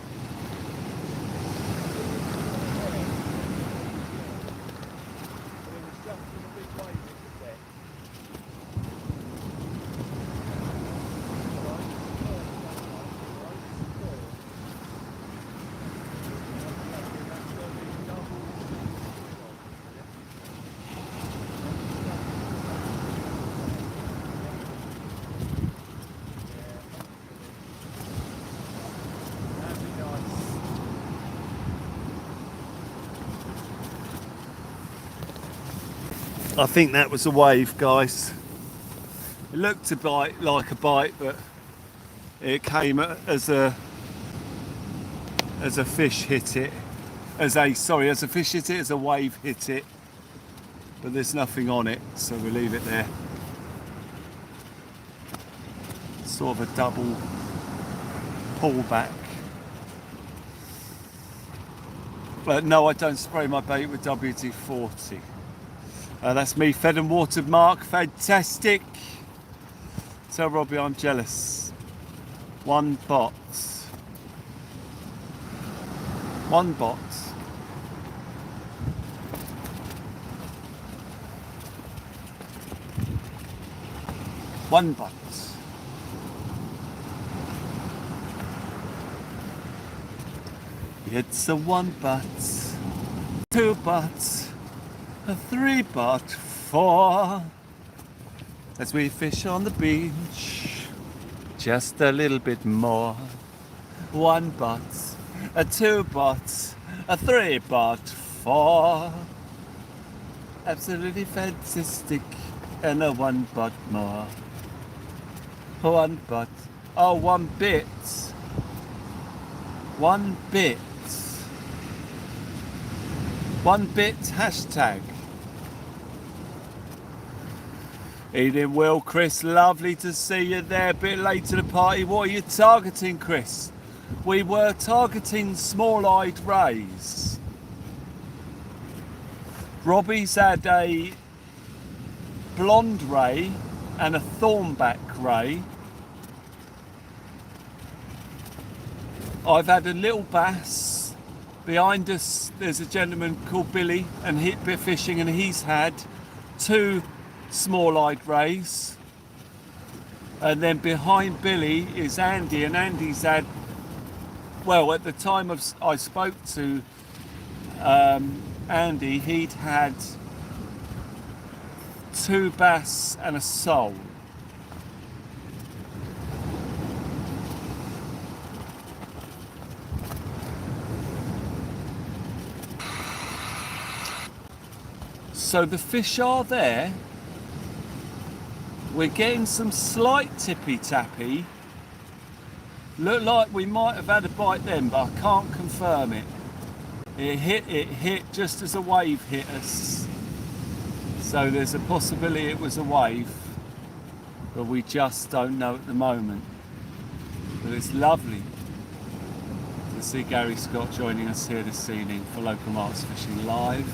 I think that was a wave, guys. It looked like a bite, but it came as a fish hit it. As a fish hit it, as a wave hit it. But there's nothing on it, so we leave it there. Sort of a double pullback. But no, I don't spray my bait with WD-40. That's me fed and watered, Mark. Fantastic. Tell Robbie I'm jealous. One bot. One bot. One bot. It's a one bot, two bots, a three bot, four. As we fish on the beach, just a little bit more. One bot, a two bot, a three bot, four. Absolutely fantastic, and a one bot more. One bot, oh, one bit. One bit hashtag. Evening, Will. Chris, lovely to see you there. A bit late to the party. What are you targeting, Chris? We were targeting small-eyed rays. Robbie's had a blonde ray and a thornback ray. I've had a little bass. Behind us there's a gentleman called Billy and hit bit fishing, and he's had 2 small-eyed rays. And then behind Billy is Andy, and Andy's had, well, at the time I spoke to Andy, he'd had 2 bass and a sole. So the fish are there. We're getting some slight tippy-tappy. Look like we might have had a bite then, but I can't confirm it. It hit just as a wave hit us. So there's a possibility it was a wave, but we just don't know at the moment. But it's lovely to see Gary Scott joining us here this evening for Local Marks Fishing Live.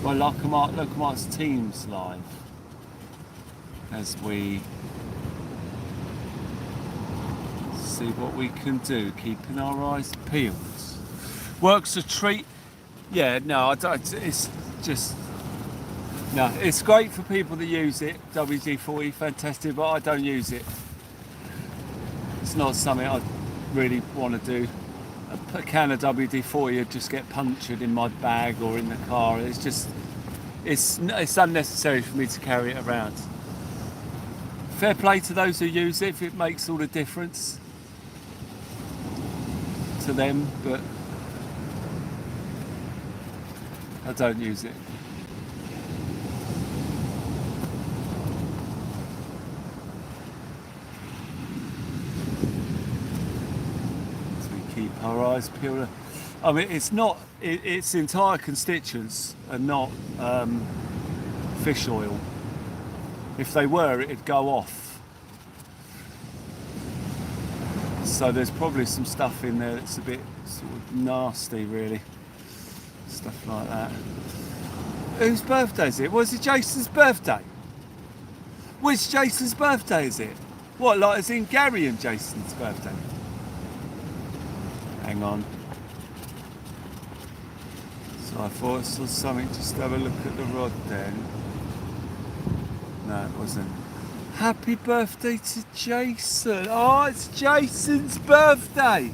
Well, Local Marks Teams Live, as we see what we can do, keeping our eyes peeled. Works a treat. Yeah, no, I don't, it's just, no, it's great for people that use it. WD-40, fantastic, but I don't use it. It's not something I really want to do. A can of WD-40 would just get punctured in my bag or in the car. It's just, it's unnecessary for me to carry it around. Fair play to those who use it if it makes all the difference to them, but I don't use it. Keep our eyes peeled. I mean, it's not, its entire constituents are not fish oil. If they were, it'd go off. So there's probably some stuff in there that's a bit sort of nasty, really. Stuff like that. Whose birthday is it? Was it Jason's birthday? Which Jason's birthday is it? What, like as in Gary and Jason's birthday? Hang on. So I thought I saw something, just have a look at the rod then. No, it wasn't. Happy birthday to Jason. Oh, it's Jason's birthday.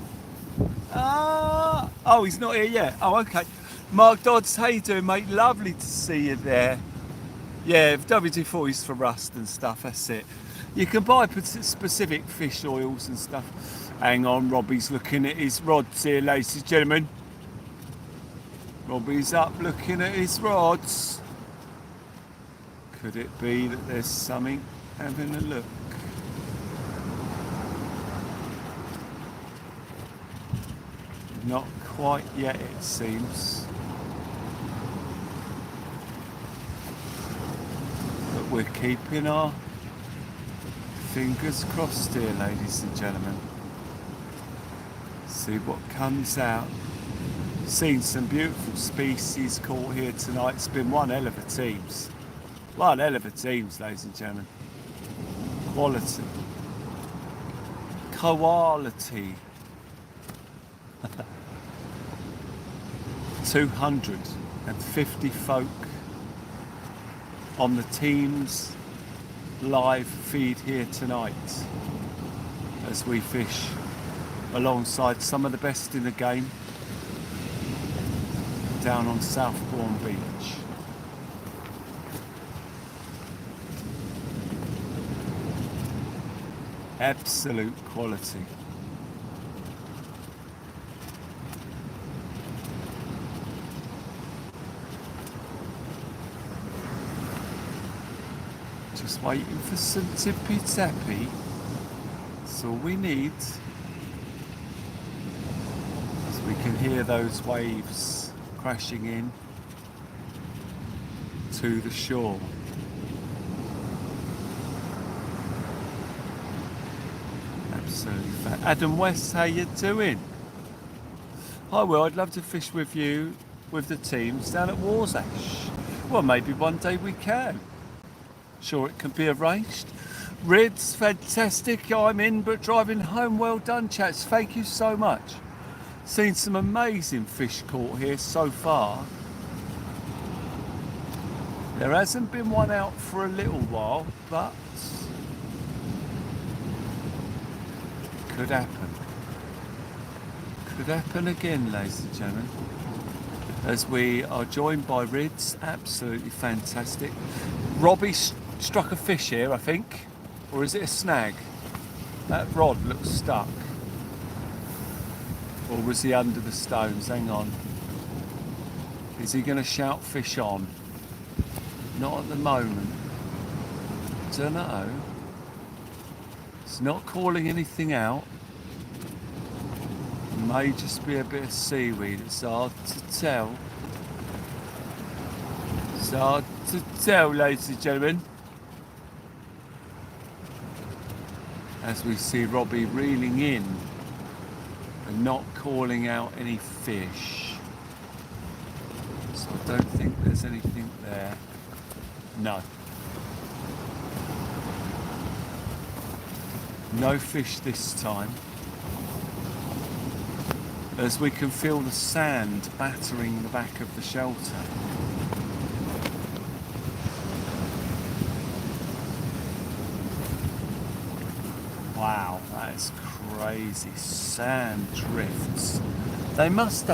Ah, oh, he's not here yet. Oh, okay. Mark Dodds, how you doing, mate? Lovely to see you there. Yeah, WD-40 is for rust and stuff, that's it. You can buy specific fish oils and stuff. Hang on, Robbie's looking at his rods here, ladies and gentlemen. Robbie's up looking at his rods. Could it be that there's something having a look? Not quite yet, it seems. But we're keeping our fingers crossed here, ladies and gentlemen. See what comes out. Seen some beautiful species caught here tonight. It's been one hell of a teams. One hell of a teams, ladies and gentlemen. Quality. Quality. 250 folk on the team's live feed here tonight as we fish alongside some of the best in the game down on Southbourne Beach. Absolute quality. Just waiting for some tippy-tappy. That's all we need. We can hear those waves crashing in to the shore. Absolutely fat. Adam West, how you doing? Hi Will, I'd love to fish with you with the teams down at Warsash. Well, maybe one day we can. Sure, it can be arranged. Rids, fantastic. I'm in, but driving home. Well done, chats. Thank you so much. Seen some amazing fish caught here so far. There hasn't been one out for a little while, but could happen. Could happen again, ladies and gentlemen. As we are joined by Rids, absolutely fantastic. Robbie struck a fish here, I think. Or is it a snag? That rod looks stuck. Or was he under the stones? Hang on. Is he going to shout fish on? Not at the moment. Don't know. It's not calling anything out. May just be a bit of seaweed. It's hard to tell. It's hard to tell, ladies and gentlemen. As we see Robbie reeling in and not calling out any fish. So I don't think there's anything there. No. No fish this time. As we can feel the sand battering the back of the shelter. Wow, that is crazy. Sand drifts. There must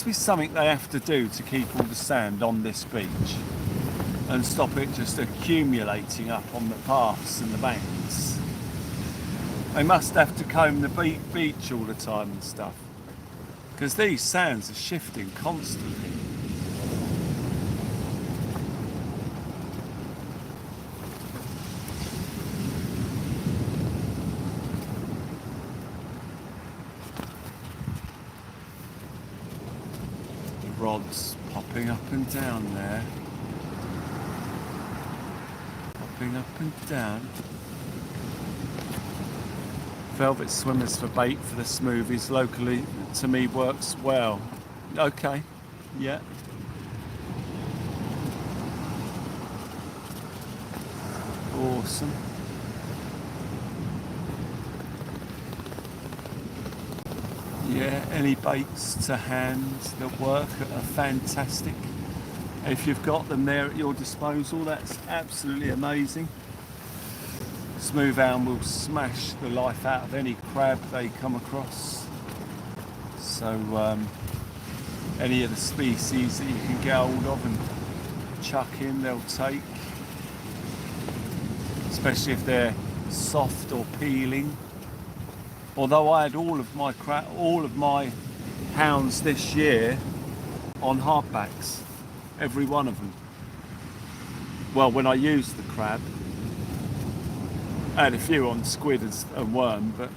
be something they have to do to keep all the sand on this beach and stop it just accumulating up on the paths and the banks. They must have to comb the beach all the time and stuff, because these sands are shifting constantly. The rods popping up and down there. Popping up and down. Velvet swimmers for bait for the smoothies locally to me works well. Okay, yeah. Awesome. Yeah, any baits to hand that work are fantastic. If you've got them there at your disposal, that's absolutely amazing. Smooth hound will smash the life out of any crab they come across. So any of the species that you can get hold of and chuck in, they'll take. Especially if they're soft or peeling. Although I had all of my hounds this year on hardbacks, every one of them. Well, when I used the crab. I had a few on squid and worm, but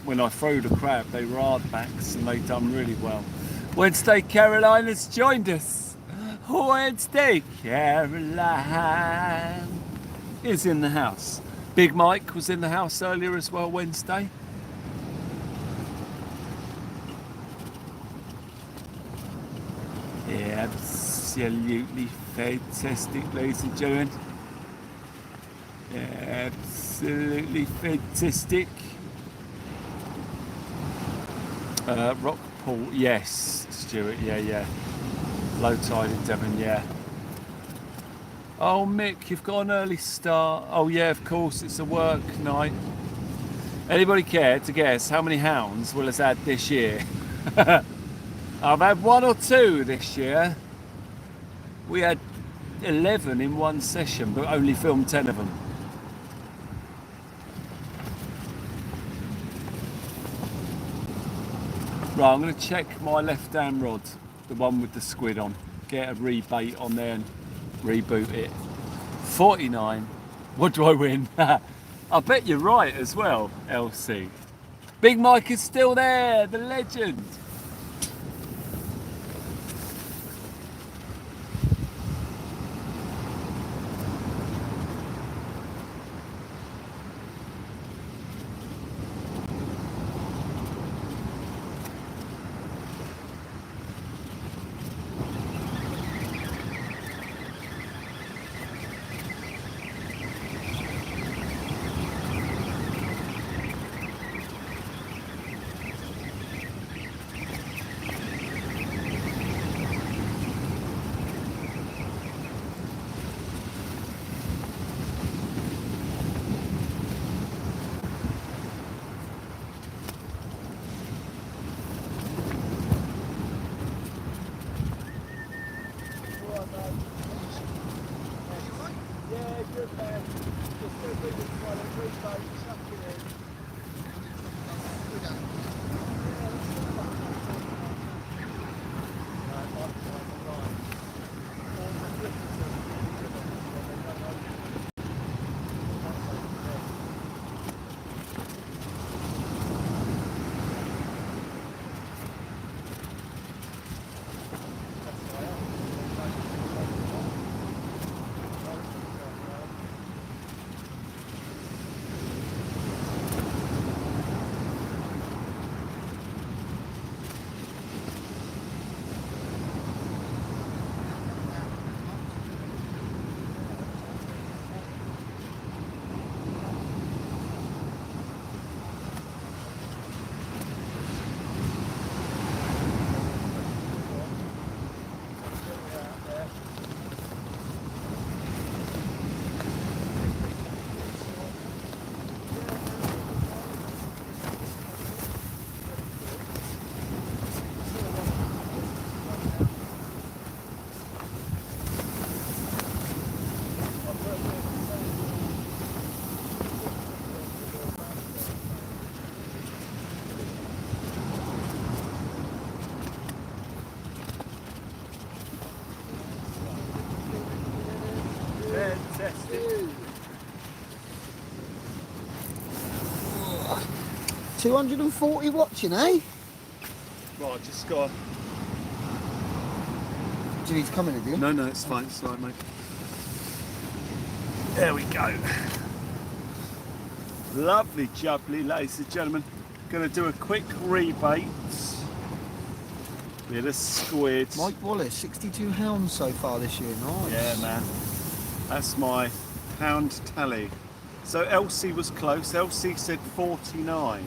when I threw the crab, they were hardbacks and they done really well. Wednesday Caroline has joined us. Wednesday Caroline is in the house. Big Mike was in the house earlier as well Wednesday. Yeah, absolutely fantastic, ladies and gentlemen. Absolutely fantastic. Rockpool, yes, Stuart, yeah. Low tide in Devon, yeah. Oh, Mick, you've got an early start. Oh, yeah, of course, it's a work night. Anybody care to guess how many hounds Will has had this year? I've had 1 or 2 this year. We had 11 in one session, but only filmed 10 of them. Right, I'm going to check my left-hand rod, the one with the squid on. Get a rebait on there and reboot it. 49. What do I win? I bet you're right as well, LC. Big Mike is still there, the legend. Fantastic. 240 watching, eh? Right, just got. Do you need to come in with you? No, it's fine, mate. There we go. Lovely jubbly, ladies and gentlemen. Gonna do a quick rebait. With a squid. Mike Wallace, 62 hounds so far this year. Nice. Yeah, man. That's my pound tally. So Elsie was close. Elsie said 49.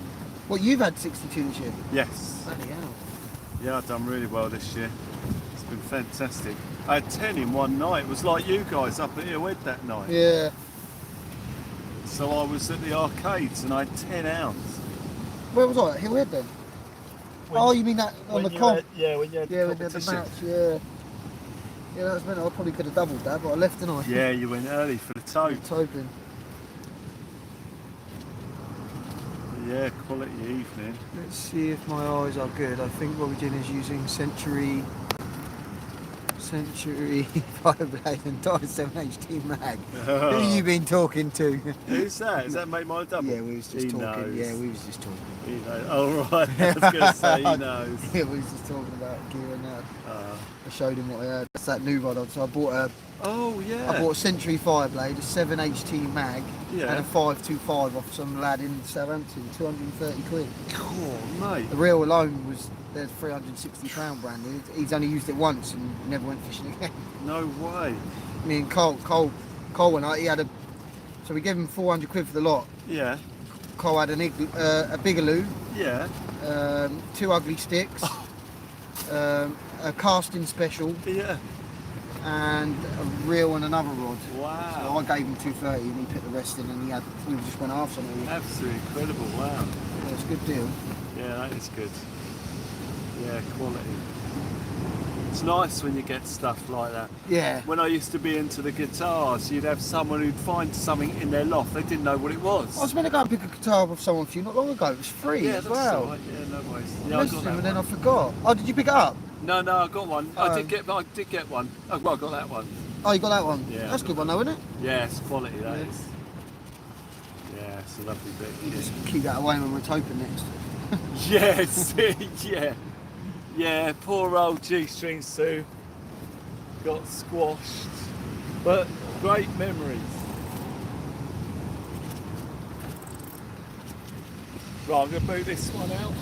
What, you've had 62 this year? Yes. Bloody hell. Yeah, I've done really well this year. It's been fantastic. I had 10 in one night. It was like you guys up at Hillhead that night. Yeah. So I was at the arcades and I had 10 hounds. Where was I? At Hillhead then? When- You mean that on the When you comp? had- yeah, when you had Yeah, the when they had the competition. match, yeah. Yeah, that was meant I probably could have doubled that, but I left, didn't I? Yeah, you went early for the toad. Tobin. Yeah, quality evening. Let's see if my eyes are good. I think Robbie Ginn is using Century Fireblade and Dye 7HT mag. Who you been talking to? Who's that? Is that Mate My Double? Yeah, we was just He talking. knows. Yeah, we was just talking. He knows. Oh, right. I was going to say he knows. Yeah, we was just talking about gear and that. Uh, I showed him what I had. That's that new rod. So I bought oh, yeah. a Century Fireblade, a 7HT mag, Yeah. and a 525 off some lad in Southampton, 230 quid. Cool, mate. The reel alone was there's £360 brand new. He's only used it once and never went fishing again. No way. Me and Cole went out. He had so we gave him 400 quid for the lot. Yeah. Cole had a Bigaloo, Yeah. 2 ugly sticks, a casting special, Yeah. and a reel and another rod. So Wow. I gave him 230 and he put the rest in, and we just went half something. Absolutely incredible. Wow. Yeah, it's a good deal. Yeah, that is good. Yeah, quality. It's nice when you get stuff like that. Yeah. When I used to be into the guitars, you'd have someone who'd find something in their loft. They didn't know what it was. I was meant to go and pick a guitar off someone for you not long ago. It was free yeah, as that's well. all right. Yeah, no worries. I Yeah, I messaged got him that and then I one. forgot. Oh, did you pick it up? No, I got one. I did Oh. get one. Oh, well, I got that one. Oh, you got that one? Yeah. That's a good one though, isn't it? Yeah, it's quality, that Yeah. is. Yeah, it's a lovely bit. You just keep that away when we're toping next. Yes, yeah. Yeah, poor old G-string Sue got squashed. But great memories. Right, I'm going to boot this one out.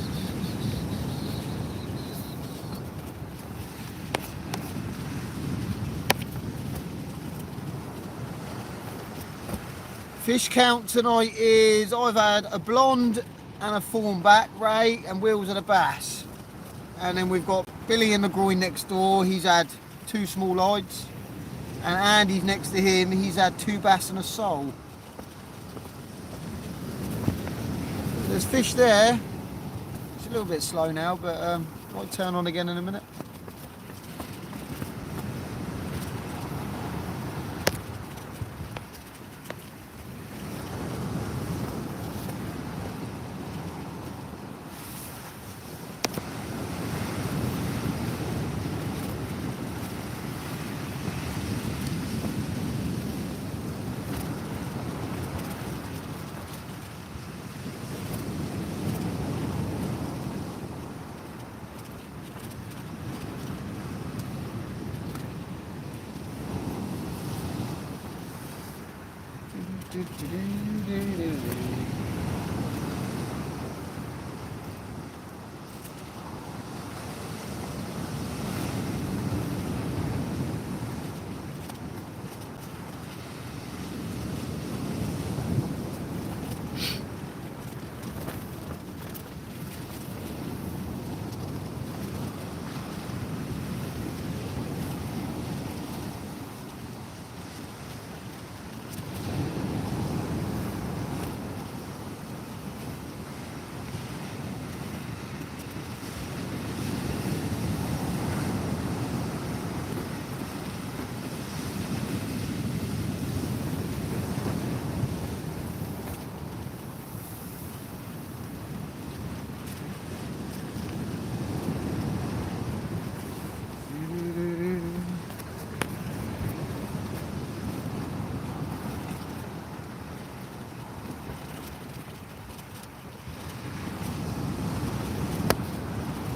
Fish count tonight is I've had a blonde and a thornback, Ray, and Will's had a bass. And then we've got Billy in the groin next door, he's had 2 small lights. And Andy's next to him, he's had 2 bass and a sole. There's fish there. It's a little bit slow now, but might turn on again in a minute.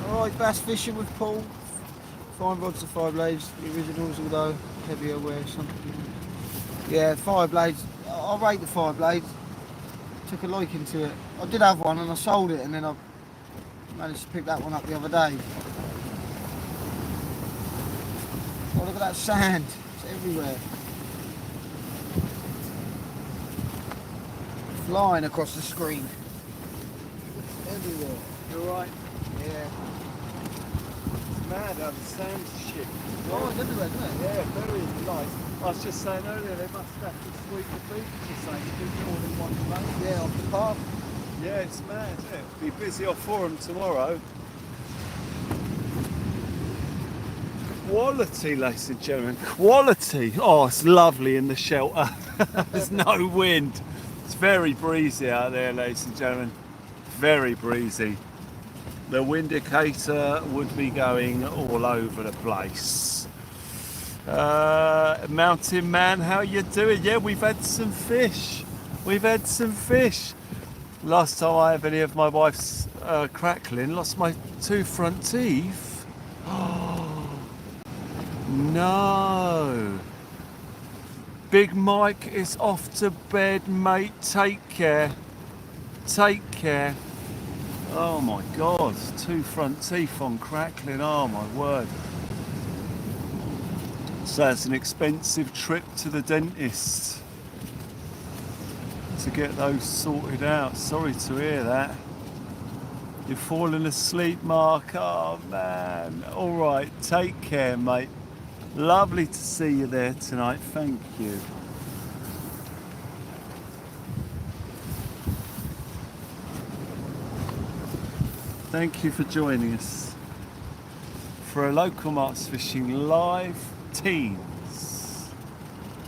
Alright, bass fishing with Paul. 5 rods to 5 blades, the originals, although heavier wear something. Yeah, 5 blades. I rate the 5 blades. Took a liking to it. I did have one and I sold it, and then I managed to pick that one up the other day. Oh, look at that sand. It's everywhere. Flying across the screen. It's everywhere. You're right. Yeah. It's mad how the sand's shit. Oh, it's everywhere, isn't it? Yeah, very nice. I was just saying earlier, they must have to sweep the beach or something, do more than one place. Yeah, off the path. Yeah, it's mad. Yeah. Be busy off Forum tomorrow. Quality, ladies and gentlemen, quality. Oh, it's lovely in the shelter. There's no wind. It's very breezy out there, ladies and gentlemen. Very breezy. The wind indicator would be going all over the place. Mountain Man, how you doing? Yeah, we've had some fish. We've had some fish. Last time I had any of my wife's crackling, lost my 2 front teeth. Oh no. Big Mike is off to bed, mate. Take care. Take care. Oh my God, 2 front teeth on crackling. Oh my word. So it's an expensive trip to the dentist to get those sorted out. Sorry to hear that. You're falling asleep, Mark. Oh man. All right, take care, mate. Lovely to see you there tonight. Thank you. Thank you for joining us for a Local Marks Fishing Live Teams.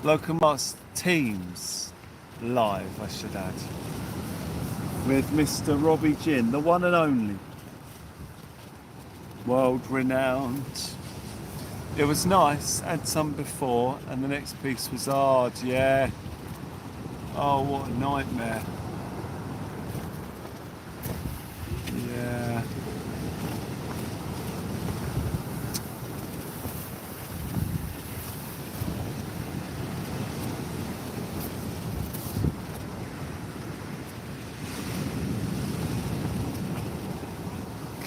Local Marks Teams Live, I should add. With Mr. Robbie Ginn, the one and only. World renowned. It was nice, had some before, and the next piece was hard, yeah. Oh, what a nightmare.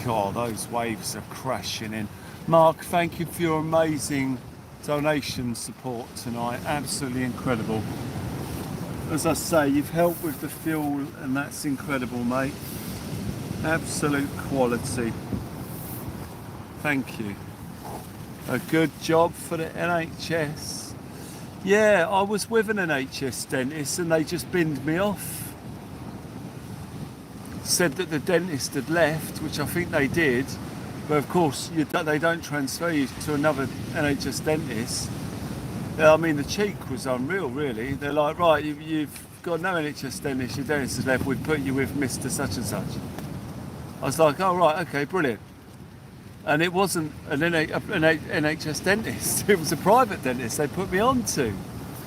God, those waves are crashing in. Mark, thank you for your amazing donation support tonight. Absolutely incredible. As I say, you've helped with the fuel and that's incredible, mate. Absolute quality. Thank you. A good job for the NHS. Yeah, I was with an NHS dentist and they just binned me off. Said that the dentist had left, which I think they did, but of course they don't transfer you to another NHS dentist. I mean, the cheek was unreal, really. They're like, right, you've got no NHS dentist, your dentist has left, we've put you with Mr. Such and Such. I was like, oh right, okay, brilliant. And it wasn't an NHS dentist, it was a private dentist they put me on to.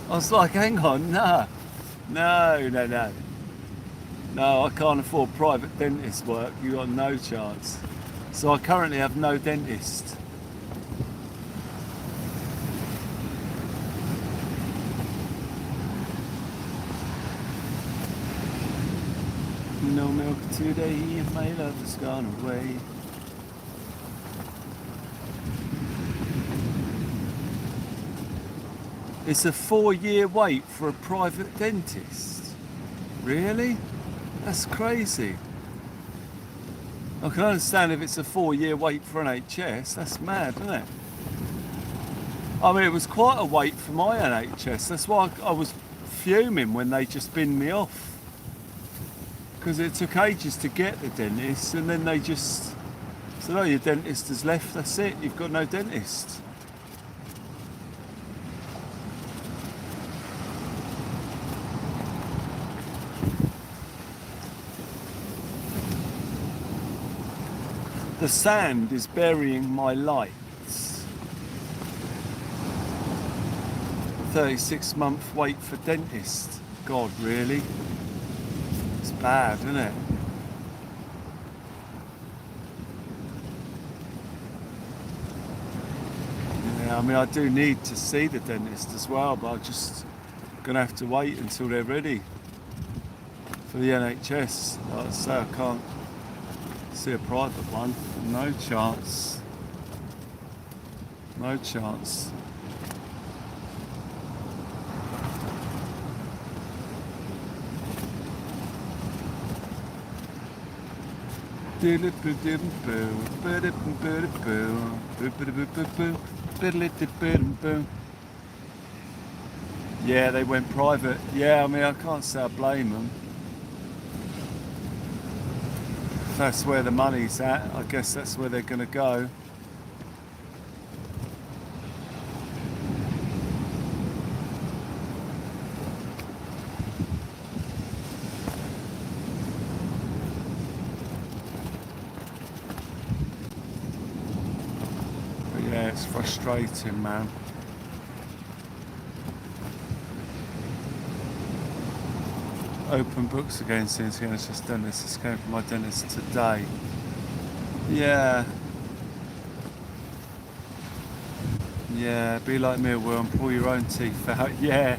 I was like, hang on, no, I can't afford private dentist work, you got no chance. So I currently have no dentist. No milk today, my love has gone away. It's a 4-year wait for a private dentist. Really? That's crazy. I can understand if it's a 4-year wait for an NHS. That's mad, isn't it? I mean, it was quite a wait for my NHS. That's why I was fuming when they just binned me off. Because it took ages to get the dentist, and then they just said, oh, your dentist has left, that's it, you've got no dentist. The sand is burying my lights. 36-month wait for dentist. God, really? It's bad, isn't it? Yeah, I mean, I do need to see the dentist as well, but I'm just going to have to wait until they're ready for the NHS. Like I say, I can't see a private one. No chance. No chance. Yeah, they went private. Yeah, I mean, I can't say I blame them. If that's where the money's at, I guess that's where they're going to go. But yeah, it's frustrating, man. Open books again since the NHS dentist is going for my dentist today. Yeah. Yeah, be like me, Will, and pull your own teeth out. Yeah.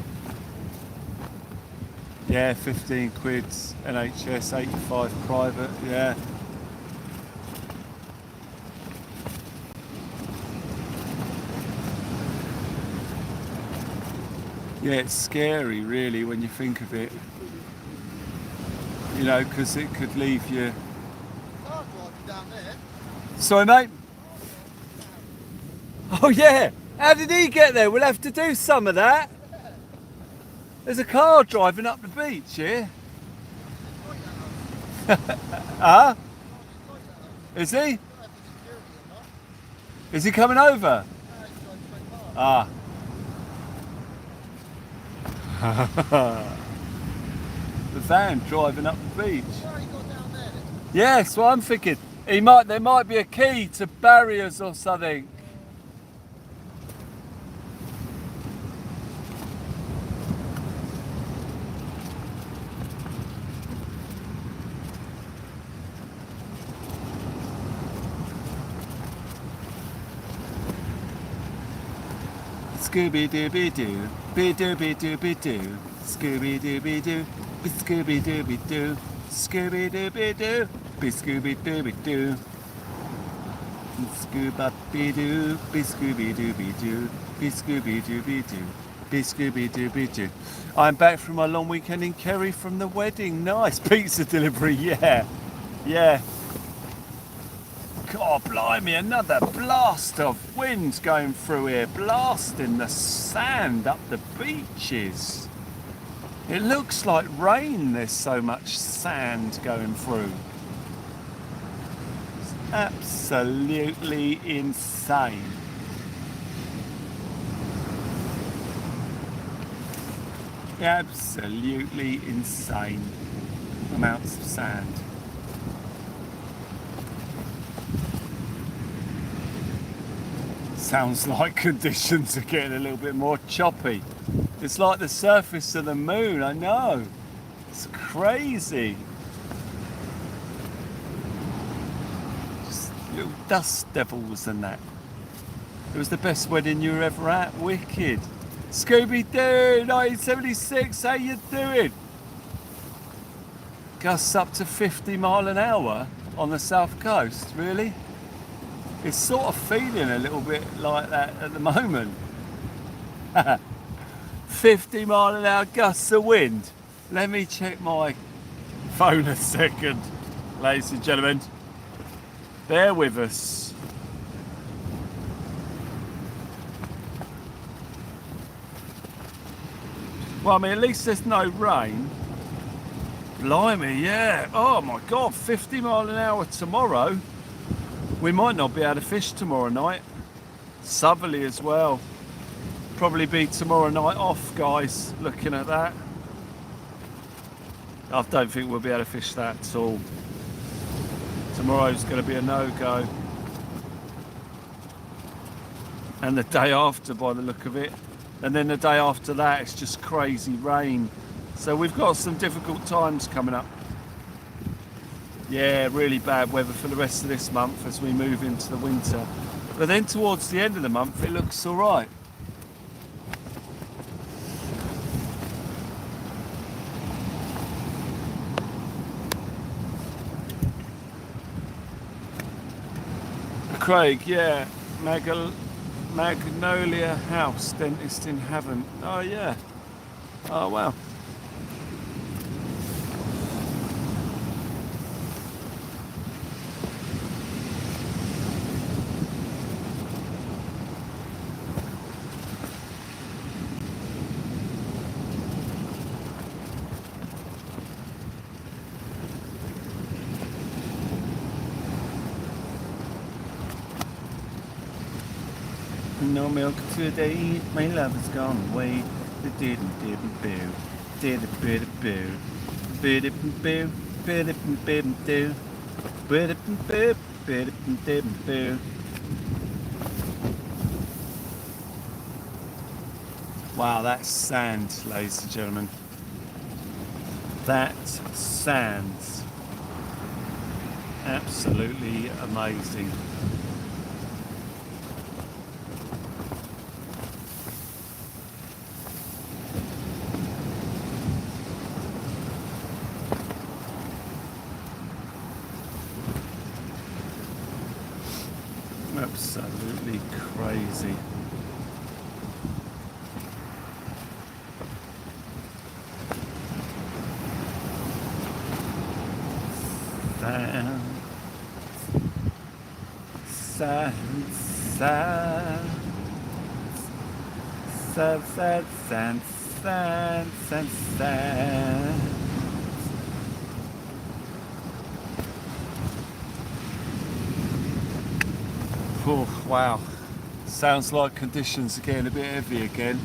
Yeah, 15 quid NHS, 85 private, yeah. Yeah, it's scary really when you think of it. You know, because it could leave you... Sorry, mate? Oh yeah, how did he get there? We'll have to do some of that. There's a car driving up the beach here. Huh? Is he? Is he coming over? Ah. The van driving up the beach. Yes, well I'm thinking there might be a key to barriers or something. Scooby-Dooby-Doo, be-doo-be-doo-be-doo, Scooby-Dooby-Doo, be-Scooby-Dooby-Doo, Scooby-Dooby-Doo, be-Scooby-Dooby-Doo. Scuba be doo, be Scooby Doo be doo, be Scooby Doo be doo, be Scooby Doo be doo. I'm back from my long weekend in Kerry from the wedding. Nice pizza delivery, yeah, yeah. God blimey, another blast of wind going through here, blasting the sand up the beaches. It looks like rain, there's so much sand going through. It's absolutely insane. Absolutely insane amounts of sand. Sounds like conditions are getting a little bit more choppy. It's like the surface of the moon, I know. It's crazy. Just little dust devils and that. It was the best wedding you were ever at. Wicked. Scooby-Doo, 1976, how you doing? Gusts up to 50 mile an hour on the south coast, really? It's sort of feeling a little bit like that at the moment. 50 mile an hour gusts of wind. Let me check my phone a second, ladies and gentlemen. Bear with us. Well, I mean, at least there's no rain. Blimey, yeah. Oh my God, 50 mile an hour tomorrow. We might not be able to fish tomorrow night. Southerly as well. Probably be tomorrow night off, guys, looking at that. I don't think we'll be able to fish that at all. Tomorrow's going to be a no-go. And the day after, by the look of it. And then the day after that, it's just crazy rain. So we've got some difficult times coming up. Yeah, really bad weather for the rest of this month as we move into the winter. But then towards the end of the month, it looks all right. Craig, yeah, Magnolia House, dentist in heaven. Oh yeah. Oh wow. No milk today, my love has gone away. Didn't boo, didn't boo, didn't boo, didn't boo, didn't boo. Wow, that's sand, ladies and gentlemen. That's sand. Absolutely amazing. Absolutely crazy. Sand, sand, sand, sand, sand, sand, sand, sand, sand. Oh, wow, sounds like conditions are getting a bit heavy again.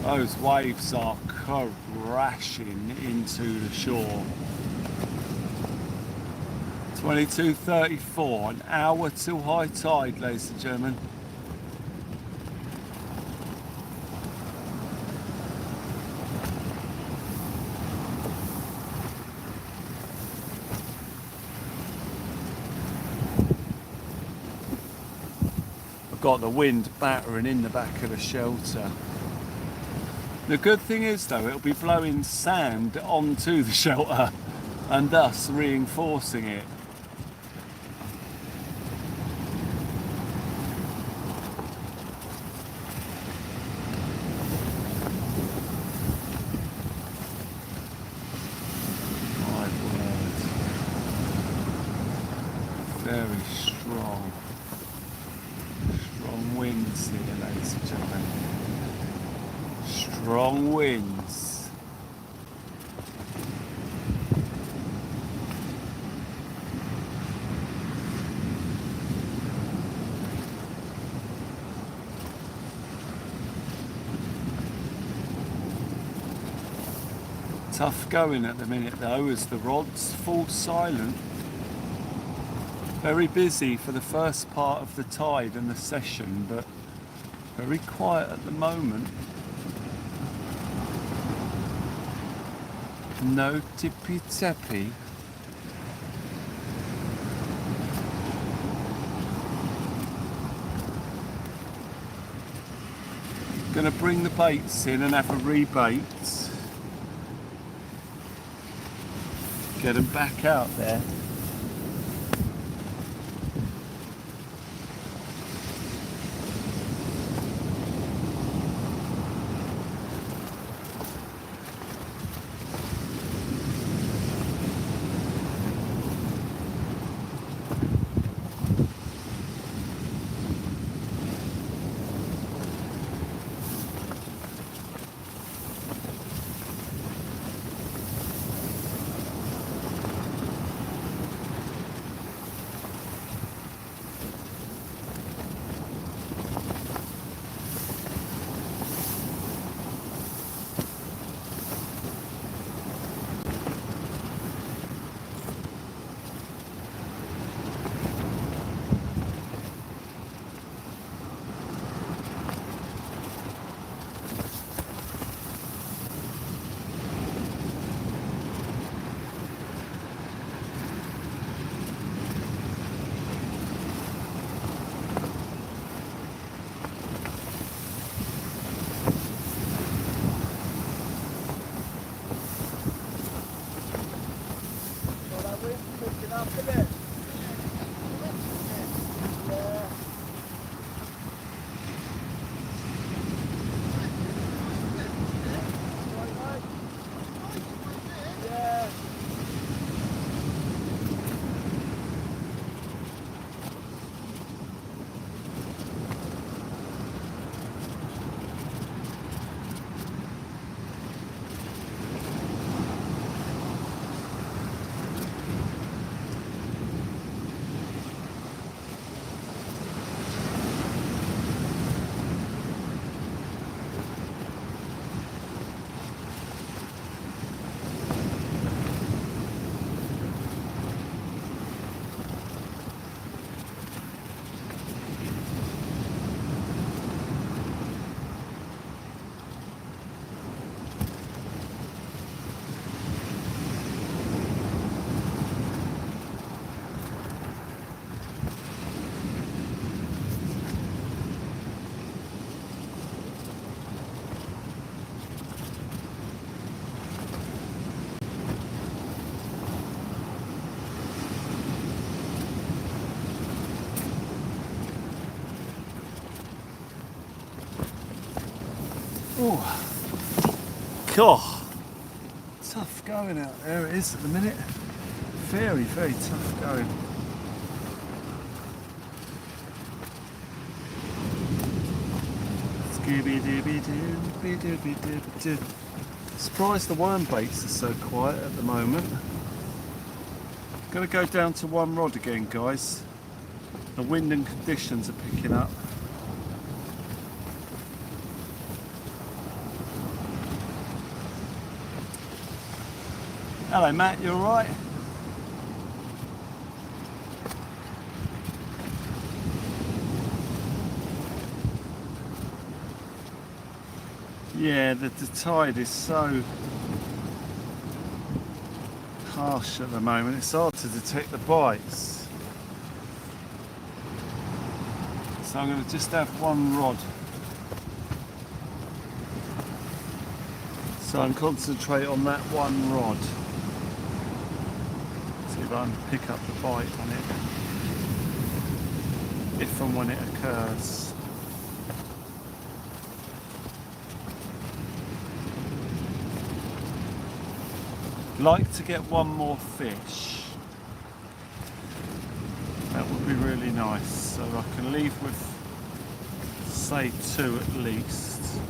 Those waves are crashing into the shore. 22:34, an hour till high tide, ladies and gentlemen. Got the wind battering in the back of the shelter. The good thing is though, it'll be blowing sand onto the shelter and thus reinforcing it. strong winds. Tough going at the minute though, as the rods fall silent. Very busy for the first part of the tide and the session, but very quiet at the moment. No tippy tappy. Gonna bring the baits in and have a rebait. Get them back out there. Oh, God, tough going out there it is at the minute. Very, very tough going. Surprised the worm baits are so quiet at the moment. Gonna go down to one rod again, guys. The wind and conditions are picking up. Hello Matt, you alright? Yeah, the tide is so harsh at the moment, it's hard to detect the bites. So I'm going to just have one rod. So I'm concentrate on that one rod. See if I can pick up the bite on it, if and when it occurs. Like to get one more fish. That would be really nice. So I can leave with, say, 2 at least.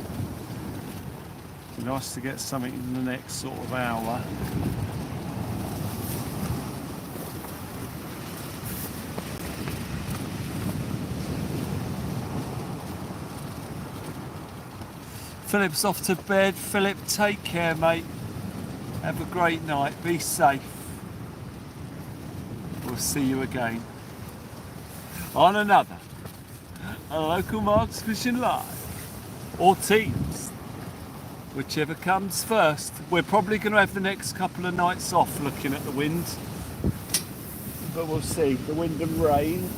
Be nice to get something in the next sort of hour. Philip's off to bed. Philip, take care, mate. Have a great night. Be safe. We'll see you again on another Local Marks Fishing Live, or Teams, whichever comes first. We're probably going to have the next couple of nights off looking at the wind, but we'll see. The wind and rain.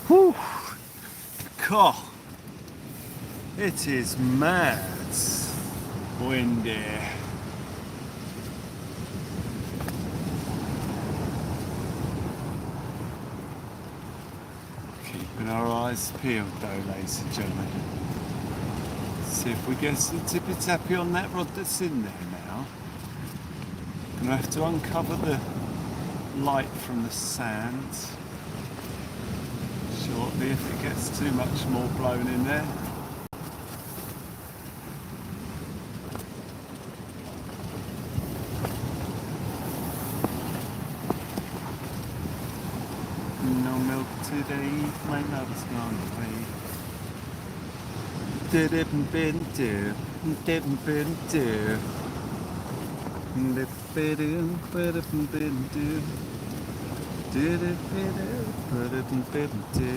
Whew. God, it is mad windy. Keeping our eyes peeled though, ladies and gentlemen. See if we get some tippy tappy on that rod that's in there now. Gonna have to uncover the light from the sand shortly if it gets too much more blown in there. No milk today, my love's gone away. Didn't been do, didn't been do. Didn't been do. Did it better, but it didn't do.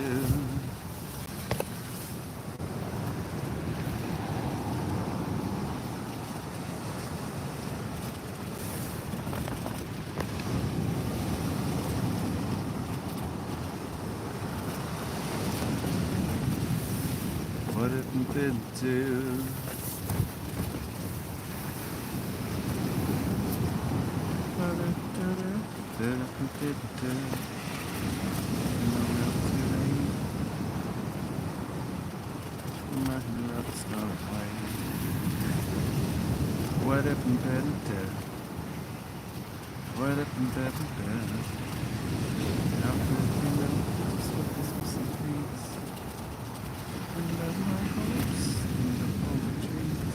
What it didn't do. What happened better? What happened better? How could you know just what this was in peace? And love my hopes in the palm trees.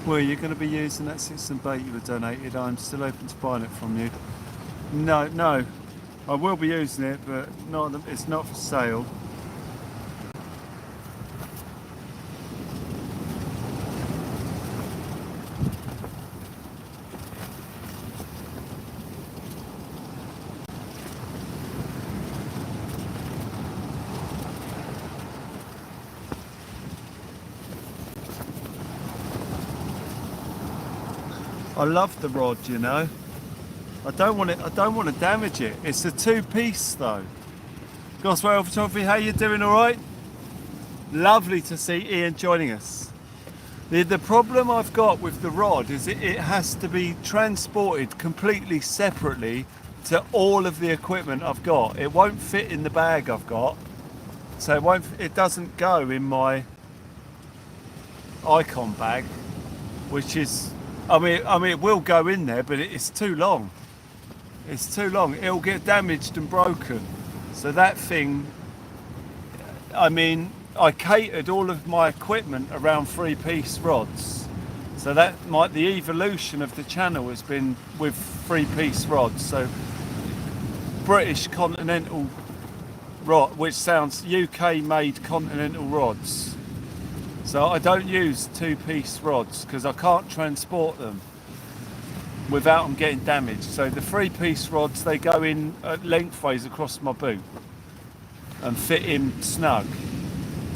Well, you're going to be using that 6 and bait you were donated. I'm still open to buying it from you. No, I will be using it, but it's not for sale. I love the rod, you know. I don't want to damage it. It's a two-piece though. Goswell Photography, how you doing? All right? Lovely to see Ian joining us. The problem I've got with the rod is it has to be transported completely separately to all of the equipment I've got. It won't fit in the bag I've got, so it doesn't go in my Icon bag, which is, I mean it will go in there, but it's too long. It's too long. It'll get damaged and broken. So that thing, I mean, I catered all of my equipment around 3-piece rods. So the evolution of the channel has been with 3-piece rods. So British Continental rod, which sounds UK made Continental rods. So I don't use 2-piece rods because I can't transport them without them getting damaged. So the 3-piece rods, they go in lengthways across my boot and fit in snug.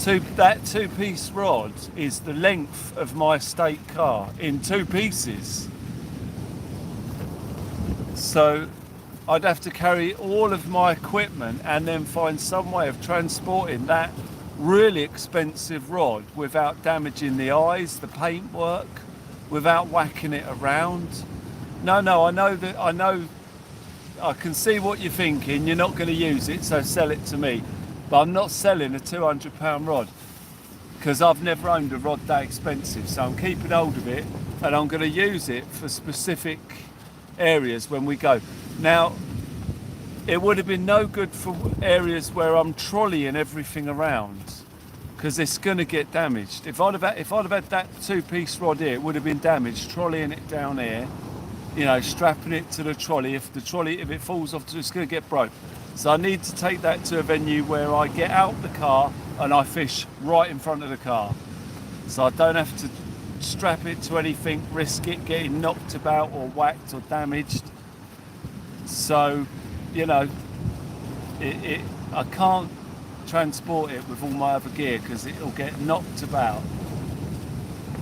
That 2-piece rod is the length of my estate car in 2 pieces. So I'd have to carry all of my equipment and then find some way of transporting that really expensive rod without damaging the eyes, the paintwork, without whacking it around. No, I know, I can see what you're thinking. You're not going to use it, so sell it to me. But I'm not selling a £200 rod because I've never owned a rod that expensive. So I'm keeping hold of it and I'm going to use it for specific areas when we go. Now, it would have been no good for areas where I'm trolleying everything around because it's going to get damaged. If I'd have had that 2-piece rod here, it would have been damaged, trolleying it down here, you know, strapping it to the trolley. If it falls off, it's going to get broke. So I need to take that to a venue where I get out the car and I fish right in front of the car. So I don't have to strap it to anything, risk it getting knocked about or whacked or damaged. So, you know, I can't transport it with all my other gear because it'll get knocked about.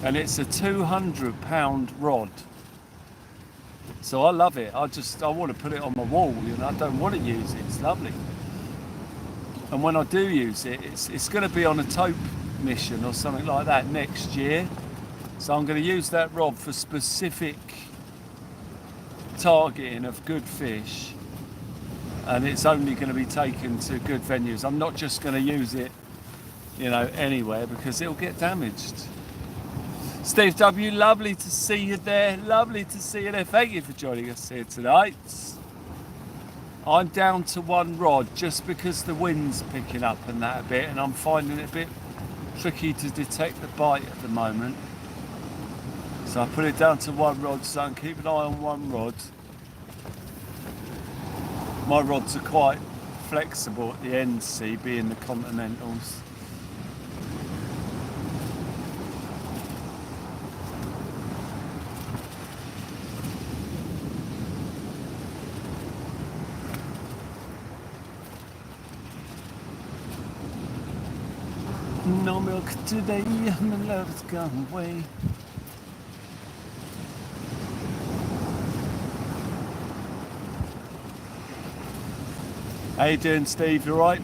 And it's a £200 rod. So I love it. I want to put it on my wall, you know. I don't want to use it. It's lovely. And when I do use it, it's going to be on a tope mission or something like that next year. So I'm going to use that rod for specific targeting of good fish. And it's only going to be taken to good venues. I'm not just going to use it, you know, anywhere because it'll get damaged. Steve W, lovely to see you there. Lovely to see you there. Thank you for joining us here tonight. I'm down to 1 rod just because the wind's picking up and that a bit, and I'm finding it a bit tricky to detect the bite at the moment. So I put it down to 1 rod so I can keep an eye on 1 rod. My rods are quite flexible at the end, see, being the Continentals. No milk today, my love's gone away. How you doing, Steve? You alright?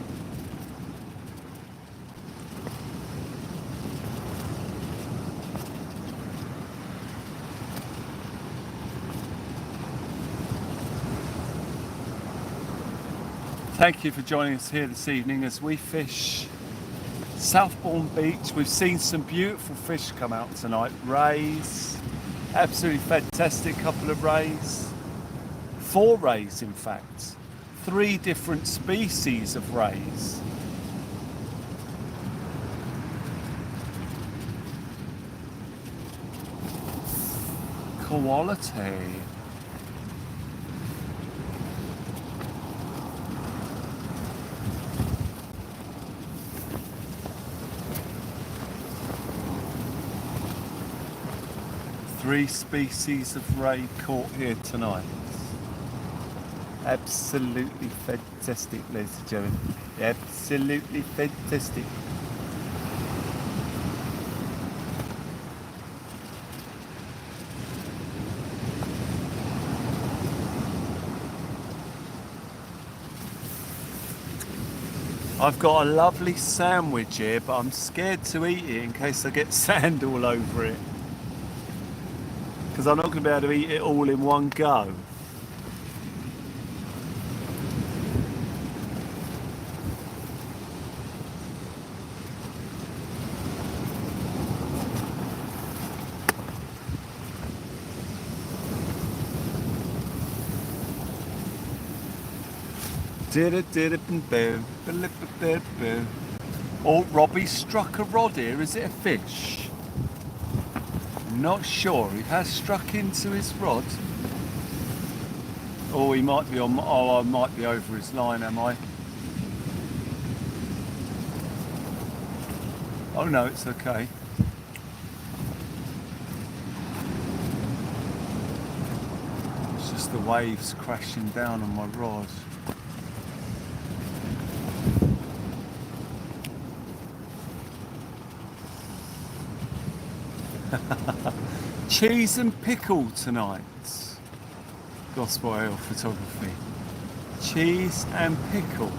Thank you for joining us here this evening as we fish Southbourne Beach. We've seen some beautiful fish come out tonight. Rays, absolutely fantastic couple of rays. 4 rays in fact. 3 different species of rays. Quality. Three species of ray caught here tonight. Absolutely fantastic, ladies and gentlemen. Absolutely fantastic. I've got a lovely sandwich here, but I'm scared to eat it in case I get sand all over it. Because I'm not going to be able to eat it all in one go. Oh, Robbie struck a rod here. Is it a fish? Not sure. He has struck into his rod. Oh, he might be on. Oh, I might be over his line, am I? Oh no, it's okay. It's just the waves crashing down on my rod. Cheese and pickle tonight. Gospel Ale Photography. Cheese and pickle.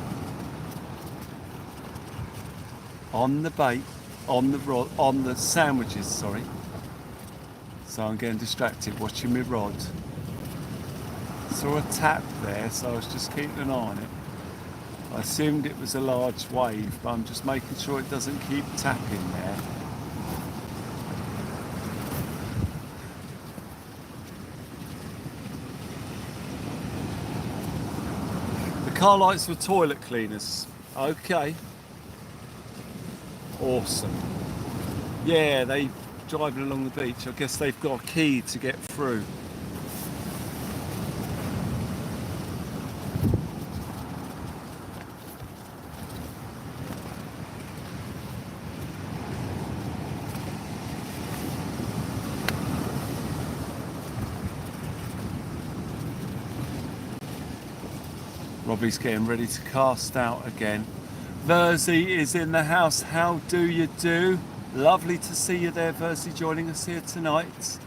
On the bait, on the rod, on the sandwiches, sorry. So I'm getting distracted watching my rod. Saw a tap there, so I was just keeping an eye on it. I assumed it was a large wave, but I'm just making sure it doesn't keep tapping there. Car lights were toilet cleaners. Okay. Awesome. Yeah, they driving along the beach. I guess they've got a key to get through. Robbie's getting ready to cast out again. Verzi is in the house. How do you do? Lovely to see you there, Verzi, joining us here tonight.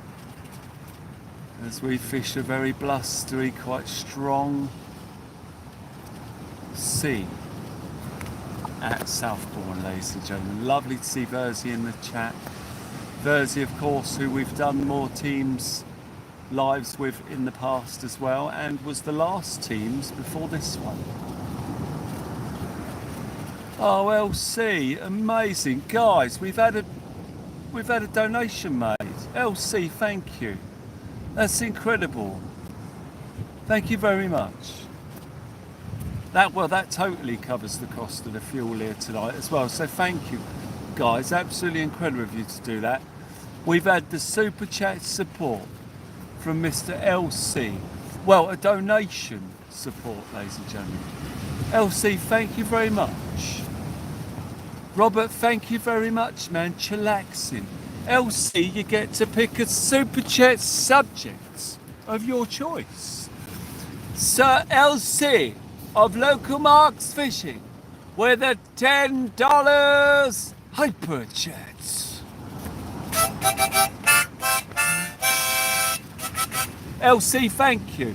As we fish a very blustery, quite strong sea at Southbourne, ladies and gentlemen. Lovely to see Verzi in the chat. Verzi, of course, who we've done more teams lives with in the past as well, and was the last teams before this one. Oh, LC, amazing guys! We've had a donation made. LC, thank you. That's incredible. Thank you very much. That totally covers the cost of the fuel here tonight as well. So thank you, guys. Absolutely incredible of you to do that. We've had the super chat support from Mr. LC. Well, a donation support, ladies and gentlemen. LC, thank you very much. Robert, thank you very much, man. Chillaxing. LC, you get to pick a super chat subject of your choice. Sir LC of Local Marks Fishing with a $10 hyper chat. LC, thank you.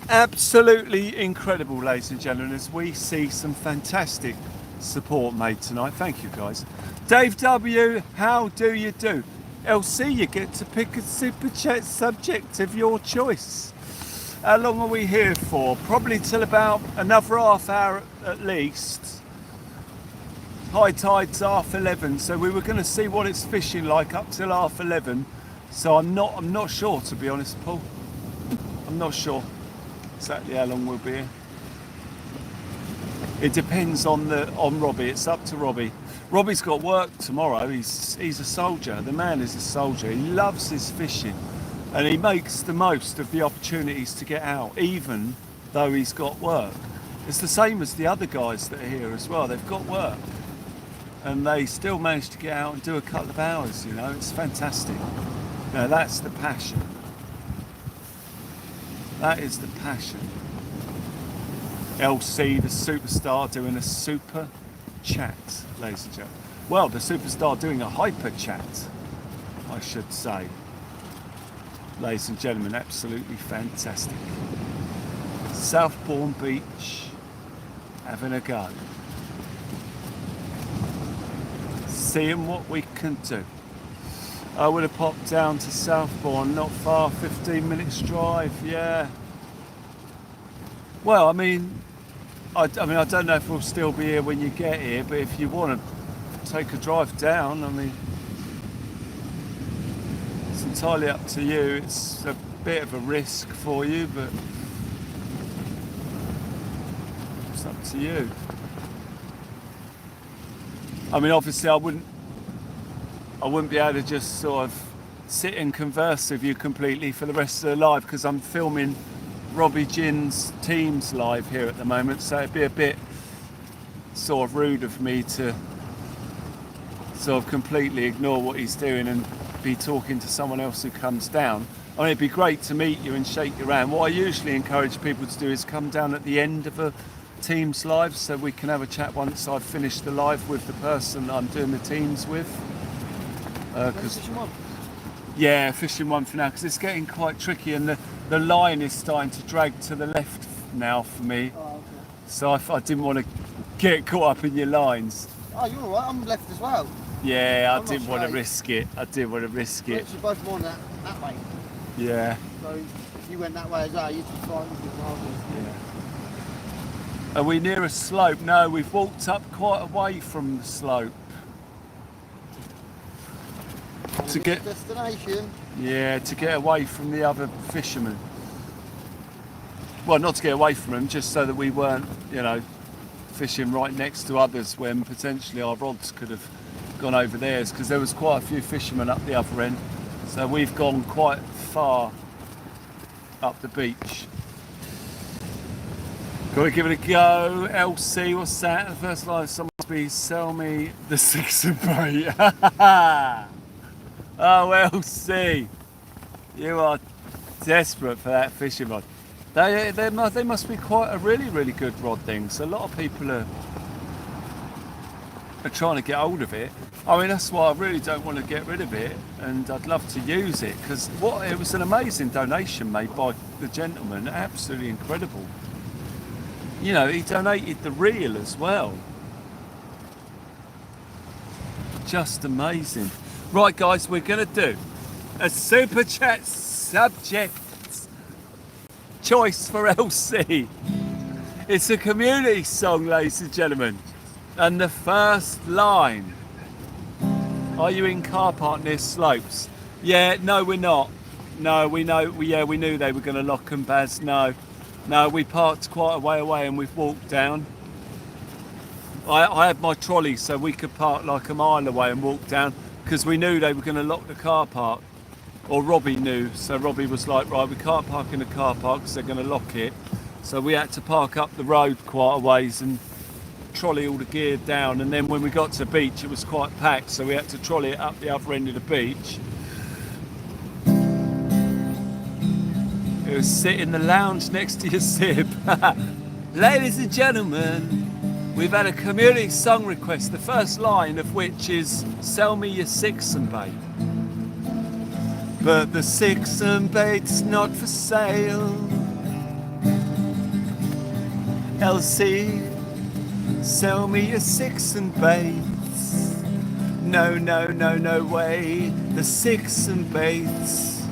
Absolutely incredible, ladies and gentlemen, as we see some fantastic support made tonight. Thank you, guys. Dave W, how do you do? LC, you get to pick a super chat subject of your choice. How long are we here for? Probably till about another half hour at least. High tide's 11:30, so we were going to see what it's fishing like up till 11:30. So I'm not sure, to be honest, Paul. I'm not sure exactly how long we'll be here. It depends on Robbie. It's up to Robbie. Robbie's got work tomorrow. He's a soldier. The man is a soldier. He loves his fishing, and he makes the most of the opportunities to get out, even though he's got work. It's the same as the other guys that are here as well. They've got work, and they still manage to get out and do a couple of hours. You know, it's fantastic. Now that's the passion. That is the passion. LC, the superstar, doing a super chat, ladies and gentlemen. Well, the superstar doing a hyper chat, I should say. Ladies and gentlemen, absolutely fantastic. Southbourne Beach, having a go. Seeing what we can do. I would have popped down to Southbourne, not far, 15 minutes drive, yeah. Well, I mean, I don't know if we'll still be here when you get here, but if you want to take a drive down, I mean, it's entirely up to you. It's a bit of a risk for you, but it's up to you. I mean, obviously, I wouldn't be able to just sort of sit and converse with you completely for the rest of the live, because I'm filming Robbie Ginn's team's live here at the moment, so it'd be a bit sort of rude of me to sort of completely ignore what he's doing and be talking to someone else who comes down. I mean, it'd be great to meet you and shake your hand. What I usually encourage people to do is come down at the end of a team's live so we can have a chat once I've finished the live with the person I'm doing the teams with. Yeah, fishing one for now, because it's getting quite tricky and the line is starting to drag to the left now for me. Oh, okay. So I didn't want to get caught up in your lines. Oh, you're alright, I'm left as well. Yeah, I'm I didn't want to risk it. I didn't want to risk it. You're both more that way. Yeah. So if you went that way as well, you'd be fine with your Yeah. Are we near a slope? No, we've walked up quite away from the slope. To get destination. Yeah, to get away from the other fishermen. Well, not to get away from them, just so that we weren't, you know, fishing right next to others when potentially our rods could have gone over theirs, because there was quite a few fishermen up the other end. So we've gone quite far up the beach. Got to give it a go. LC, what's that? The first line, someone must be sell me the 6 and bait. Oh, LC, you are desperate for that fishing rod. They must be quite a really good rod thing. So a lot of people are trying to get hold of it. I mean, that's why I really don't want to get rid of it, and I'd love to use it, because it was an amazing donation made by the gentleman. Absolutely incredible. You know, he donated the reel as well. Just amazing. Right, guys, we're going to do a super chat subject choice for LC. It's a community song, ladies and gentlemen. And the first line. Are you in car park near slopes? Yeah, no, we're not. No, we knew they were going to lock and Baz. No, we parked quite a way away and we've walked down. I had my trolley so we could park like a mile away and walk down, because we knew they were going to lock the car park, or Robbie knew. So Robbie was like, right, we can't park in the car park because they're going to lock it. So we had to park up the road quite a ways and trolley all the gear down, and then when we got to the beach it was quite packed, so we had to trolley it up the other end of the beach. It was sit in the lounge next to your sib. Ladies and gentlemen, we've had a community song request, the first line of which is sell me your 6 and bait. But the 6 and bait's not for sale. LC, sell me your 6 and baits. No way. The 6 and baits,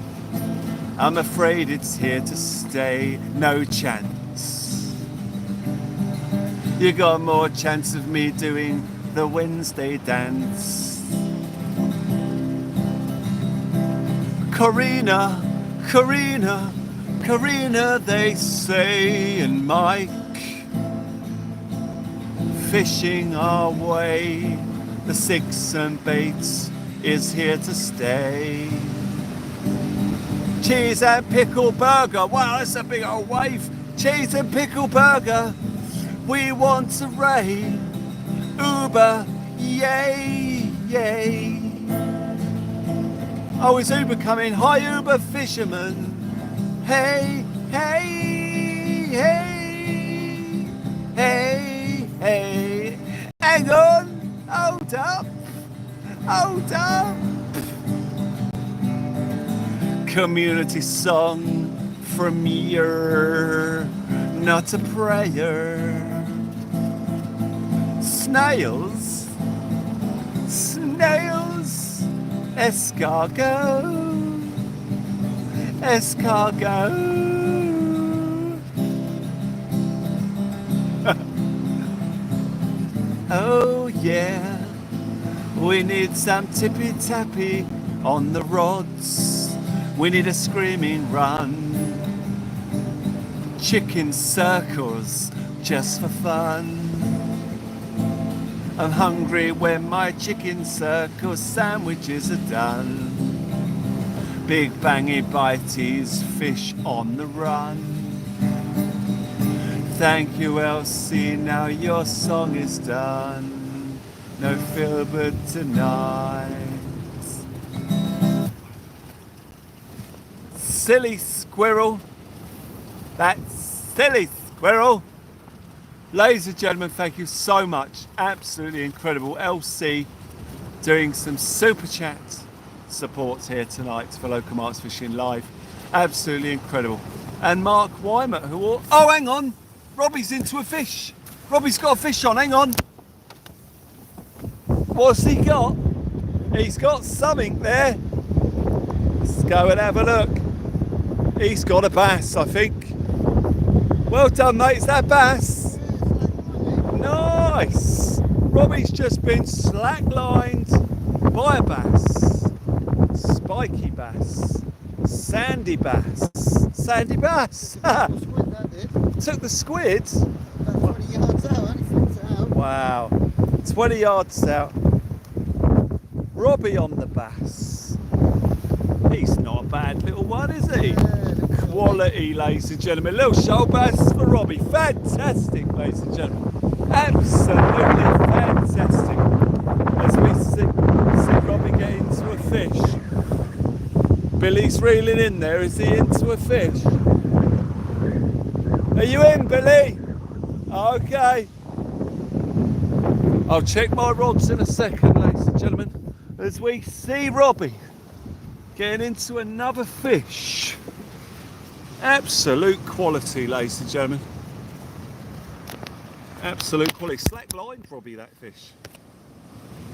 I'm afraid it's here to stay. No chance. You got more chance of me doing the Wednesday dance. Karina, they say, and Mike, fishing our way. The 6 and baits is here to stay. Cheese and pickle burger. Wow, that's a big old wave. Cheese and pickle burger. We want to raid. Uber, yay. Oh, is Uber coming? Hi, Uber fisherman. Hey. Hang on. Hold up. Community song from your not a prayer. Snails, snails, escargot, escargot. Oh yeah, we need some tippy-tappy on the rods. We need a screaming run. Chicken circles just for fun. I'm hungry when my chicken circle sandwiches are done. Big bangy bitey's fish on the run. Thank you, Elsie, now your song is done. No Filbert tonight. Silly squirrel. That's silly squirrel. Ladies and gentlemen, thank you so much. Absolutely incredible. Elsie doing some super chat support here tonight for Local Marks Fishing Live. Absolutely incredible. And Mark Wymert, who will... Oh, hang on. Robbie's into a fish. Robbie's got a fish on. Hang on. What's he got? He's got something there. Let's go and have a look. He's got a bass, I think. Well done, mate. Is that bass? Nice. Robbie's just been slack-lined by a bass. Spiky bass. Sandy bass. Sandy bass. Took the squid. About 20 yards out, only flipped it out. Wow. 20 yards out. Robbie on the bass. He's not a bad little one, is he? Yeah, Quality, ladies and gentlemen. Little shoal bass for Robbie. Fantastic, ladies and gentlemen. Absolutely fantastic. As we see Robbie get into a fish. Billy's reeling in there. Is he into a fish? Are you in, Billy? Okay. I'll check my rods in a second, ladies and gentlemen, as we see Robbie getting into another fish. Absolute quality, ladies and gentlemen. Absolute quality. Slack lined Robbie, that fish.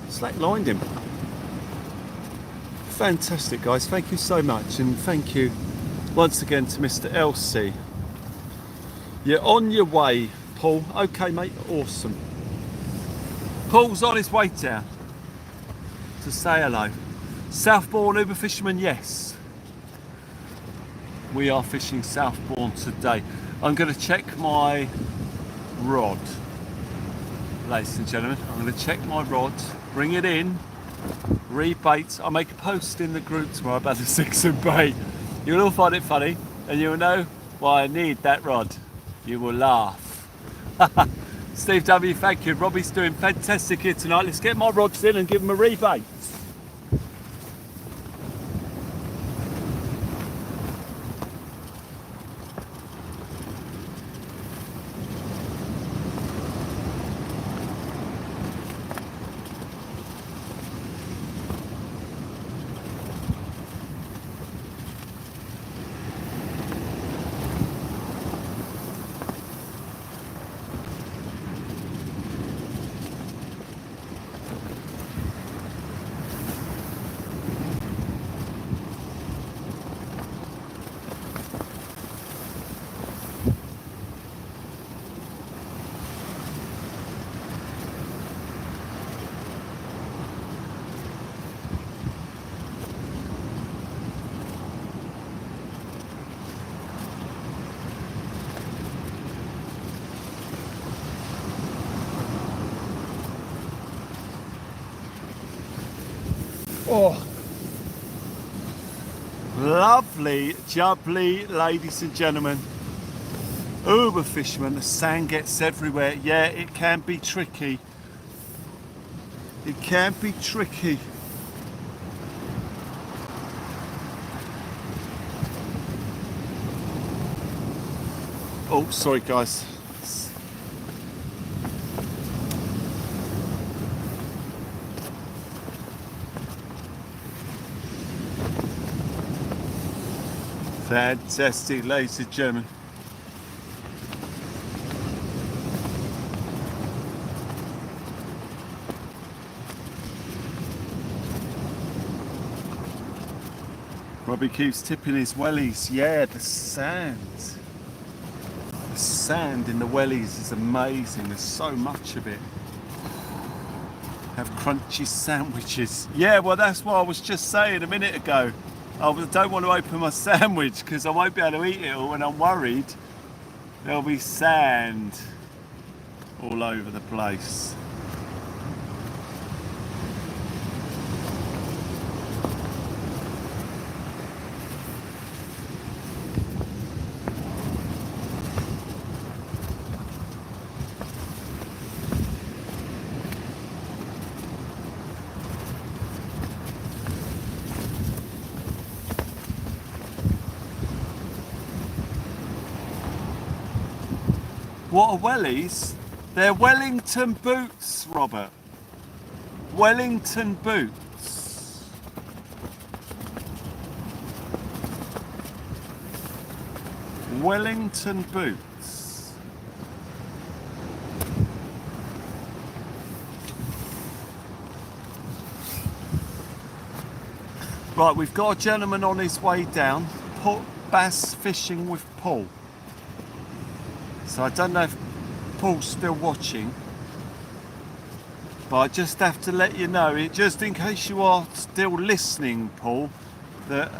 Slack lined him. Fantastic, guys. Thank you so much. And thank you once again to Mr. Elsie. You're on your way, Paul. Okay, mate. Awesome. Paul's on his way down to say hello. Southbourne Uber fisherman, yes. We are fishing Southbourne today. I'm going to check my rod, ladies and gentlemen. I'm going to check my rod, bring it in, rebait. I'll make a post in the group tomorrow about the 6 and bait. You'll all find it funny, and you'll know why I need that rod. You will laugh. Steve W, thank you. Robbie's doing fantastic here tonight. Let's get my rods in and give him a rebait. Oh, lovely, jubbly, ladies and gentlemen. Uber fishermen, the sand gets everywhere. Yeah, it can be tricky. It can be tricky. Oh, sorry guys. Fantastic, ladies and gentlemen. Robbie keeps tipping his wellies. Yeah, the sand. The sand in the wellies is amazing. There's so much of it. Have crunchy sandwiches. Yeah, well that's what I was just saying a minute ago. I don't want to open my sandwich because I won't be able to eat it all and I'm worried there'll be sand all over the place. What are wellies? They're Wellington boots, Robert. Wellington boots. Wellington boots. Right, we've got a gentleman on his way down, bass fishing with Paul. So I don't know if Paul's still watching, but I just have to let you know, just in case you are still listening, Paul, that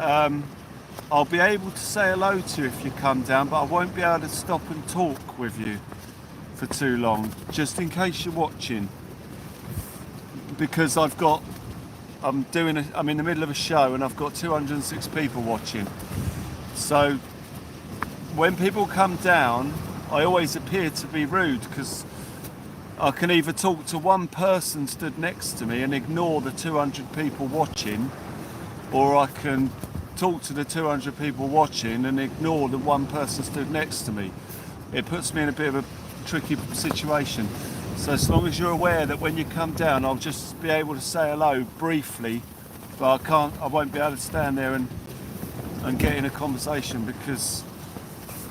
I'll be able to say hello to you if you come down, but I won't be able to stop and talk with you for too long, just in case you're watching, because I'm in the middle of a show and I've got 206 people watching. So when people come down, I always appear to be rude because I can either talk to one person stood next to me and ignore the 200 people watching, or I can talk to the 200 people watching and ignore the one person stood next to me. It puts me in a bit of a tricky situation. So as long as you're aware that when you come down, I'll just be able to say hello briefly, but I won't be able to stand there and get in a conversation because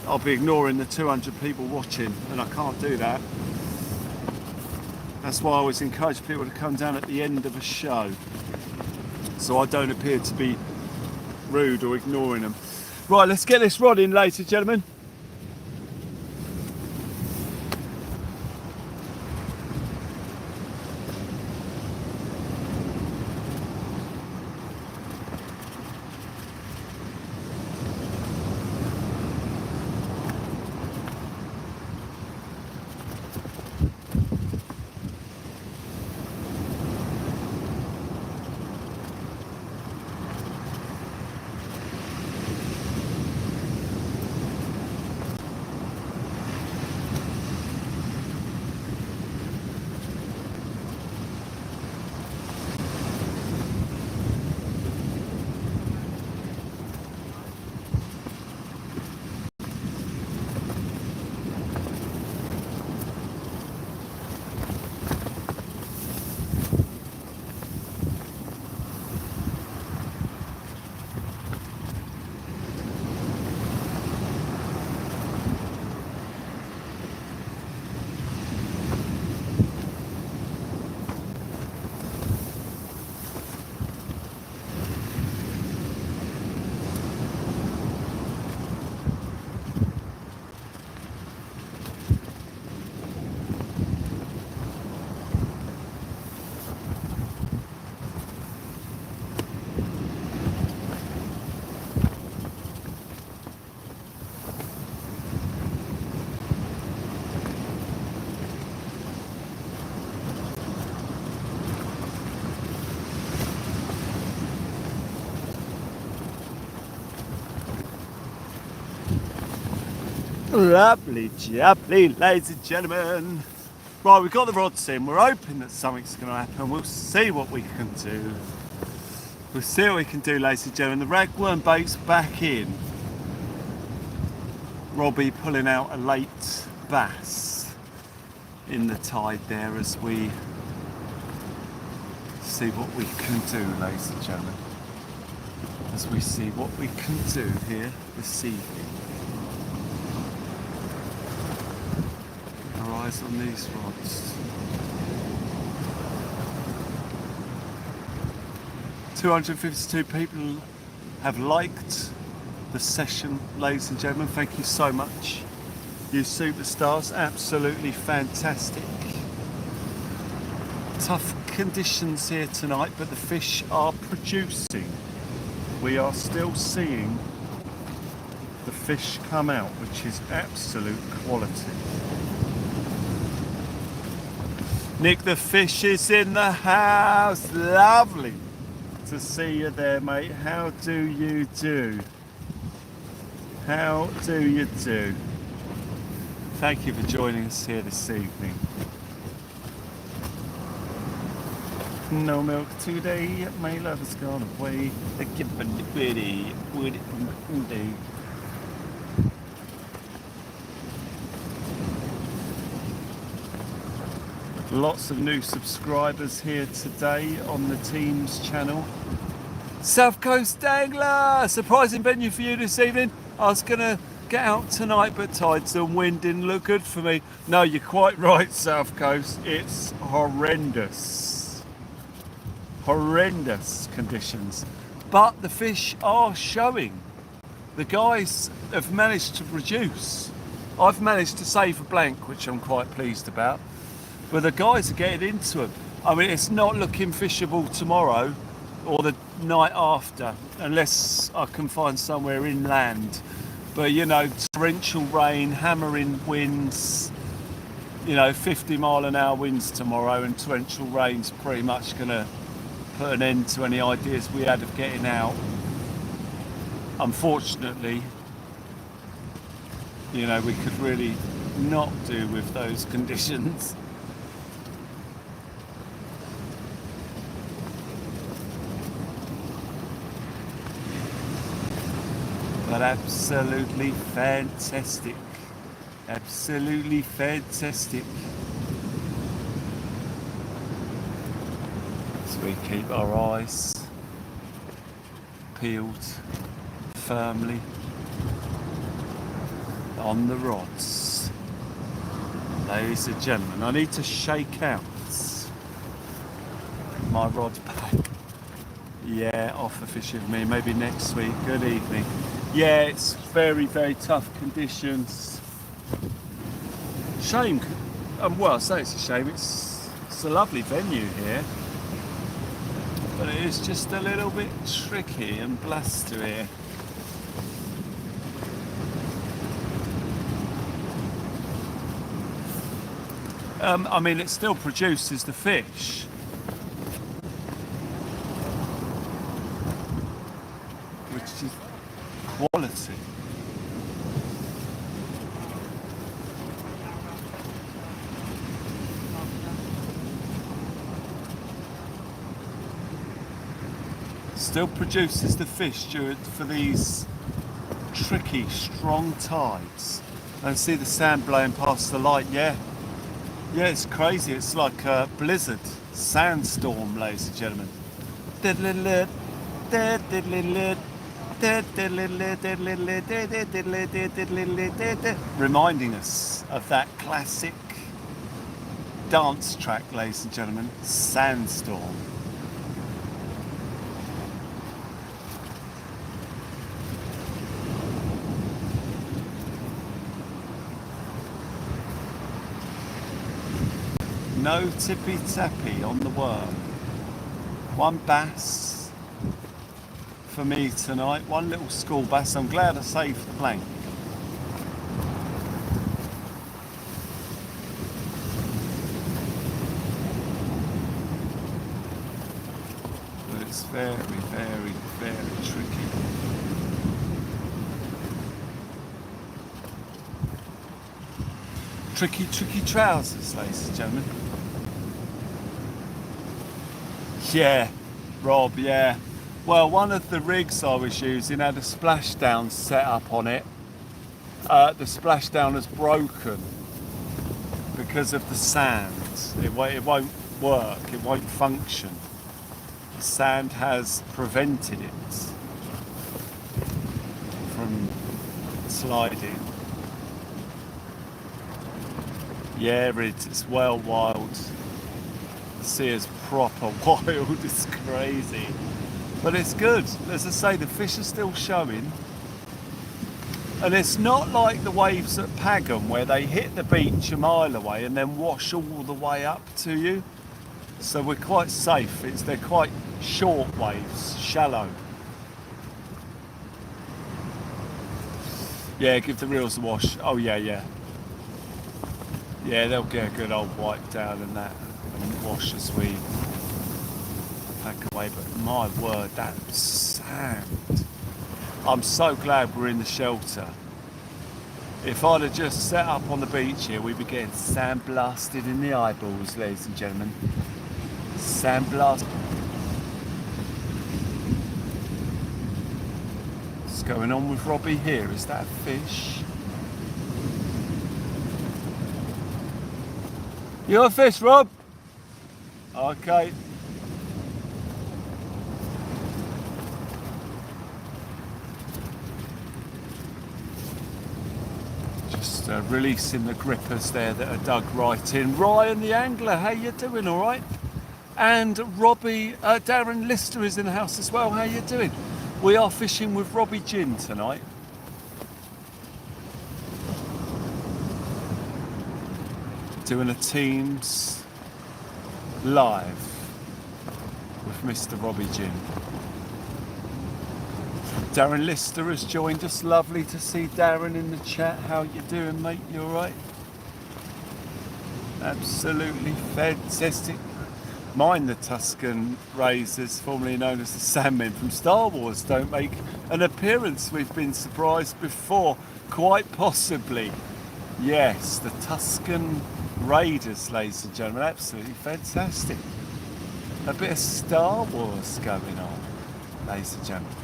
I'll be ignoring the 200 people watching, and I can't do that. That's why I always encourage people to come down at the end of a show, so I don't appear to be rude or ignoring them. Right, let's get this rod in, ladies and gentlemen. Lovely jubbly, ladies and gentlemen. Right, we've got the rods in. We're hoping that something's going to happen. We'll see what we can do. We'll see what we can do, ladies and gentlemen. The ragworm bait's back in. Robbie pulling out a late bass in the tide there as we see what we can do, ladies and gentlemen. As we see what we can do here this evening. Our eyes on these rods. 252 people have liked the session, ladies and gentlemen. Thank you so much. You superstars, absolutely fantastic. Tough conditions here tonight, but the fish are producing. We are still seeing the fish come out, which is absolute quality. Nick, the fish is in the house. Lovely to see you there, mate. How do you do? How do you do? Thank you for joining us here this evening. No milk today, my love has gone away. Lots of new subscribers here today on the team's channel. South Coast Angler! Surprising venue for you this evening. I was going to get out tonight, but tides and wind didn't look good for me. No, you're quite right, South Coast. It's horrendous. Horrendous conditions. But the fish are showing. The guys have managed to produce. I've managed to save a blank, which I'm quite pleased about. But the guys are getting into them. I mean, it's not looking fishable tomorrow or the night after, unless I can find somewhere inland. But you know, torrential rain, hammering winds, you know, 50-mile-an-hour winds tomorrow, and torrential rain's pretty much going to put an end to any ideas we had of getting out. Unfortunately, you know, we could really not do with those conditions. But absolutely fantastic. Absolutely fantastic. So we keep our eyes peeled firmly on the rods. Ladies and gentlemen, I need to shake out my rod pack. Yeah, offer fishing with me, maybe next week. Good evening. Yeah, it's very, very tough conditions. Shame. Well, I say it's a shame. It's a lovely venue here, but it is just a little bit tricky and blustery. I mean, it still produces the fish. Which is quality. Still produces the fish for these tricky, strong tides. And see the sand blowing past the light, yeah. Yeah, it's crazy. It's like a blizzard, sandstorm, ladies and gentlemen. Reminding us of that classic dance track, ladies and gentlemen, Sandstorm. No tippy tappy on the worm. One bass for me tonight, one little school bass. I'm glad I saved the blank. But it's very, very, very tricky. Tricky, tricky trousers, ladies and gentlemen. Yeah, Rob, yeah. Well, one of the rigs I was using had a splashdown set up on it. The splashdown has broken because of the sand. It won't work, it won't function. The sand has prevented it from sliding. Yeah, it's well wild. The sea is proper wild, it's crazy. But it's good. As I say, the fish are still showing. And it's not like the waves at Pagham where they hit the beach a mile away and then wash all the way up to you. So we're quite safe. They're quite short waves, shallow. Yeah, give the reels a wash. Oh yeah, yeah. Yeah, they'll get a good old wipe down and that and wash as we pack away. But my word, that sand. I'm so glad we're in the shelter. If I'd have just set up on the beach here, we'd be getting sand blasted in the eyeballs, ladies and gentlemen. Sand blast. What's going on with Robbie here? Is that a fish? You a fish, Rob? Okay. Just releasing the grippers there that are dug right in. Ryan the angler, how you doing? All right? And Robbie, Darren Lister is in the house as well. How you doing? We are fishing with Robbie Ginn tonight. Doing a Teams live with Mr. Robbie Ginn. Darren Lister has joined us. Lovely to see Darren in the chat. How you doing, mate? You all right? Absolutely fantastic. Mind the Tuscan Razors, formerly known as the Sandmen from Star Wars, don't make an appearance. We've been surprised before, quite possibly. Yes, the Tuscan Raiders, ladies and gentlemen, absolutely fantastic. A bit of Star Wars going on, ladies and gentlemen.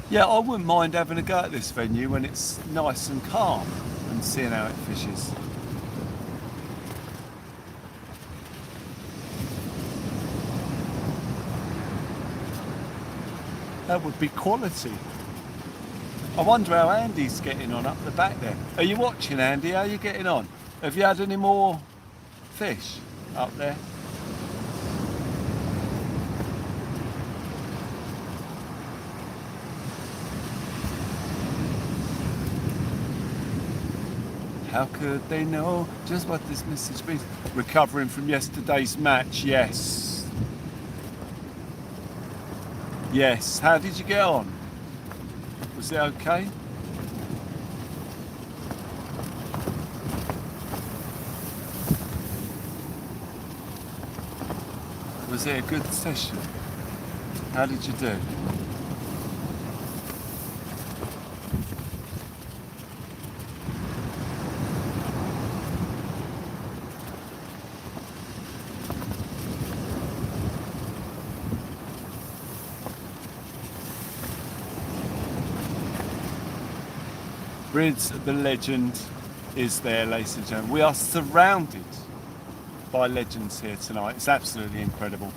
Yeah, I wouldn't mind having a go at this venue when it's nice and calm and seeing how it fishes. That would be quality. I wonder how Andy's getting on up the back there. Are you watching, Andy? How are you getting on? Have you had any more fish up there? How could they know just what this message means? Recovering from yesterday's match, yes. Yes, how did you get on? Was it okay? Was it a good session? How did you do? Rids, the legend, is there, ladies and gentlemen. We are surrounded by legends here tonight. It's absolutely incredible.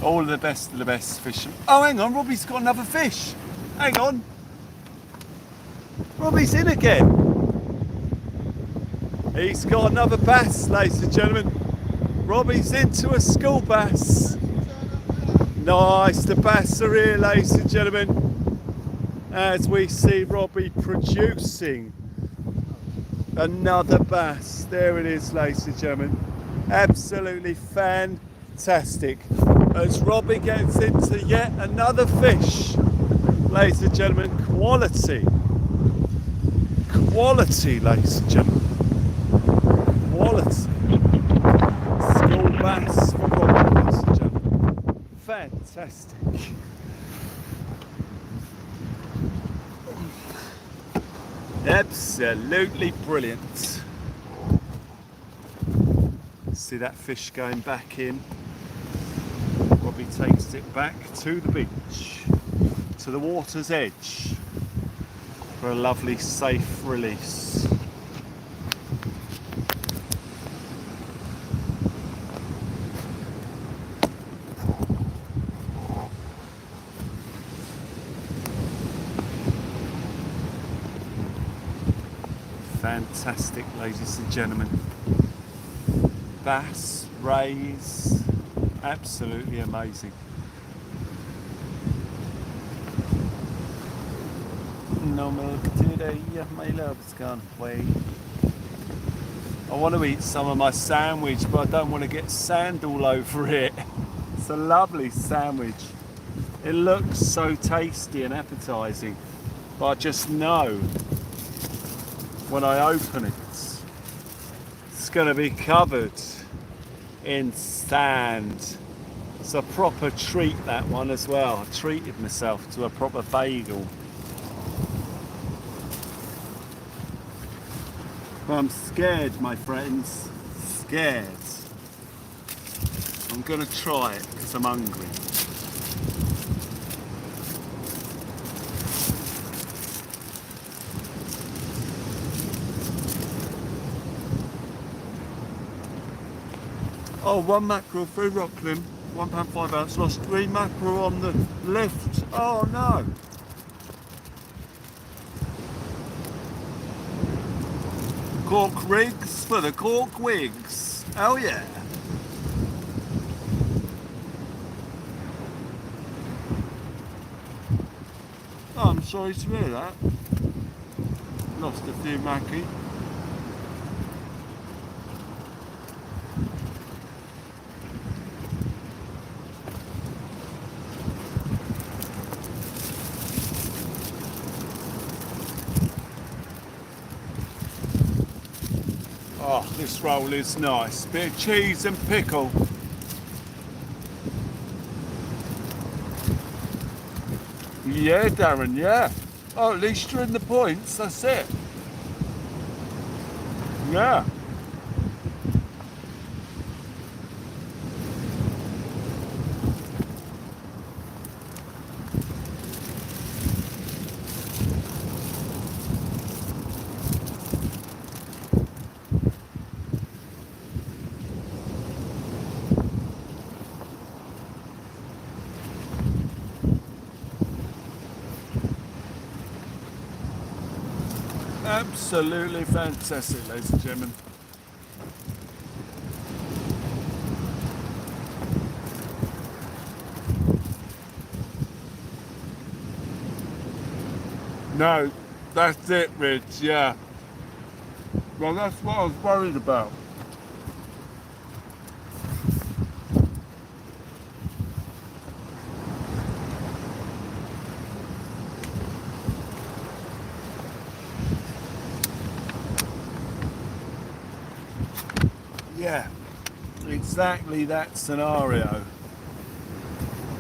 All of the best fishing. Oh, hang on, Robbie's got another fish. Hang on. Robbie's in again. He's got another bass, ladies and gentlemen. Robbie's into a school bass. Nice, the bass are here, ladies and gentlemen. As we see Robbie producing another bass. There it is, ladies and gentlemen. Absolutely fantastic. As Robbie gets into yet another fish. Ladies and gentlemen, quality. Quality, ladies and gentlemen. Quality. School bass for Robbie, ladies and gentlemen. Fantastic. Absolutely brilliant. See that fish going back in. Robbie takes it back to the beach, to the water's edge, for a lovely safe release. Fantastic, ladies and gentlemen. Bass, rays, absolutely amazing. No milk today, my love's gone away. I want to eat some of my sandwich, but I don't want to get sand all over it. It's a lovely sandwich. It looks so tasty and appetizing, but I just know when I open it, it's going to be covered in sand. It's a proper treat, that one as well. I treated myself to a proper bagel. But I'm scared, my friends. Scared. I'm going to try it because I'm hungry. Oh, one mackerel through Rockland, £1 5 ounce, lost 3 mackerel on the lift. Oh no. Cork rigs for the cork wigs. Oh yeah. Oh, I'm sorry to hear that. Lost a few mackie. Oh, this roll is nice. Bit of cheese and pickle. Yeah, Darren, yeah. Oh, at least you're in the points, that's it. Yeah. Absolutely fantastic, ladies and gentlemen. No, that's it, Rich, yeah. Well, that's what I was worried about. Yeah, exactly that scenario.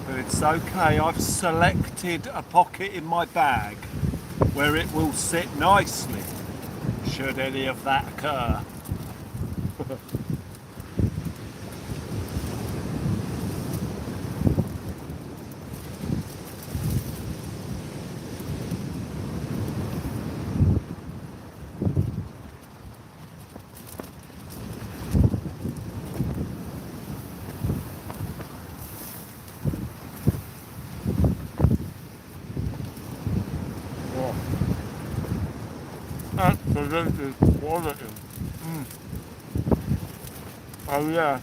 But it's okay, I've selected a pocket in my bag where it will sit nicely, should any of that occur. Absolutely quality. Oh yeah.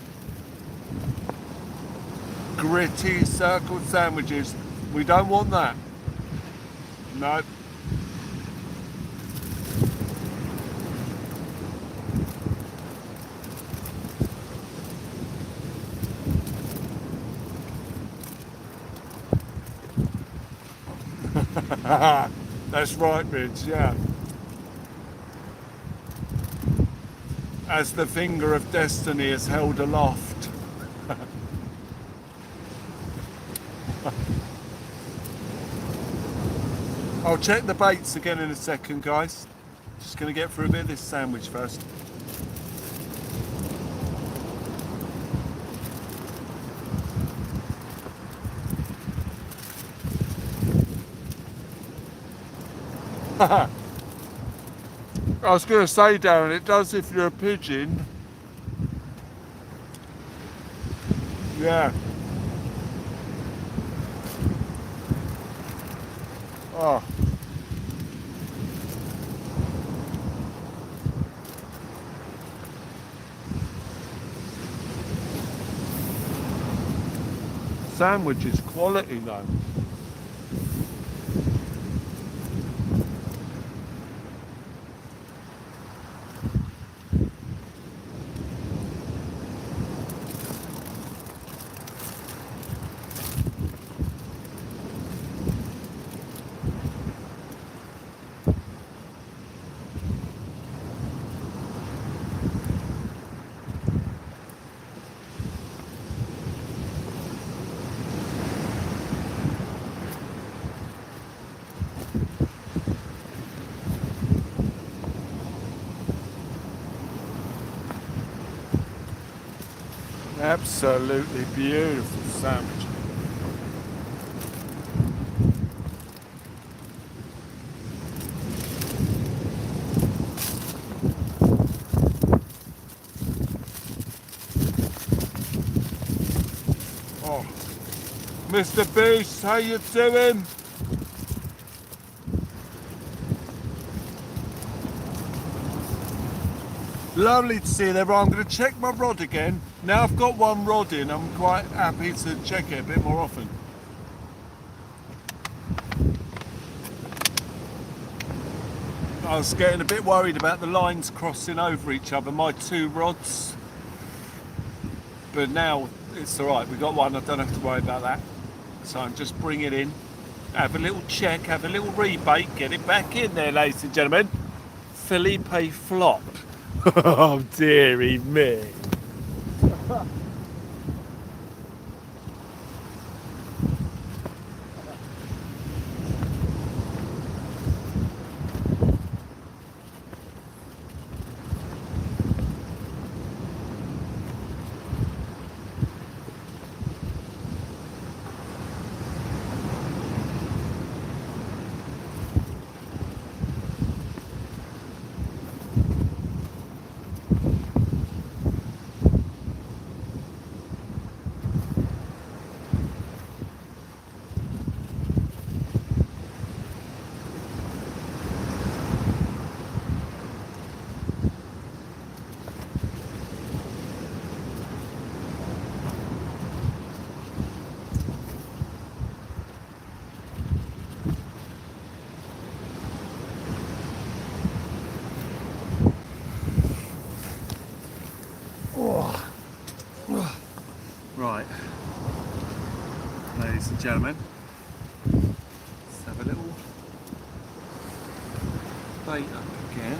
Gritty circle sandwiches. We don't want that. No. That's right, Mitch, yeah. As the finger of destiny is held aloft. I'll check the baits again in a second, guys. Just going to get through a bit of this sandwich first. I was going to say, Darren, it does if you're a pigeon. Yeah. Oh. Sandwich is quality though. Absolutely beautiful sandwich. Oh, Mr. Beast, how you doing? Lovely to see you there. I'm going to check my rod again. Now I've got one rod in, I'm quite happy to check it a bit more often. I was getting a bit worried about the lines crossing over each other, my two rods. But now it's alright, we've got one, I don't have to worry about that. So I'm just bring it in, have a little check, have a little rebait, get it back in there, ladies and gentlemen. Felipe flop. Oh dearie me. Right, ladies and gentlemen, let's have a little bait up again.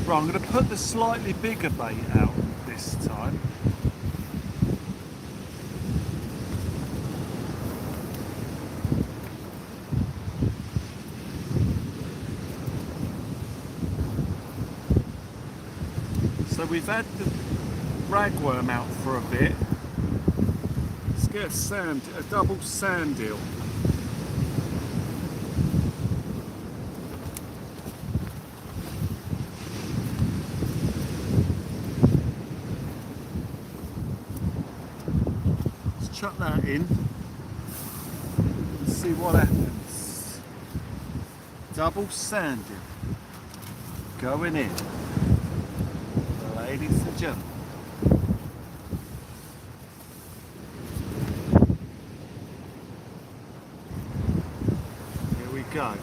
Right, I'm going to put the slightly bigger bait out this time. So we've had the ragworm out for a bit. Let's get a double sand eel. Chuck that in and see what happens. Double sanding going in, ladies and gentlemen. Here we go.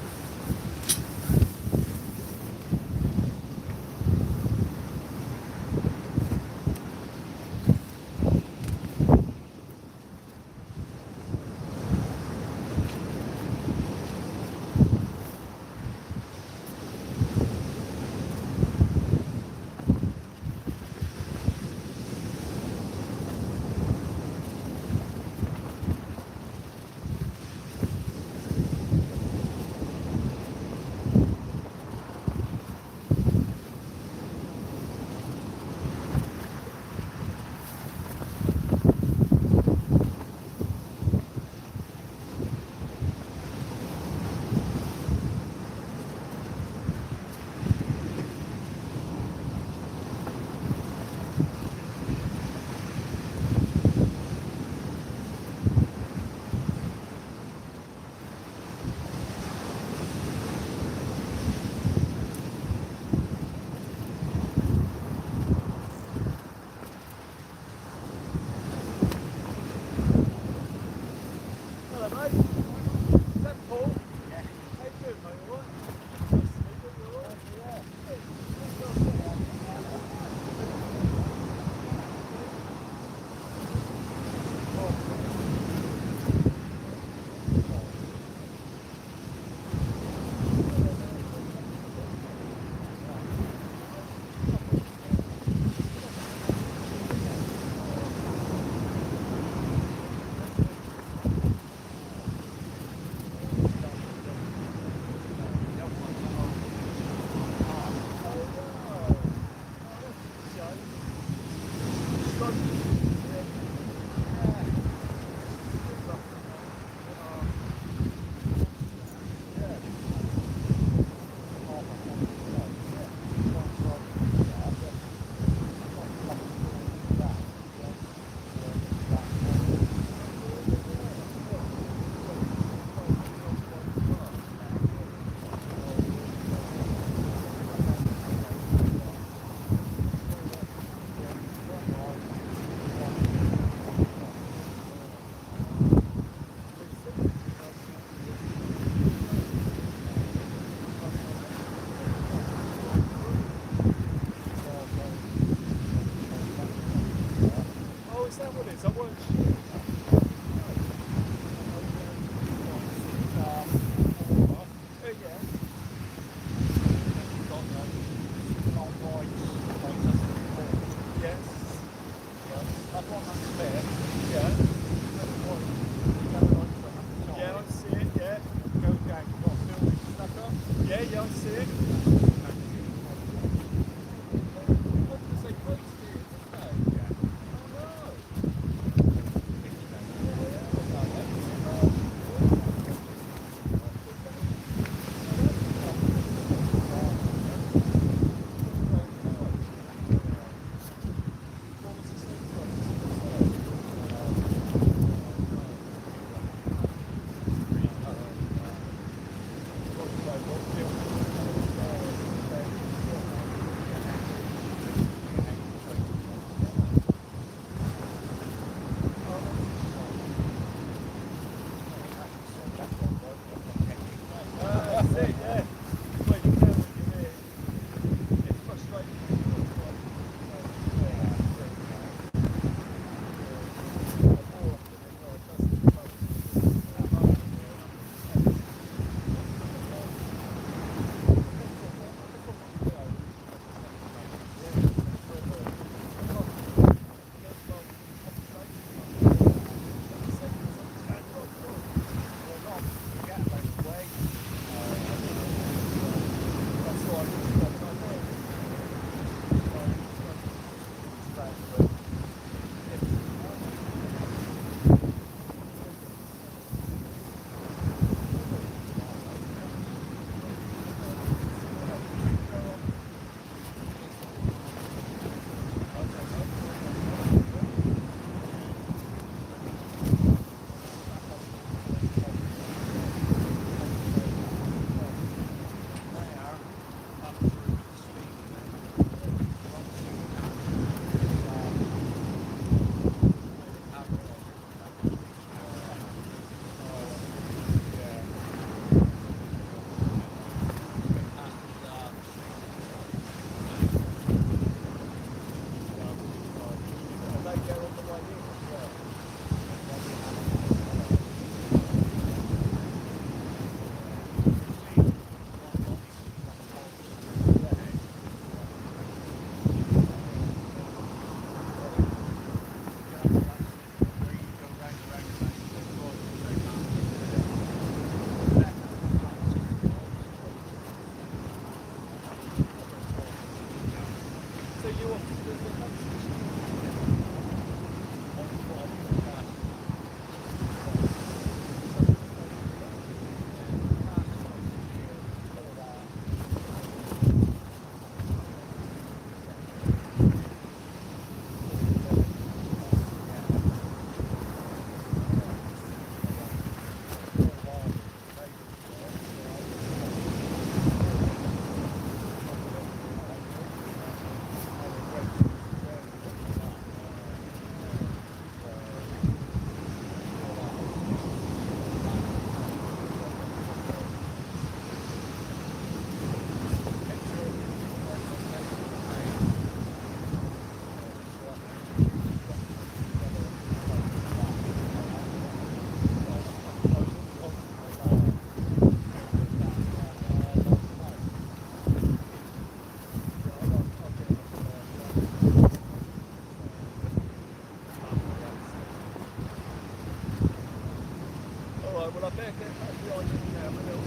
Well, I better get back behind you now. I'm a little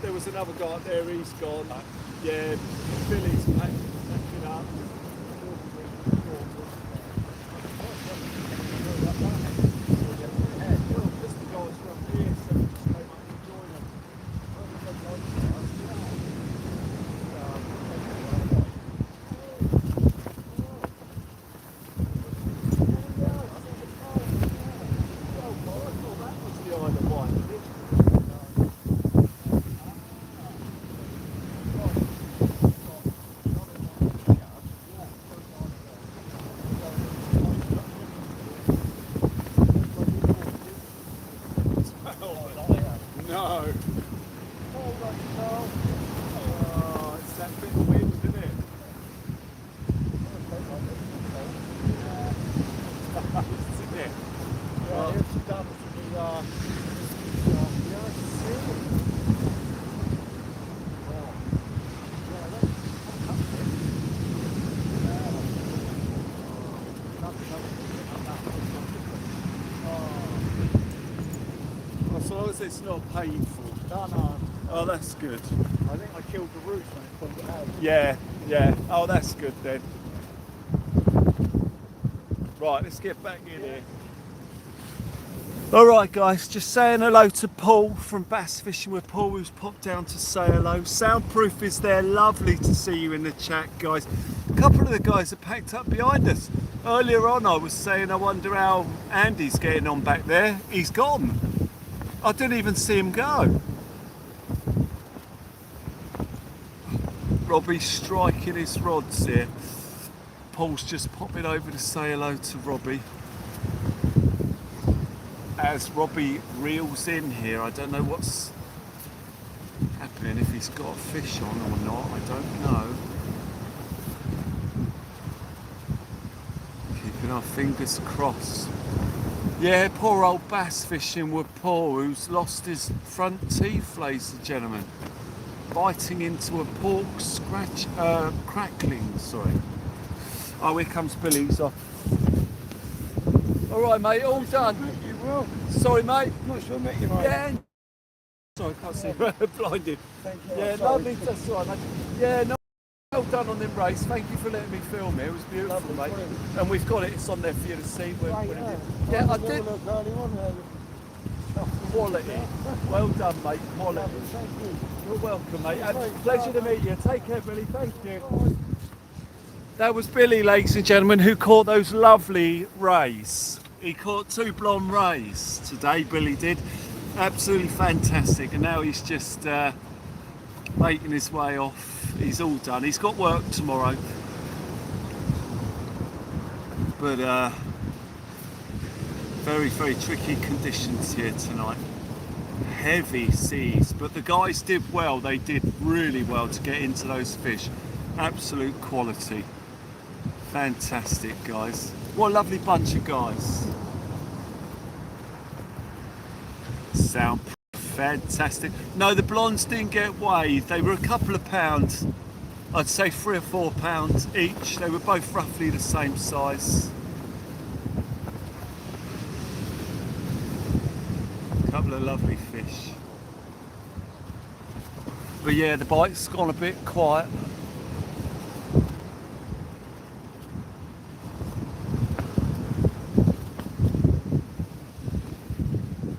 there was another guy up there, he's gone. Yeah, Billy's packing up. Just the guys from here, so we just came up and joined them. That was the Isle of Wight. No. Oh, it's that bit of wind, isn't it? Isn't it? Yeah, here's the dump to the As long as it's not painful. No. Oh, that's good. I think I killed the roots when it pulled it out. Yeah, yeah. Oh, that's good then. Right, let's get back in here. All right, guys, just saying hello to Paul from Bass Fishing with Paul, who's popped down to say hello. Soundproof is there. Lovely to see you in the chat, guys. A couple of the guys are packed up behind us. Earlier on, I was saying I wonder how Andy's getting on back there. He's gone. I didn't even see him go. Robbie's striking his rods here. Paul's just popping over to say hello to Robbie. As Robbie reels in here, I don't know what's happening, if he's got a fish on or not, I don't know. Keeping our fingers crossed. Yeah, poor old bass fishing with Paul, who's lost his front teeth, ladies and gentlemen. Biting into a pork crackling, sorry. Oh, here comes Billy, he's off. All right, mate, all done. You will. Sorry, mate. Not sure I met you, mate. Yeah. Sorry, I can't see. Blinded. Thank you. Yeah, I'm sorry. lovely. That's all right, mate. Yeah, no, well done on the race. Thank you for letting me film it. It was beautiful, Lovely, mate. brilliant. And we've got it. It's on there for you to see. Right, Yeah, I was did. gonna look early on there. Quality. Well done, mate. Quality. Lovely, thank you. You're welcome, mate. And Right, pleasure to meet you. Take care, Billy. Thank you. That was Billy, ladies and gentlemen, who caught those lovely rays. He caught 2 blonde rays today, Billy did. Absolutely fantastic. And now he's just making his way off. He's all done. He's got work tomorrow. But very, very tricky conditions here tonight. Heavy seas, but the guys did well. They did really well to get into those fish. Absolute quality. Fantastic, guys. What a lovely bunch of guys. Sound fantastic. No, the blondes didn't get weighed. They were a couple of pounds. I'd say 3 or 4 pounds each. They were both roughly the same size. A couple of lovely fish. But yeah, the bite's gone a bit quiet.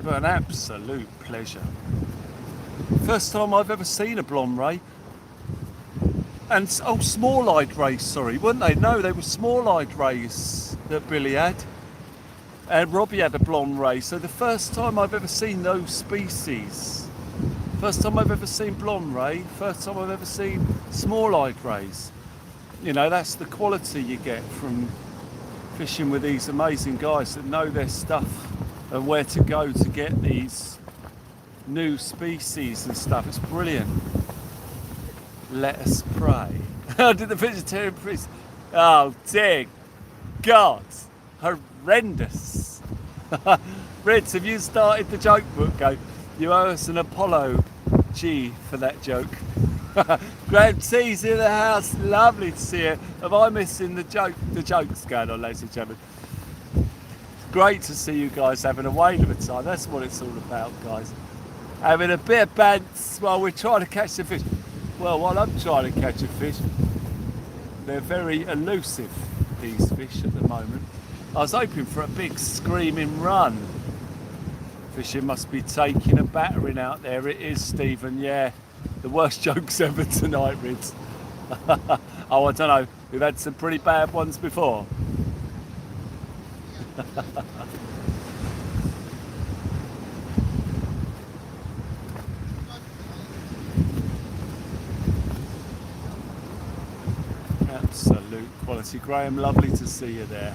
But an absolute pleasure. First time I've ever seen a blonde ray. And oh, small-eyed rays, sorry, weren't they? No, they were small-eyed rays that Billy had. And Robbie had a blonde ray. So the first time I've ever seen those species. First time I've ever seen blonde ray. First time I've ever seen small-eyed rays. You know, that's the quality you get from fishing with these amazing guys that know their stuff. and where to go to get these new species and stuff. It's brilliant. Let us pray. How did the vegetarian priest? Oh dear God, horrendous. Reds, have you started the joke book? Go. You owe us an apology for that joke. Graham T's in the house. Lovely to see you. Am I missing the joke? The joke's going on, ladies and gentlemen. Great to see you guys having a whale of a time. That's what it's all about, guys. Having a bit of bants while we're trying to catch the fish. Well, while I'm trying to catch a fish, they're very elusive, these fish at the moment. I was hoping for a big screaming run. Fishing must be taking a battering out there. It is, Stephen, yeah. The worst jokes ever tonight, Rids. Oh, I don't know. We've had some pretty bad ones before. Absolute quality. Graham, lovely to see you there.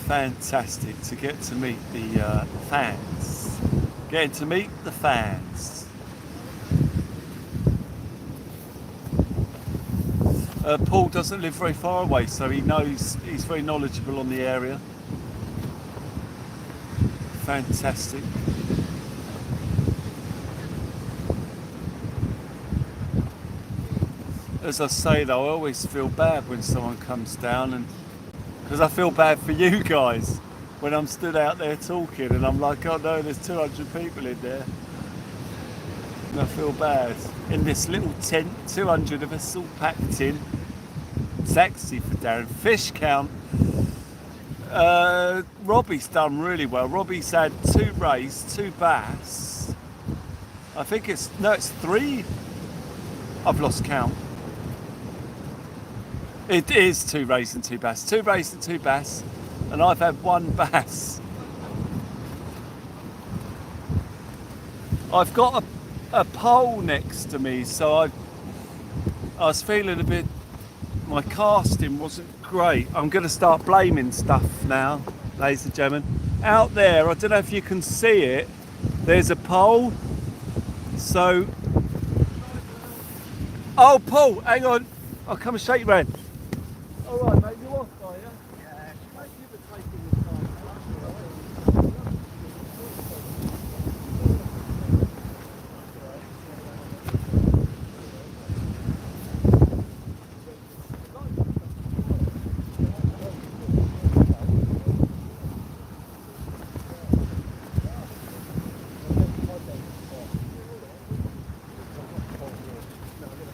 Fantastic to get to meet the fans. Getting to meet the fans. Paul doesn't live very far away, so he knows, he's very knowledgeable on the area. Fantastic. As I say though, I always feel bad when someone comes down, and because I feel bad for you guys when I'm stood out there talking and I'm like, oh no, there's 200 people in there. And I feel bad. In this little tent, 200 of us all packed in. Taxi for Darren. Fish count. Robbie's done really well. Robbie's had 2 rays, 2 bass. I think it's 3. I've lost count. It is 2 rays and 2 bass. 2 rays and 2 bass. And I've had 1 bass. I've got a pole next to me, so I was feeling a bit, my casting wasn't great. I'm going to start blaming stuff now, ladies and gentlemen. Out there, I don't know if you can see it, there's a pole. So, oh Paul, hang on, I'll come and shake your hand. All right, mate, you off, are you? Yeah. Thank you for taking the time.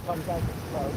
Come back and slow.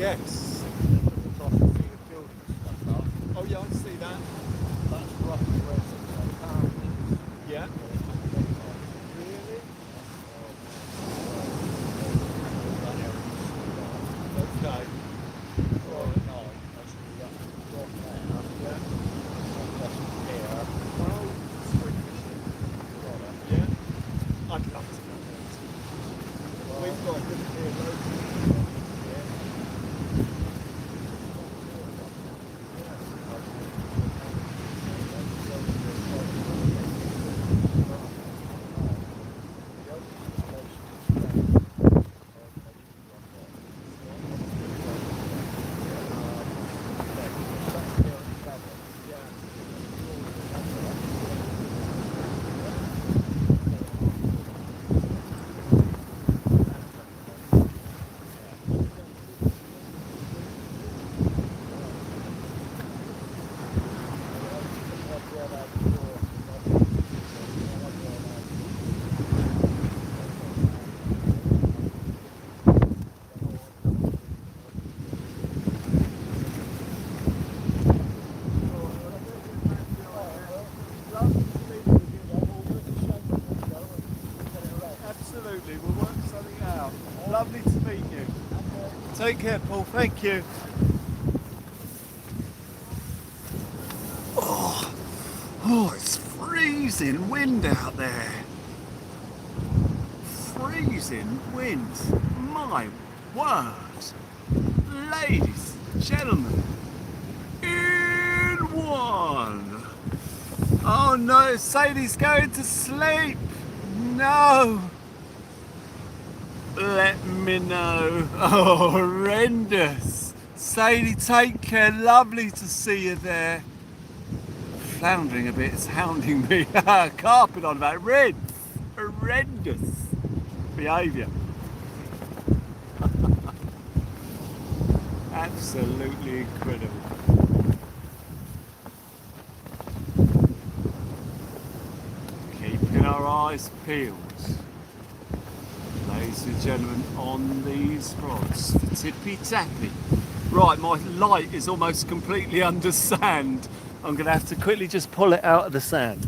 Yes. Across the field building stuff up. Oh yeah, I see that. That's roughly where some of those farms is. Yeah. Really? Okay. Right at night, that's the rock there. Yeah. That's here. Well, squid fishing. Yeah. I'd love to go there too. We've got them here locally. Absolutely, we'll work something out. Lovely to meet you. Take care, Paul. Thank you. Oh, it's freezing wind out there. Freezing wind. My word. Ladies and gentlemen, in one. Oh no, Sadie's going to sleep. No. Let me know. Oh, horrendous. Sadie, take care. Lovely to see you there. Floundering a bit, it's hounding me. Carpet on about red. Horrendous behaviour. Absolutely incredible. Keeping our eyes peeled. Ladies and gentlemen, on these rods for tippy tappy. Right, my light is almost completely under sand. I'm going to have to quickly just pull it out of the sand.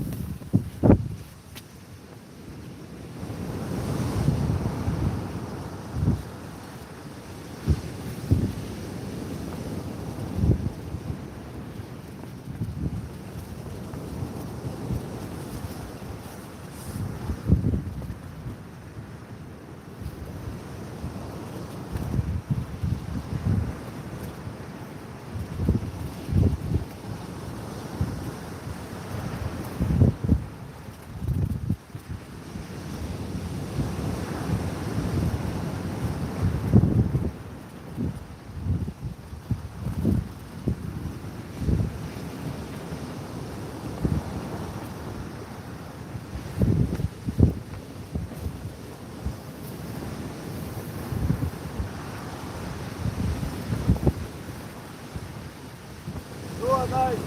Mate.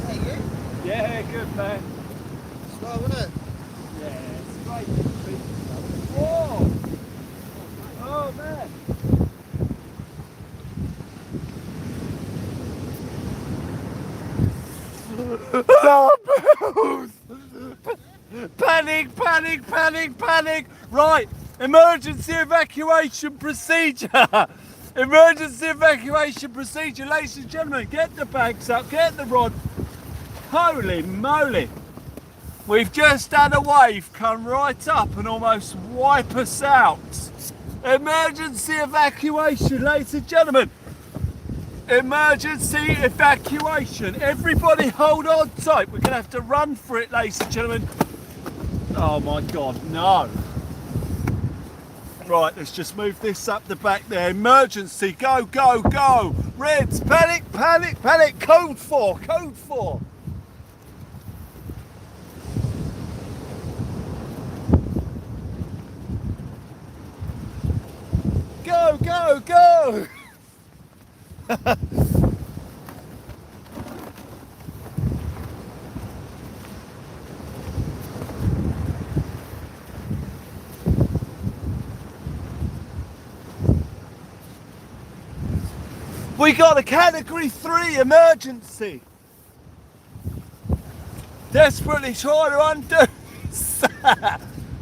Hey, you? Yeah, good man. Slow, isn't it? Yeah, it's great to see you. Whoa! Oh man! Oh, panic, panic, panic, panic! Right, emergency evacuation procedure! Emergency evacuation procedure, ladies and gentlemen, get the bags up, get the rod. Holy moly! We've just had a wave come right up and almost wipe us out. Emergency evacuation, ladies and gentlemen. Emergency evacuation. Everybody hold on tight. We're going to have to run for it, ladies and gentlemen. Oh my God, no. Right, let's just move this up the back there. Emergency, go, go, go. Reds, panic, panic, panic. Code 4, code 4. Go, go, go. We got a category 3 emergency. Desperately trying to undo.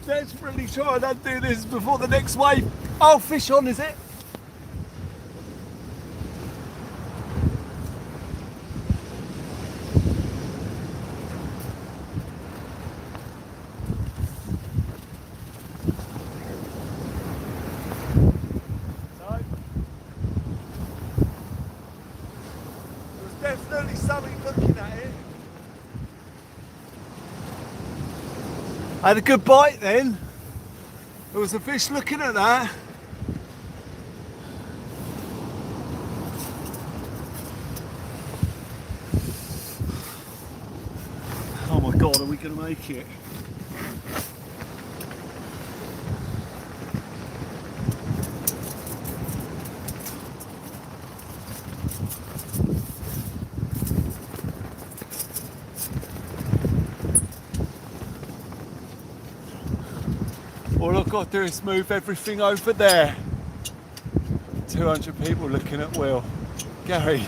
Desperately trying to undo this before the next wave. Oh, fish on, is it? Definitely something looking at it. I had a good bite then. There was a fish looking at that. Oh my God, are we going to make it? All I've got to do is move everything over there. 200 people looking at Will. Gary.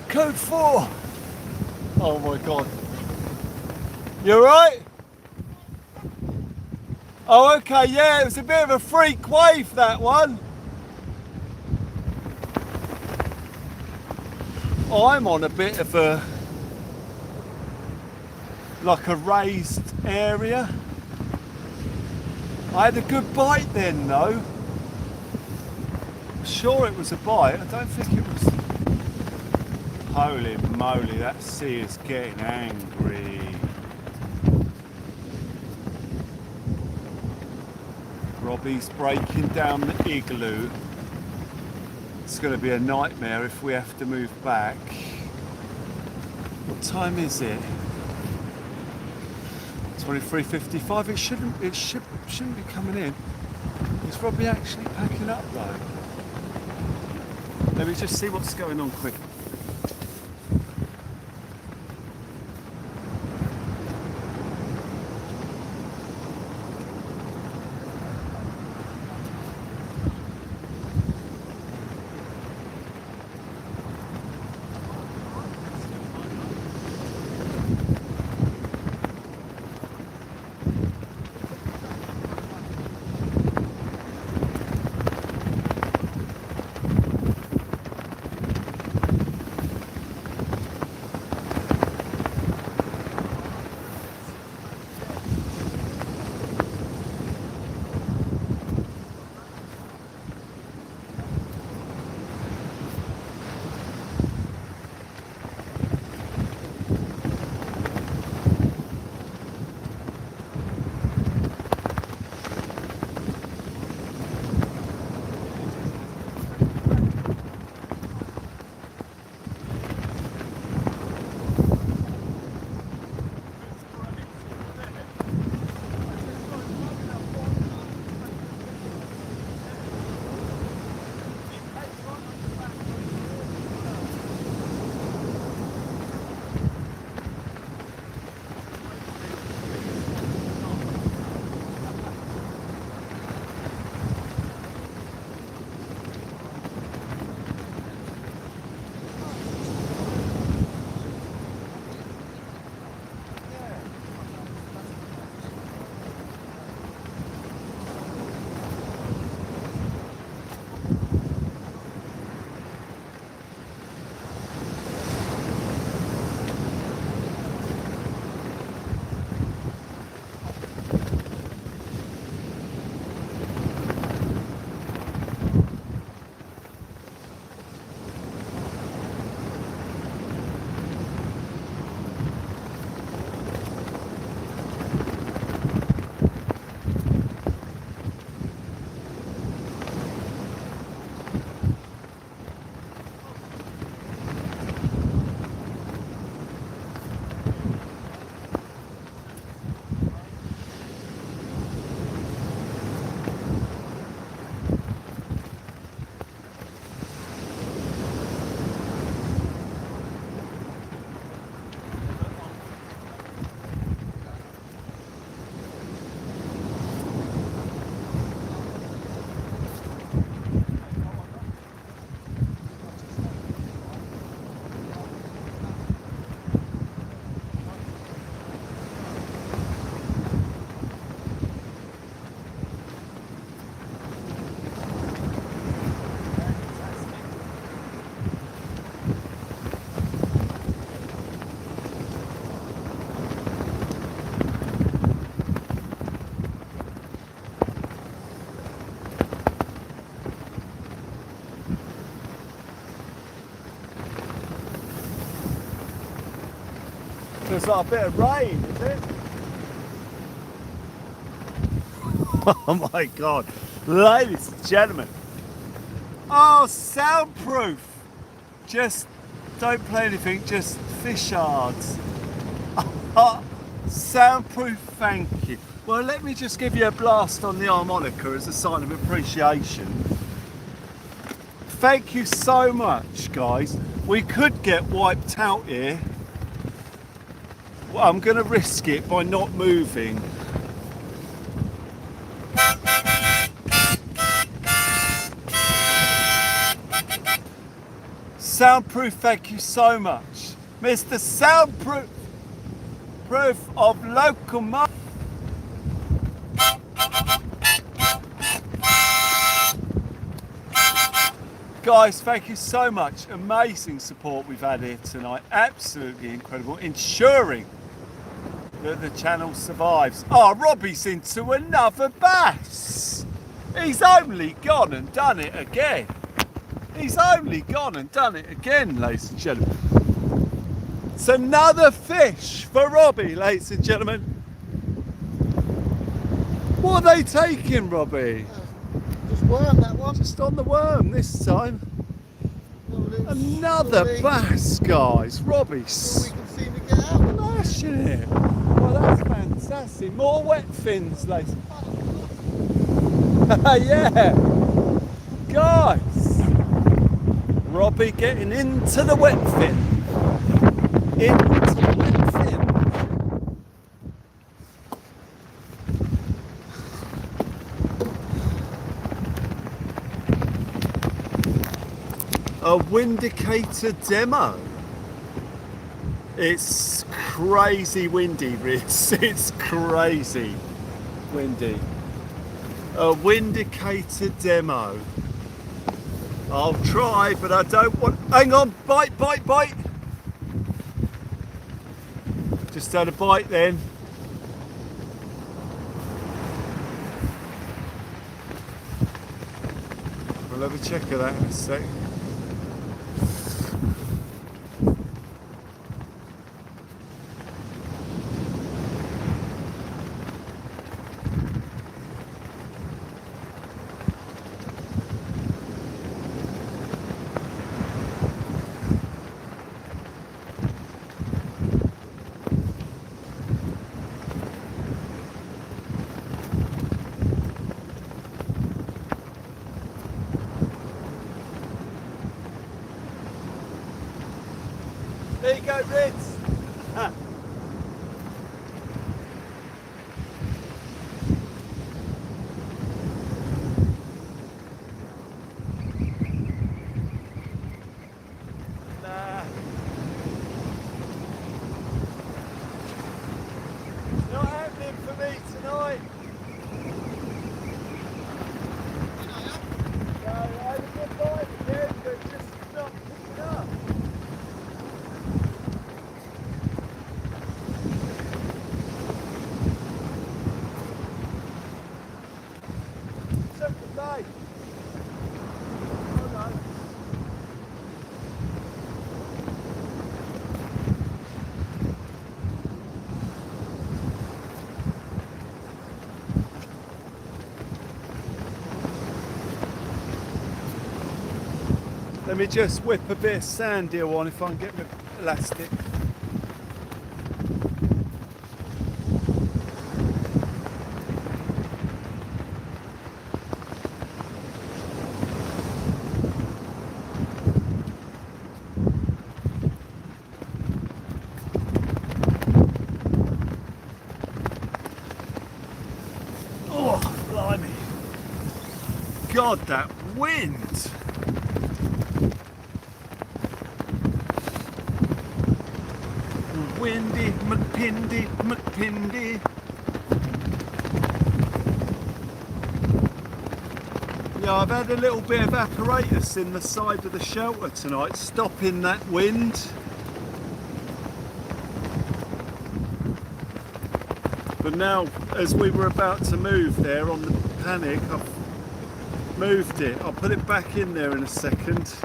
Code 4. Oh my God. You alright? Oh okay, yeah, it was a bit of a freak wave, that one. Oh, I'm on a bit of a, like a raised area. I had a good bite then though. I'm sure it was a bite, I don't think it was. Holy moly, that sea is getting angry. Robbie's breaking down the igloo. It's going to be a nightmare if we have to move back. What time is it? 23:55. It shouldn't be coming in. Is Robbie actually packing up though? Let me just see what's going on quick. Feels like a bit of rain, is it? Oh my God. Ladies and gentlemen. Oh, soundproof. Just don't play anything, just fish yards. Oh, soundproof, thank you. Well, let me just give you a blast on the harmonica as a sign of appreciation. Thank you so much, guys. We could get wiped out here. Well, I'm going to risk it by not moving. Soundproof, thank you so much. Mr. Soundproof of Locomotive. Guys, thank you so much. Amazing support we've had here tonight. Absolutely incredible. Ensuring that the channel survives. Oh, Robbie's into another bass. He's only gone and done it again. He's only gone and done it again, ladies and gentlemen. It's another fish for Robbie, ladies and gentlemen. What are they taking, Robbie? Just worm, that one. Just on the worm this time. Another bass, guys. Robbie's We can seem to get out. smashing it. Well, that's fantastic. More wet fins, ladies. Yeah. Guys. Robbie getting into the wet fin. Into the wet fin. A windicator demo. It's crazy windy, Riz. It's crazy windy. A windicator demo. I'll try, but I don't want. Hang on, bite, bite, bite. Just had a bite then. We'll have a check of that in a sec. There you go, Ritz. Ah. Nah. Not happening for me tonight. No, I had a good bite again, but just not picking up. Let me just whip a bit of sand here on if I can get my elastic. Oh, blimey. God, that wind. Windy, McPindy. Yeah, I've had a little bit of apparatus in the side of the shelter tonight, stopping that wind. But now, as we were about to move there on the panic, I've moved it. I'll put it back in there in a second.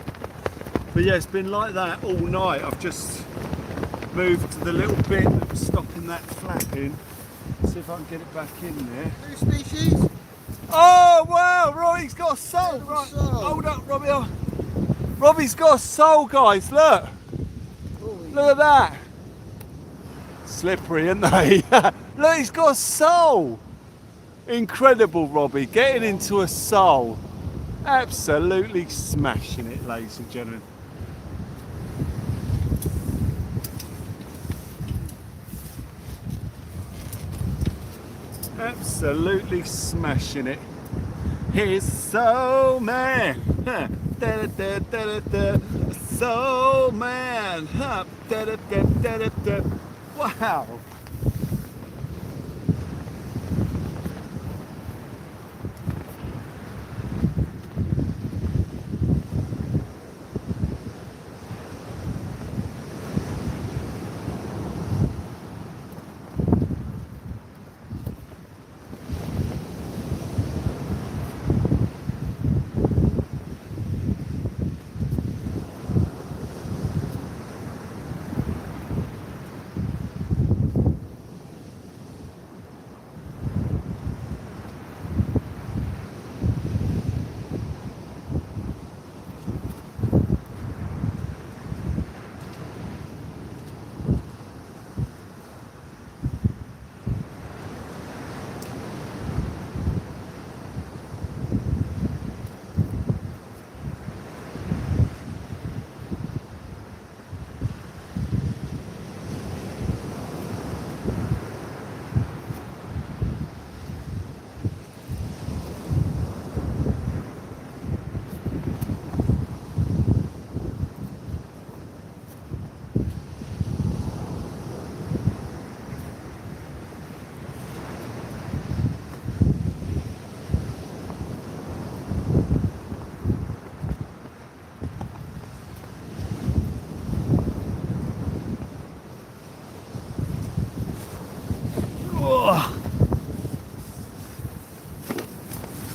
But yeah, it's been like that all night. I've just move to the little bit that was stopping that flapping. See if I can get it back in there. New species? Oh wow, Robbie's got a soul. Little Right, soul. hold up, Robbie. Oh. Robbie's got a soul, guys. Look, look at that. Slippery, aren't they? Look, he's got a soul. Incredible, Robbie, getting into a soul. Absolutely smashing it, ladies and gentlemen. Absolutely smashing it. He's soul man. Huh. Da, da, da, da, da. Soul man. Huh. Da, da, da, da, da, da. Wow.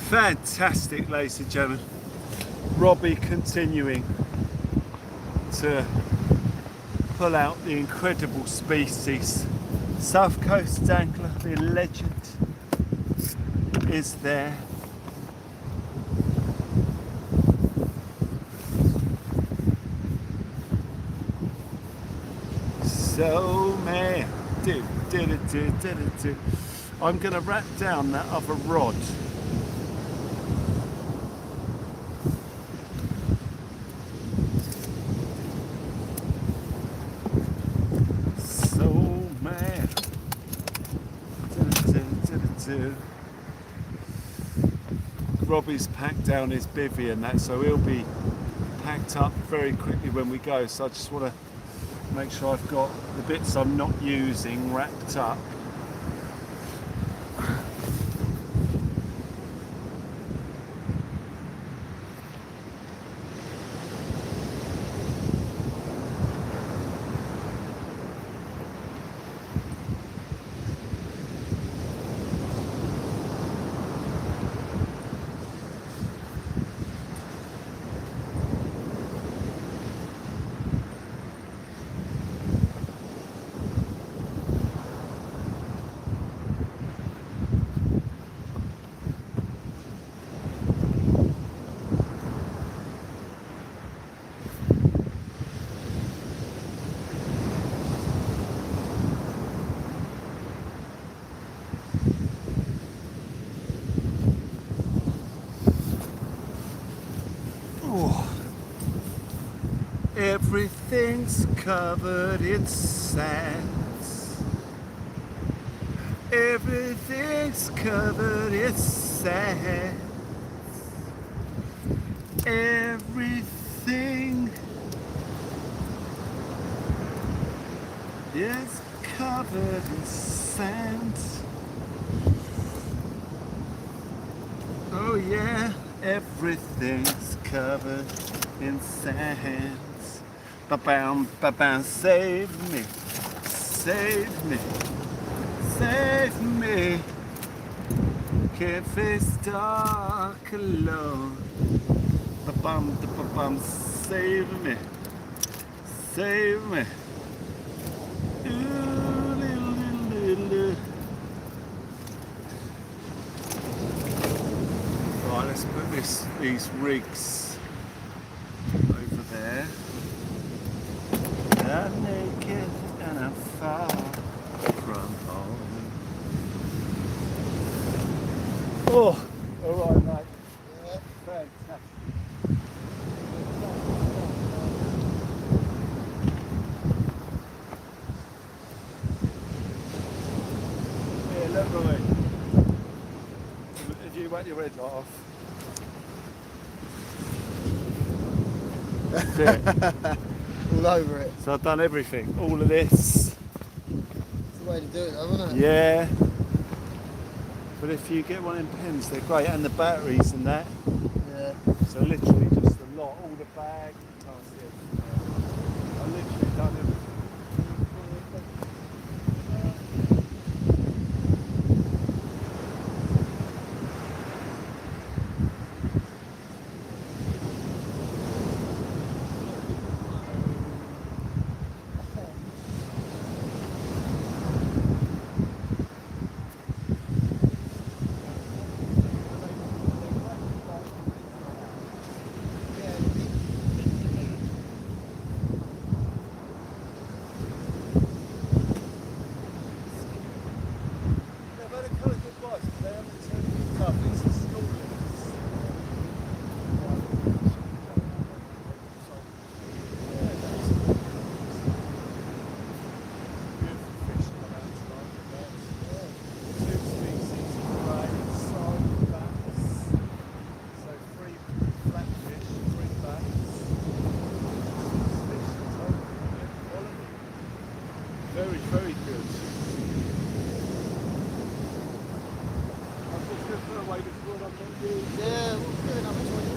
Fantastic, ladies and gentlemen. Robbie continuing to pull out the incredible species. South Coast angler, the legend, is there. So man, I'm going to wrap down that other rod. Robbie's packed down his bivvy and that, so he'll be packed up very quickly when we go. So I just want to make sure I've got the bits I'm not using wrapped up. Everything's covered in sand. Everything's covered in sand. Everything is covered in sand. Oh yeah, everything's covered in sand. Ba-bam, ba-bam, save me, save me, save me. Can't face dark alone. Ba-bam, ba-bam, save me, save me. these rigs over there. I'm naked and I'm far from home. Oh, all right, mate. Yeah. Fantastic. Yeah, look, Robbie. If you want your red light off. That's it. All over it. So I've done everything. All of this. It's the way to do it, though, isn't it? Yeah. But if you get one in pens, they're great, and the batteries and that. Yeah. So literally just a lot, all the bag. You can't see it. I literally done everything. Very, very good. I'm just going to put away this wood I'm going to use. Yeah, we'll do another 20.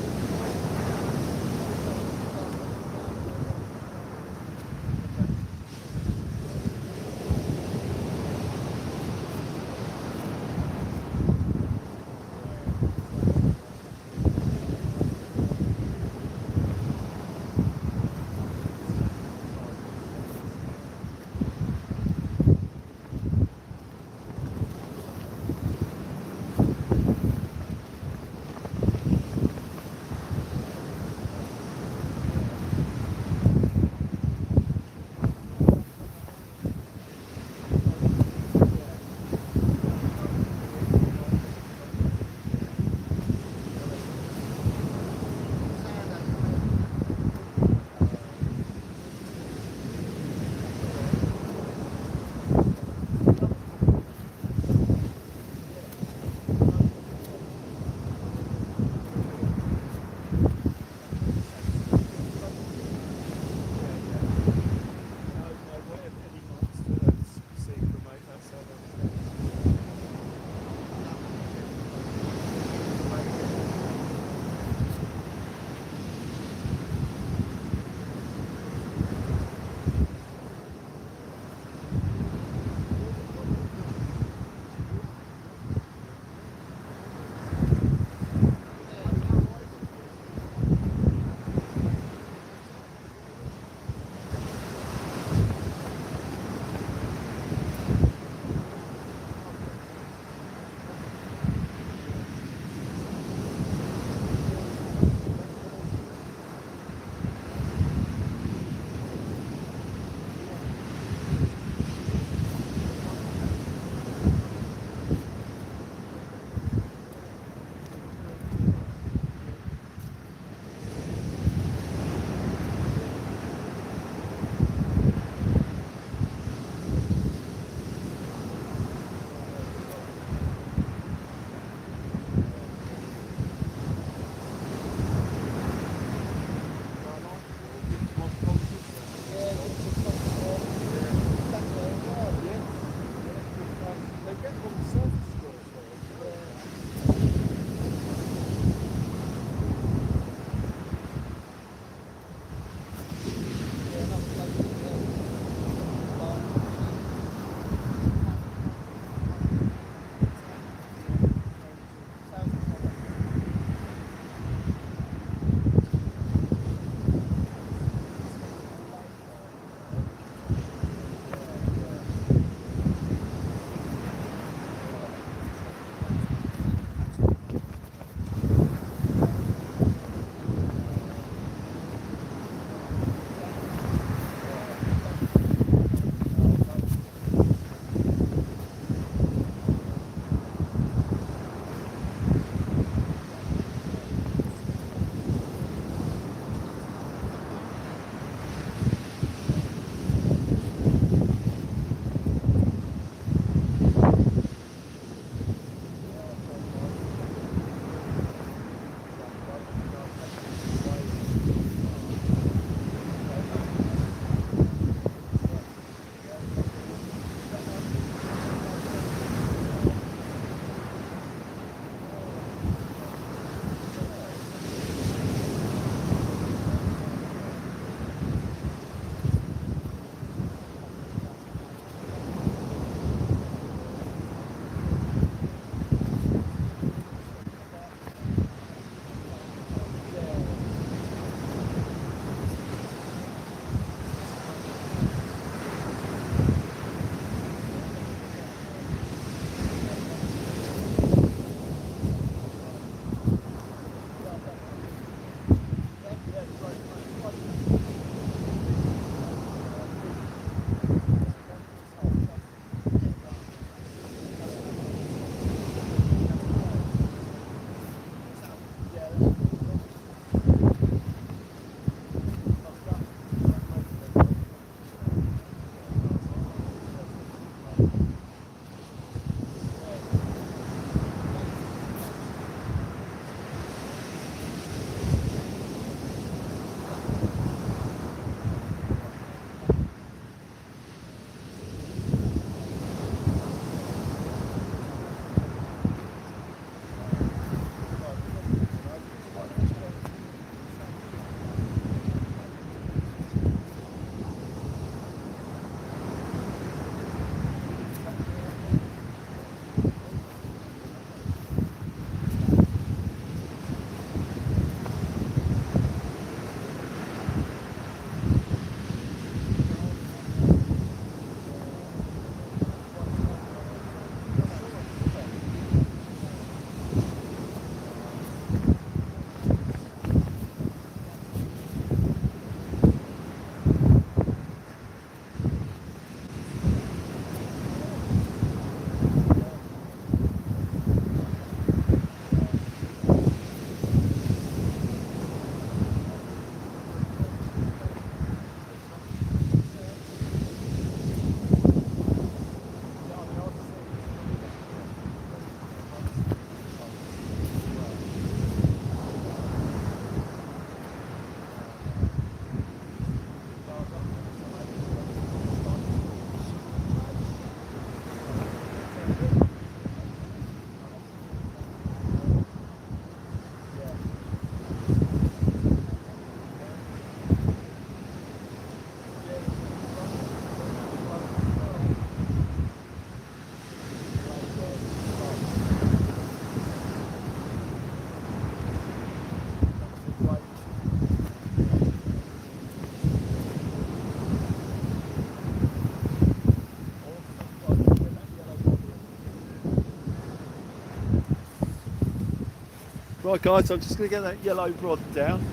Right guys, I'm just going to get that yellow rod down.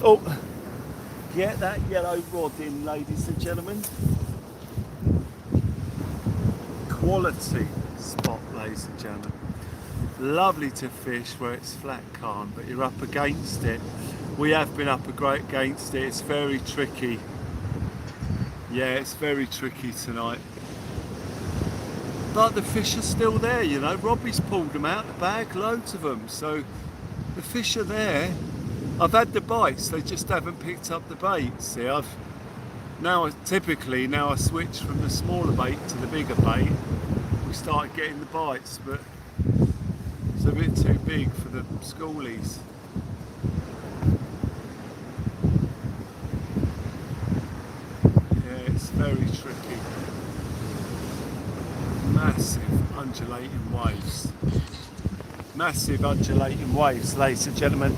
Oh, get that yellow rod in, ladies and gentlemen. Quality spot, ladies and gentlemen. Lovely to fish where it's flat calm, but you're up against it. We have been up against it. It's very tricky. Yeah, it's very tricky tonight. But the fish are still there, you know. Robbie's pulled them out of the bag, loads of them. So the fish are there. I've had the bites, they just haven't picked up the bait. See, typically I switch from the smaller bait to the bigger bait. We start getting the bites, but it's a bit too big for the schoolies. Yeah, it's very tricky. Massive undulating waves. Massive undulating waves, ladies and gentlemen.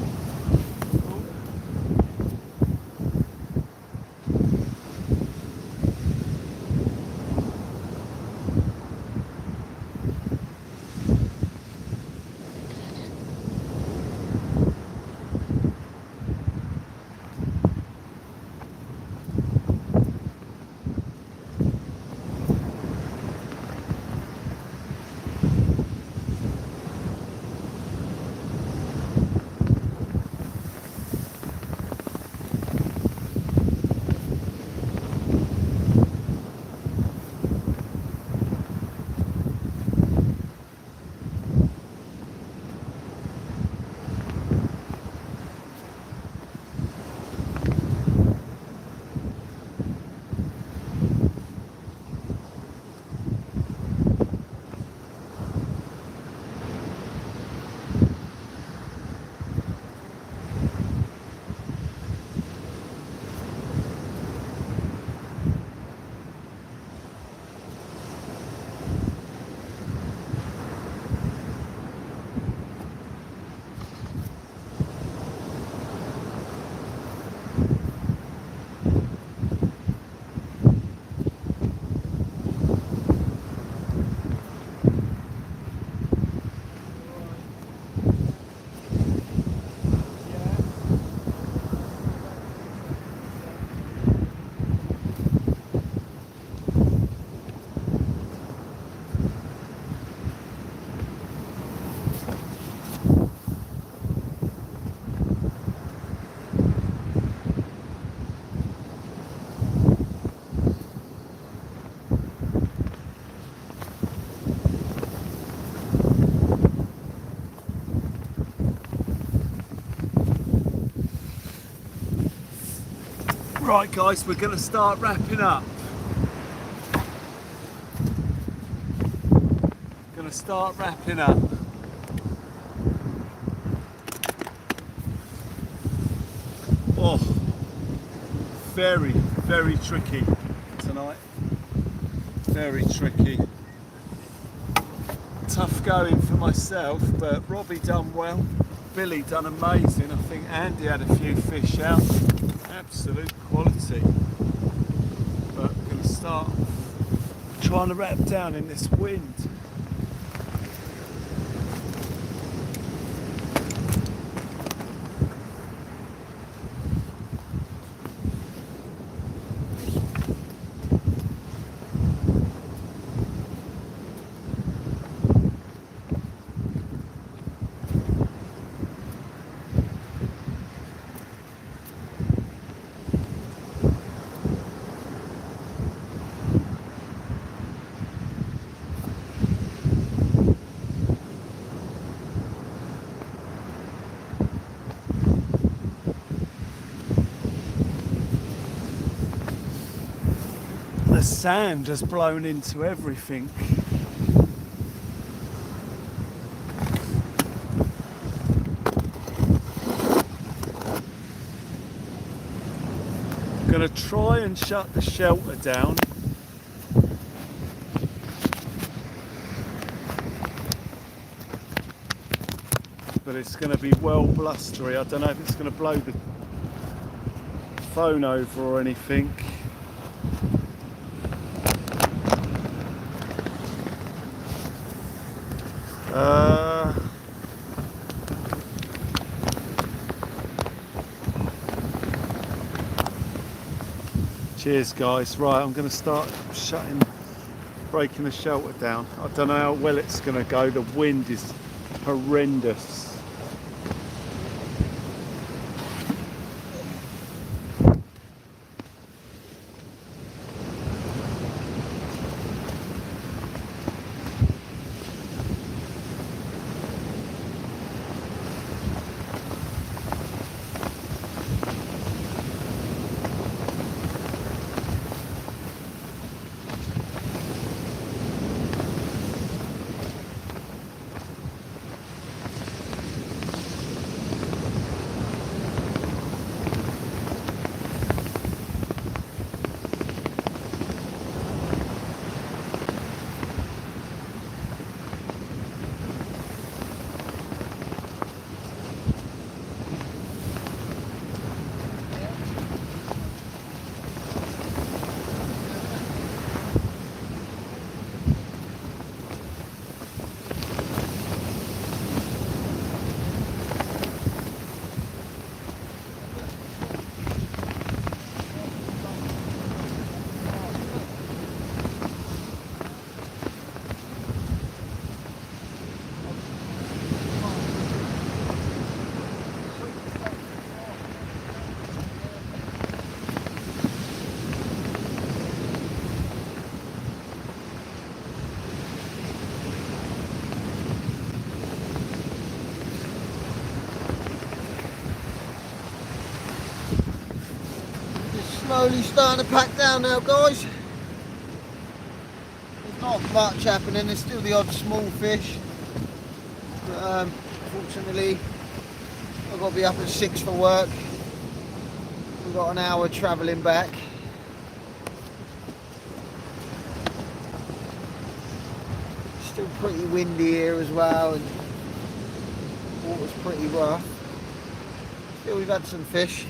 Right guys, we're going to start wrapping up. Going to start wrapping up. Oh, very, very tricky tonight. Very tricky. Tough going for myself, but Robbie done well. Billy done amazing. I think Andy had a few fish out. Absolute quality. But I'm going to start trying to wrap down in this wind. The sand has blown into everything. going to try and shut the shelter down. But it's going to be well blustery. I don't know if it's going to blow the phone over or anything. Cheers guys. Right, I'm going to start breaking the shelter down. I don't know how well it's going to go. The wind is horrendous. Slowly starting to pack down now, guys. There's not much happening, there's still the odd small fish. But fortunately, I've got to be up at 6 for work. We've got an hour travelling back. Still pretty windy here as well, and water's pretty rough. Still, we've had some fish.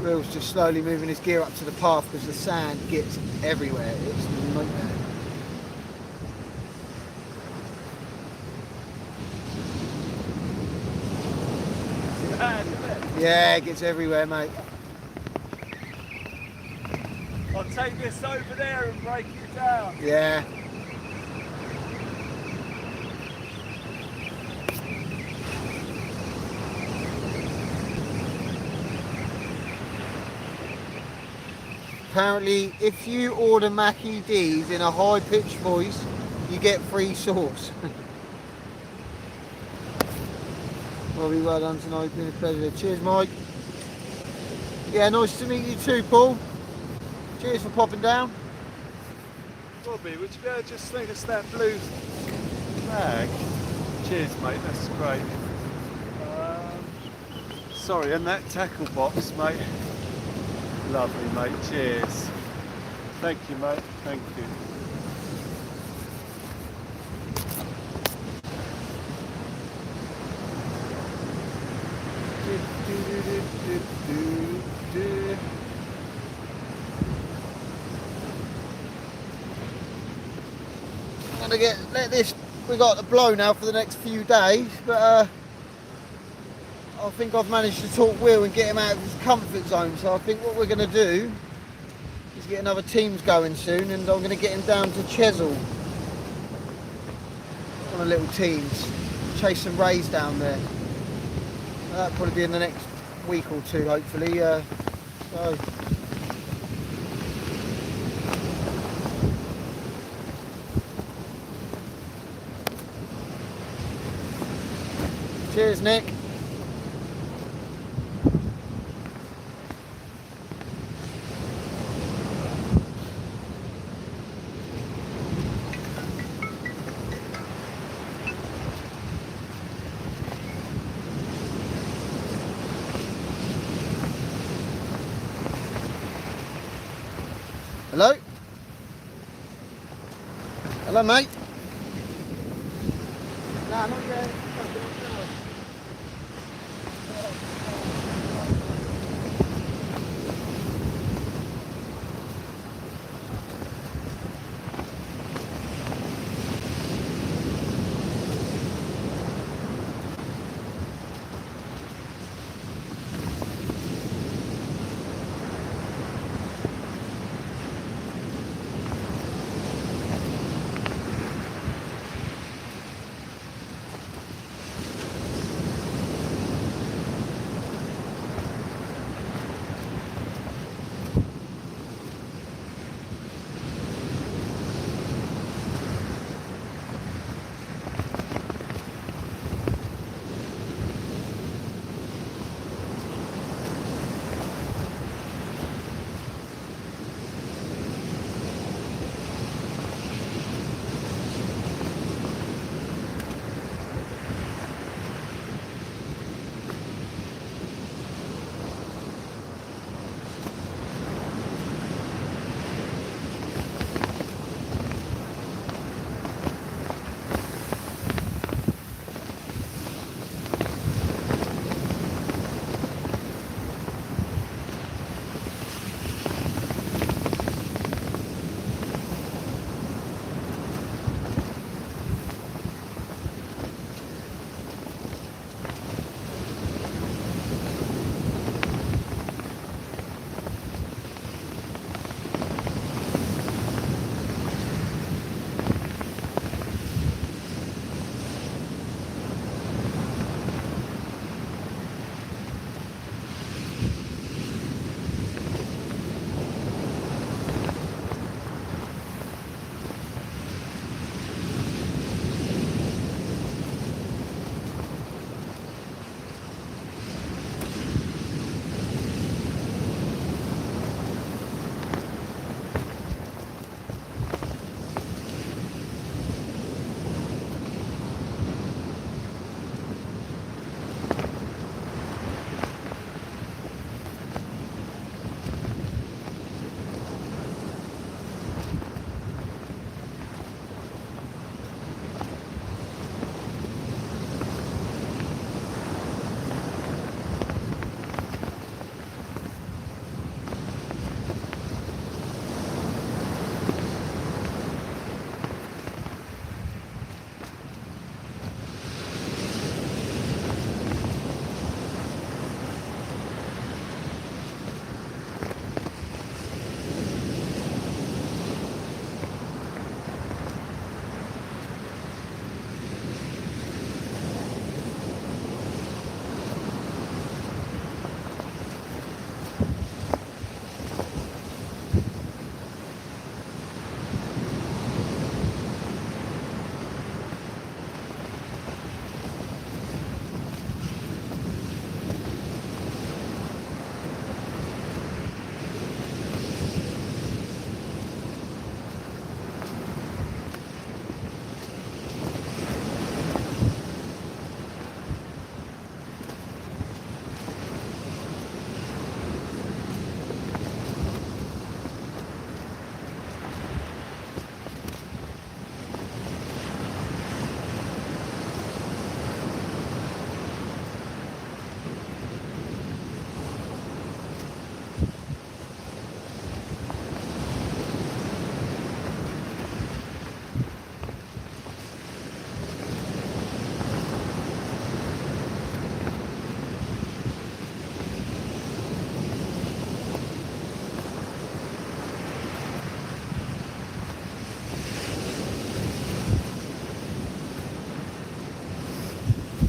Will's just slowly moving his gear up to the path because the sand gets everywhere. It's a nightmare. Yeah, it gets everywhere, mate. I'll take this over there and break it down. Yeah. Apparently, if you order Mackie D's in a high-pitched voice, you get free sauce. Robbie, well done tonight. It's been a pleasure. Cheers, Mike. Yeah, nice to meet you too, Paul. Cheers for popping down. Robbie, would you be able to just sling us that blue bag? Cheers, mate. That's great. Sorry, and that tackle box, mate. Lovely, mate. Cheers. Thank you, mate. Thank you. I'm gonna let this. We got the blow now for the next few days, but I think I've managed to talk Will and get him out of his comfort zone. So I think what we're going to do is get another teams going soon, and I'm going to get him down to Chesil on a little teams, chase some rays down there. That'll probably be in the next week or two, hopefully. So. Cheers, Nick. Hello? Hello, mate? Nah, not yet.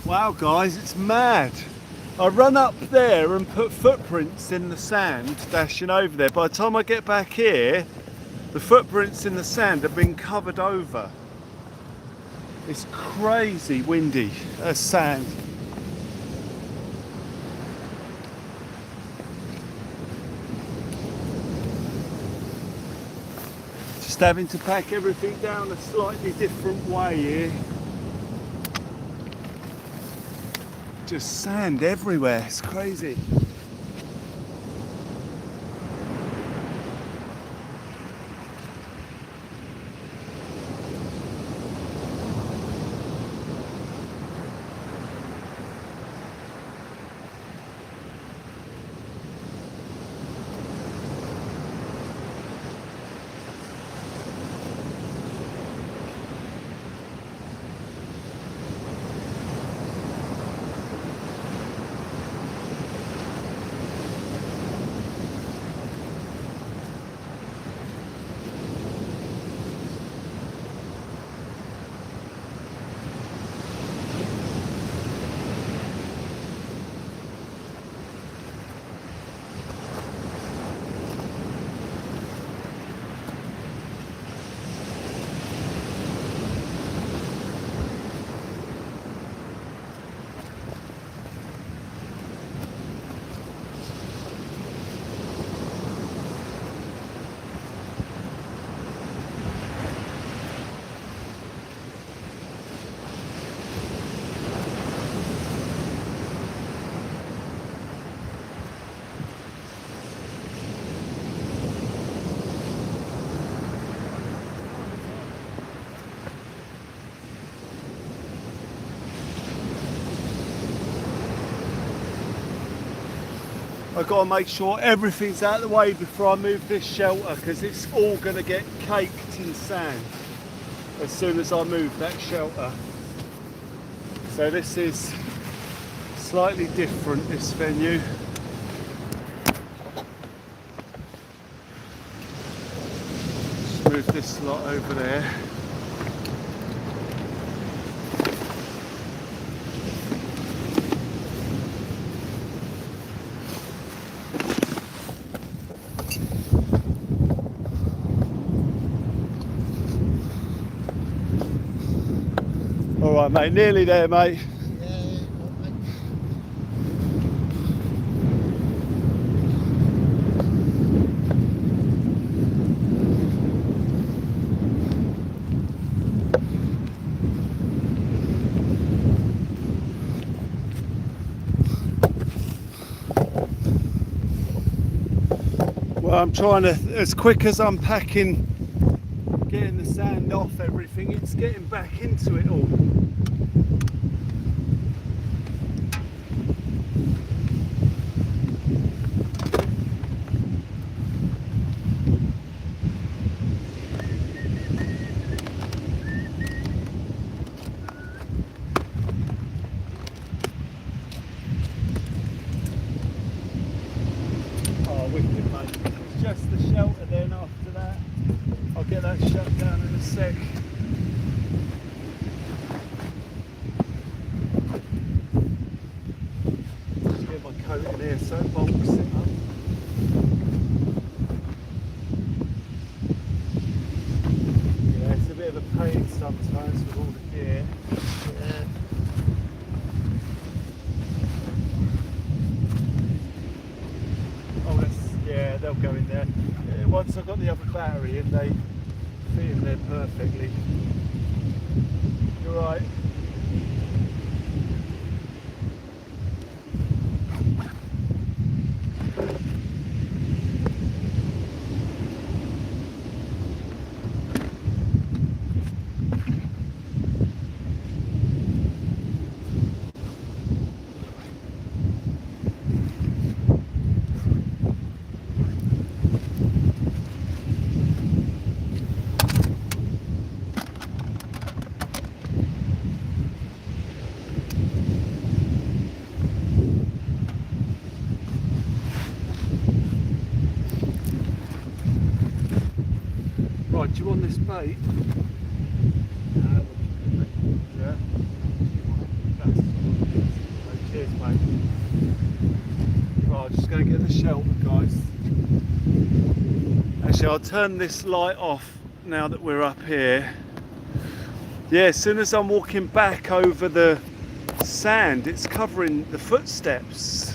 Wow guys, it's mad. I run up there and put footprints in the sand dashing over there. By the time I get back here, the footprints in the sand have been covered over. It's crazy windy as sand. Just having to pack everything down a slightly different way here. Just sand everywhere, it's crazy. I've got to make sure everything's out of the way before I move this shelter, because it's all going to get caked in sand as soon as I move that shelter. So this is slightly different, this venue. Just move this lot over there. All right, mate, nearly there, mate. Well, I'm trying to, as quick as I'm packing, getting the sand off everything, it's getting back into it all. Oh, wicked, mate. It's just the shelter then after that. I'll get that shut down in a sec. Just get my coat in here so it bulks it up. Yeah, it's a bit of a pain sometimes with all the gear. Yeah. Oh, yeah, they'll go in there. Once I've got the other battery in, they fit in there perfectly. You're right. Right, do you want this bait? Yeah. Cheers, mate. Right, I'm just going to get the shelter, guys. Actually, I'll turn this light off now that we're up here. Yeah, as soon as I'm walking back over the sand, it's covering the footsteps.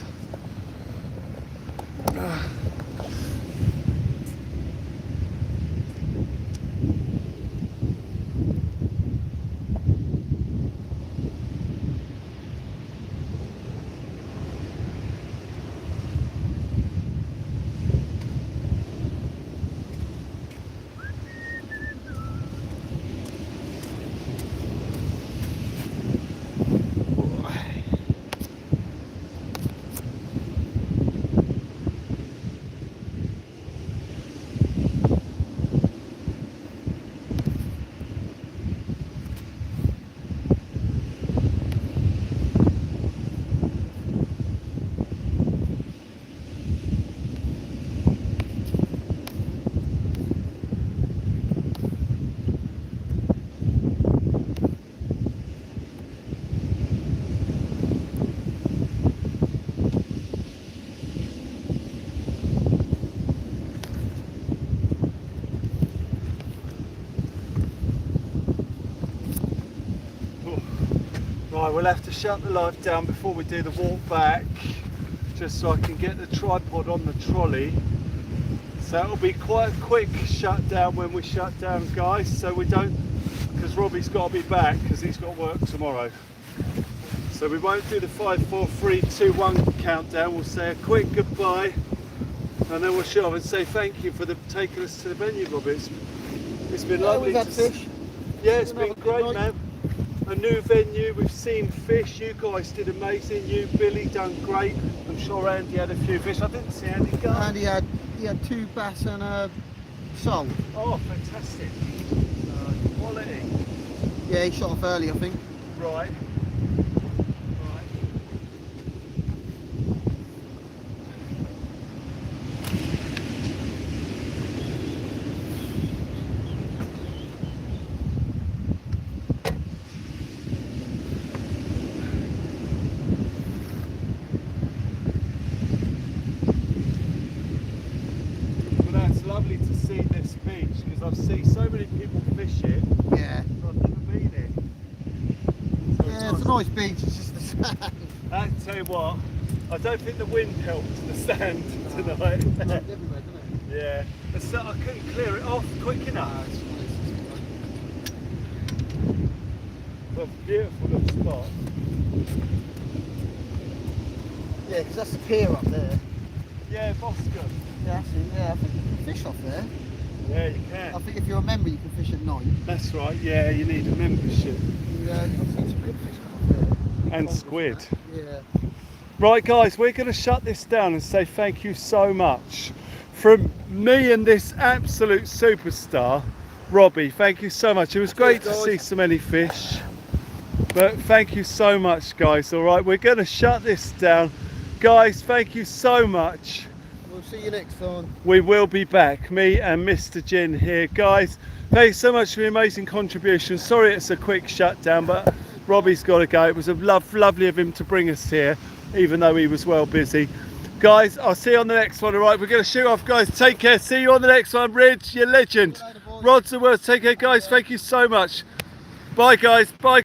Right, we'll have to shut the light down before we do the walk back, just so I can get the tripod on the trolley. So it'll be quite a quick shutdown when we shut down, guys, so we don't, because Robbie's got to be back because he's got work tomorrow. So we won't do the 5, 4, 3, 2, 1 countdown. We'll say a quick goodbye and then we'll shut off and say thank you for taking us to the venue, Robbie. It's been lovely we've had to fish. Yeah, it's been great, man. a new venue. We've seen fish. You guys did amazing. You, Billy, done great. I'm sure Andy had a few fish. I didn't see Andy go. And he had 2 bass and a sole. Oh, fantastic. Quality. Yeah, he shot off early, I think. Right. Lovely to see this beach because I've seen so many people fish it. Yeah. I've never been here. So Yeah, it's a nice beach, it's just the sand. I tell you what, I don't think the wind helped the sand tonight. It's everywhere, isn't it? Yeah. So I couldn't clear it off quick enough. Well, beautiful little spot. Yeah, because that's the pier up there. Yeah, Boscombe. Yeah, that's it. Yeah, I think you can fish off there. Yeah, you can. I think if you're a member, you can fish at night. That's right. Yeah, you need a membership. Yeah, I've seen some good fish come off there. And squid. Yeah. Right, guys, we're going to shut this down and say thank you so much from me and this absolute superstar, Robbie. Thank you so much. It was great to see so many fish. But thank you so much, guys. All right, we're going to shut this down. Guys, thank you so much. We'll see you next time. We will be back, me and Mr. Ginn here. Guys, thanks so much for the amazing contribution. Sorry it's a quick shutdown, but Robbie's got to go. It was a lovely of him to bring us here, even though he was well busy. Guys, I'll see you on the next one, all right? We're going to shoot off, guys. Take care. See you on the next one. Ridge, you legend. Rod's the worst. Take care, guys. Thank you so much. Bye, guys. Bye.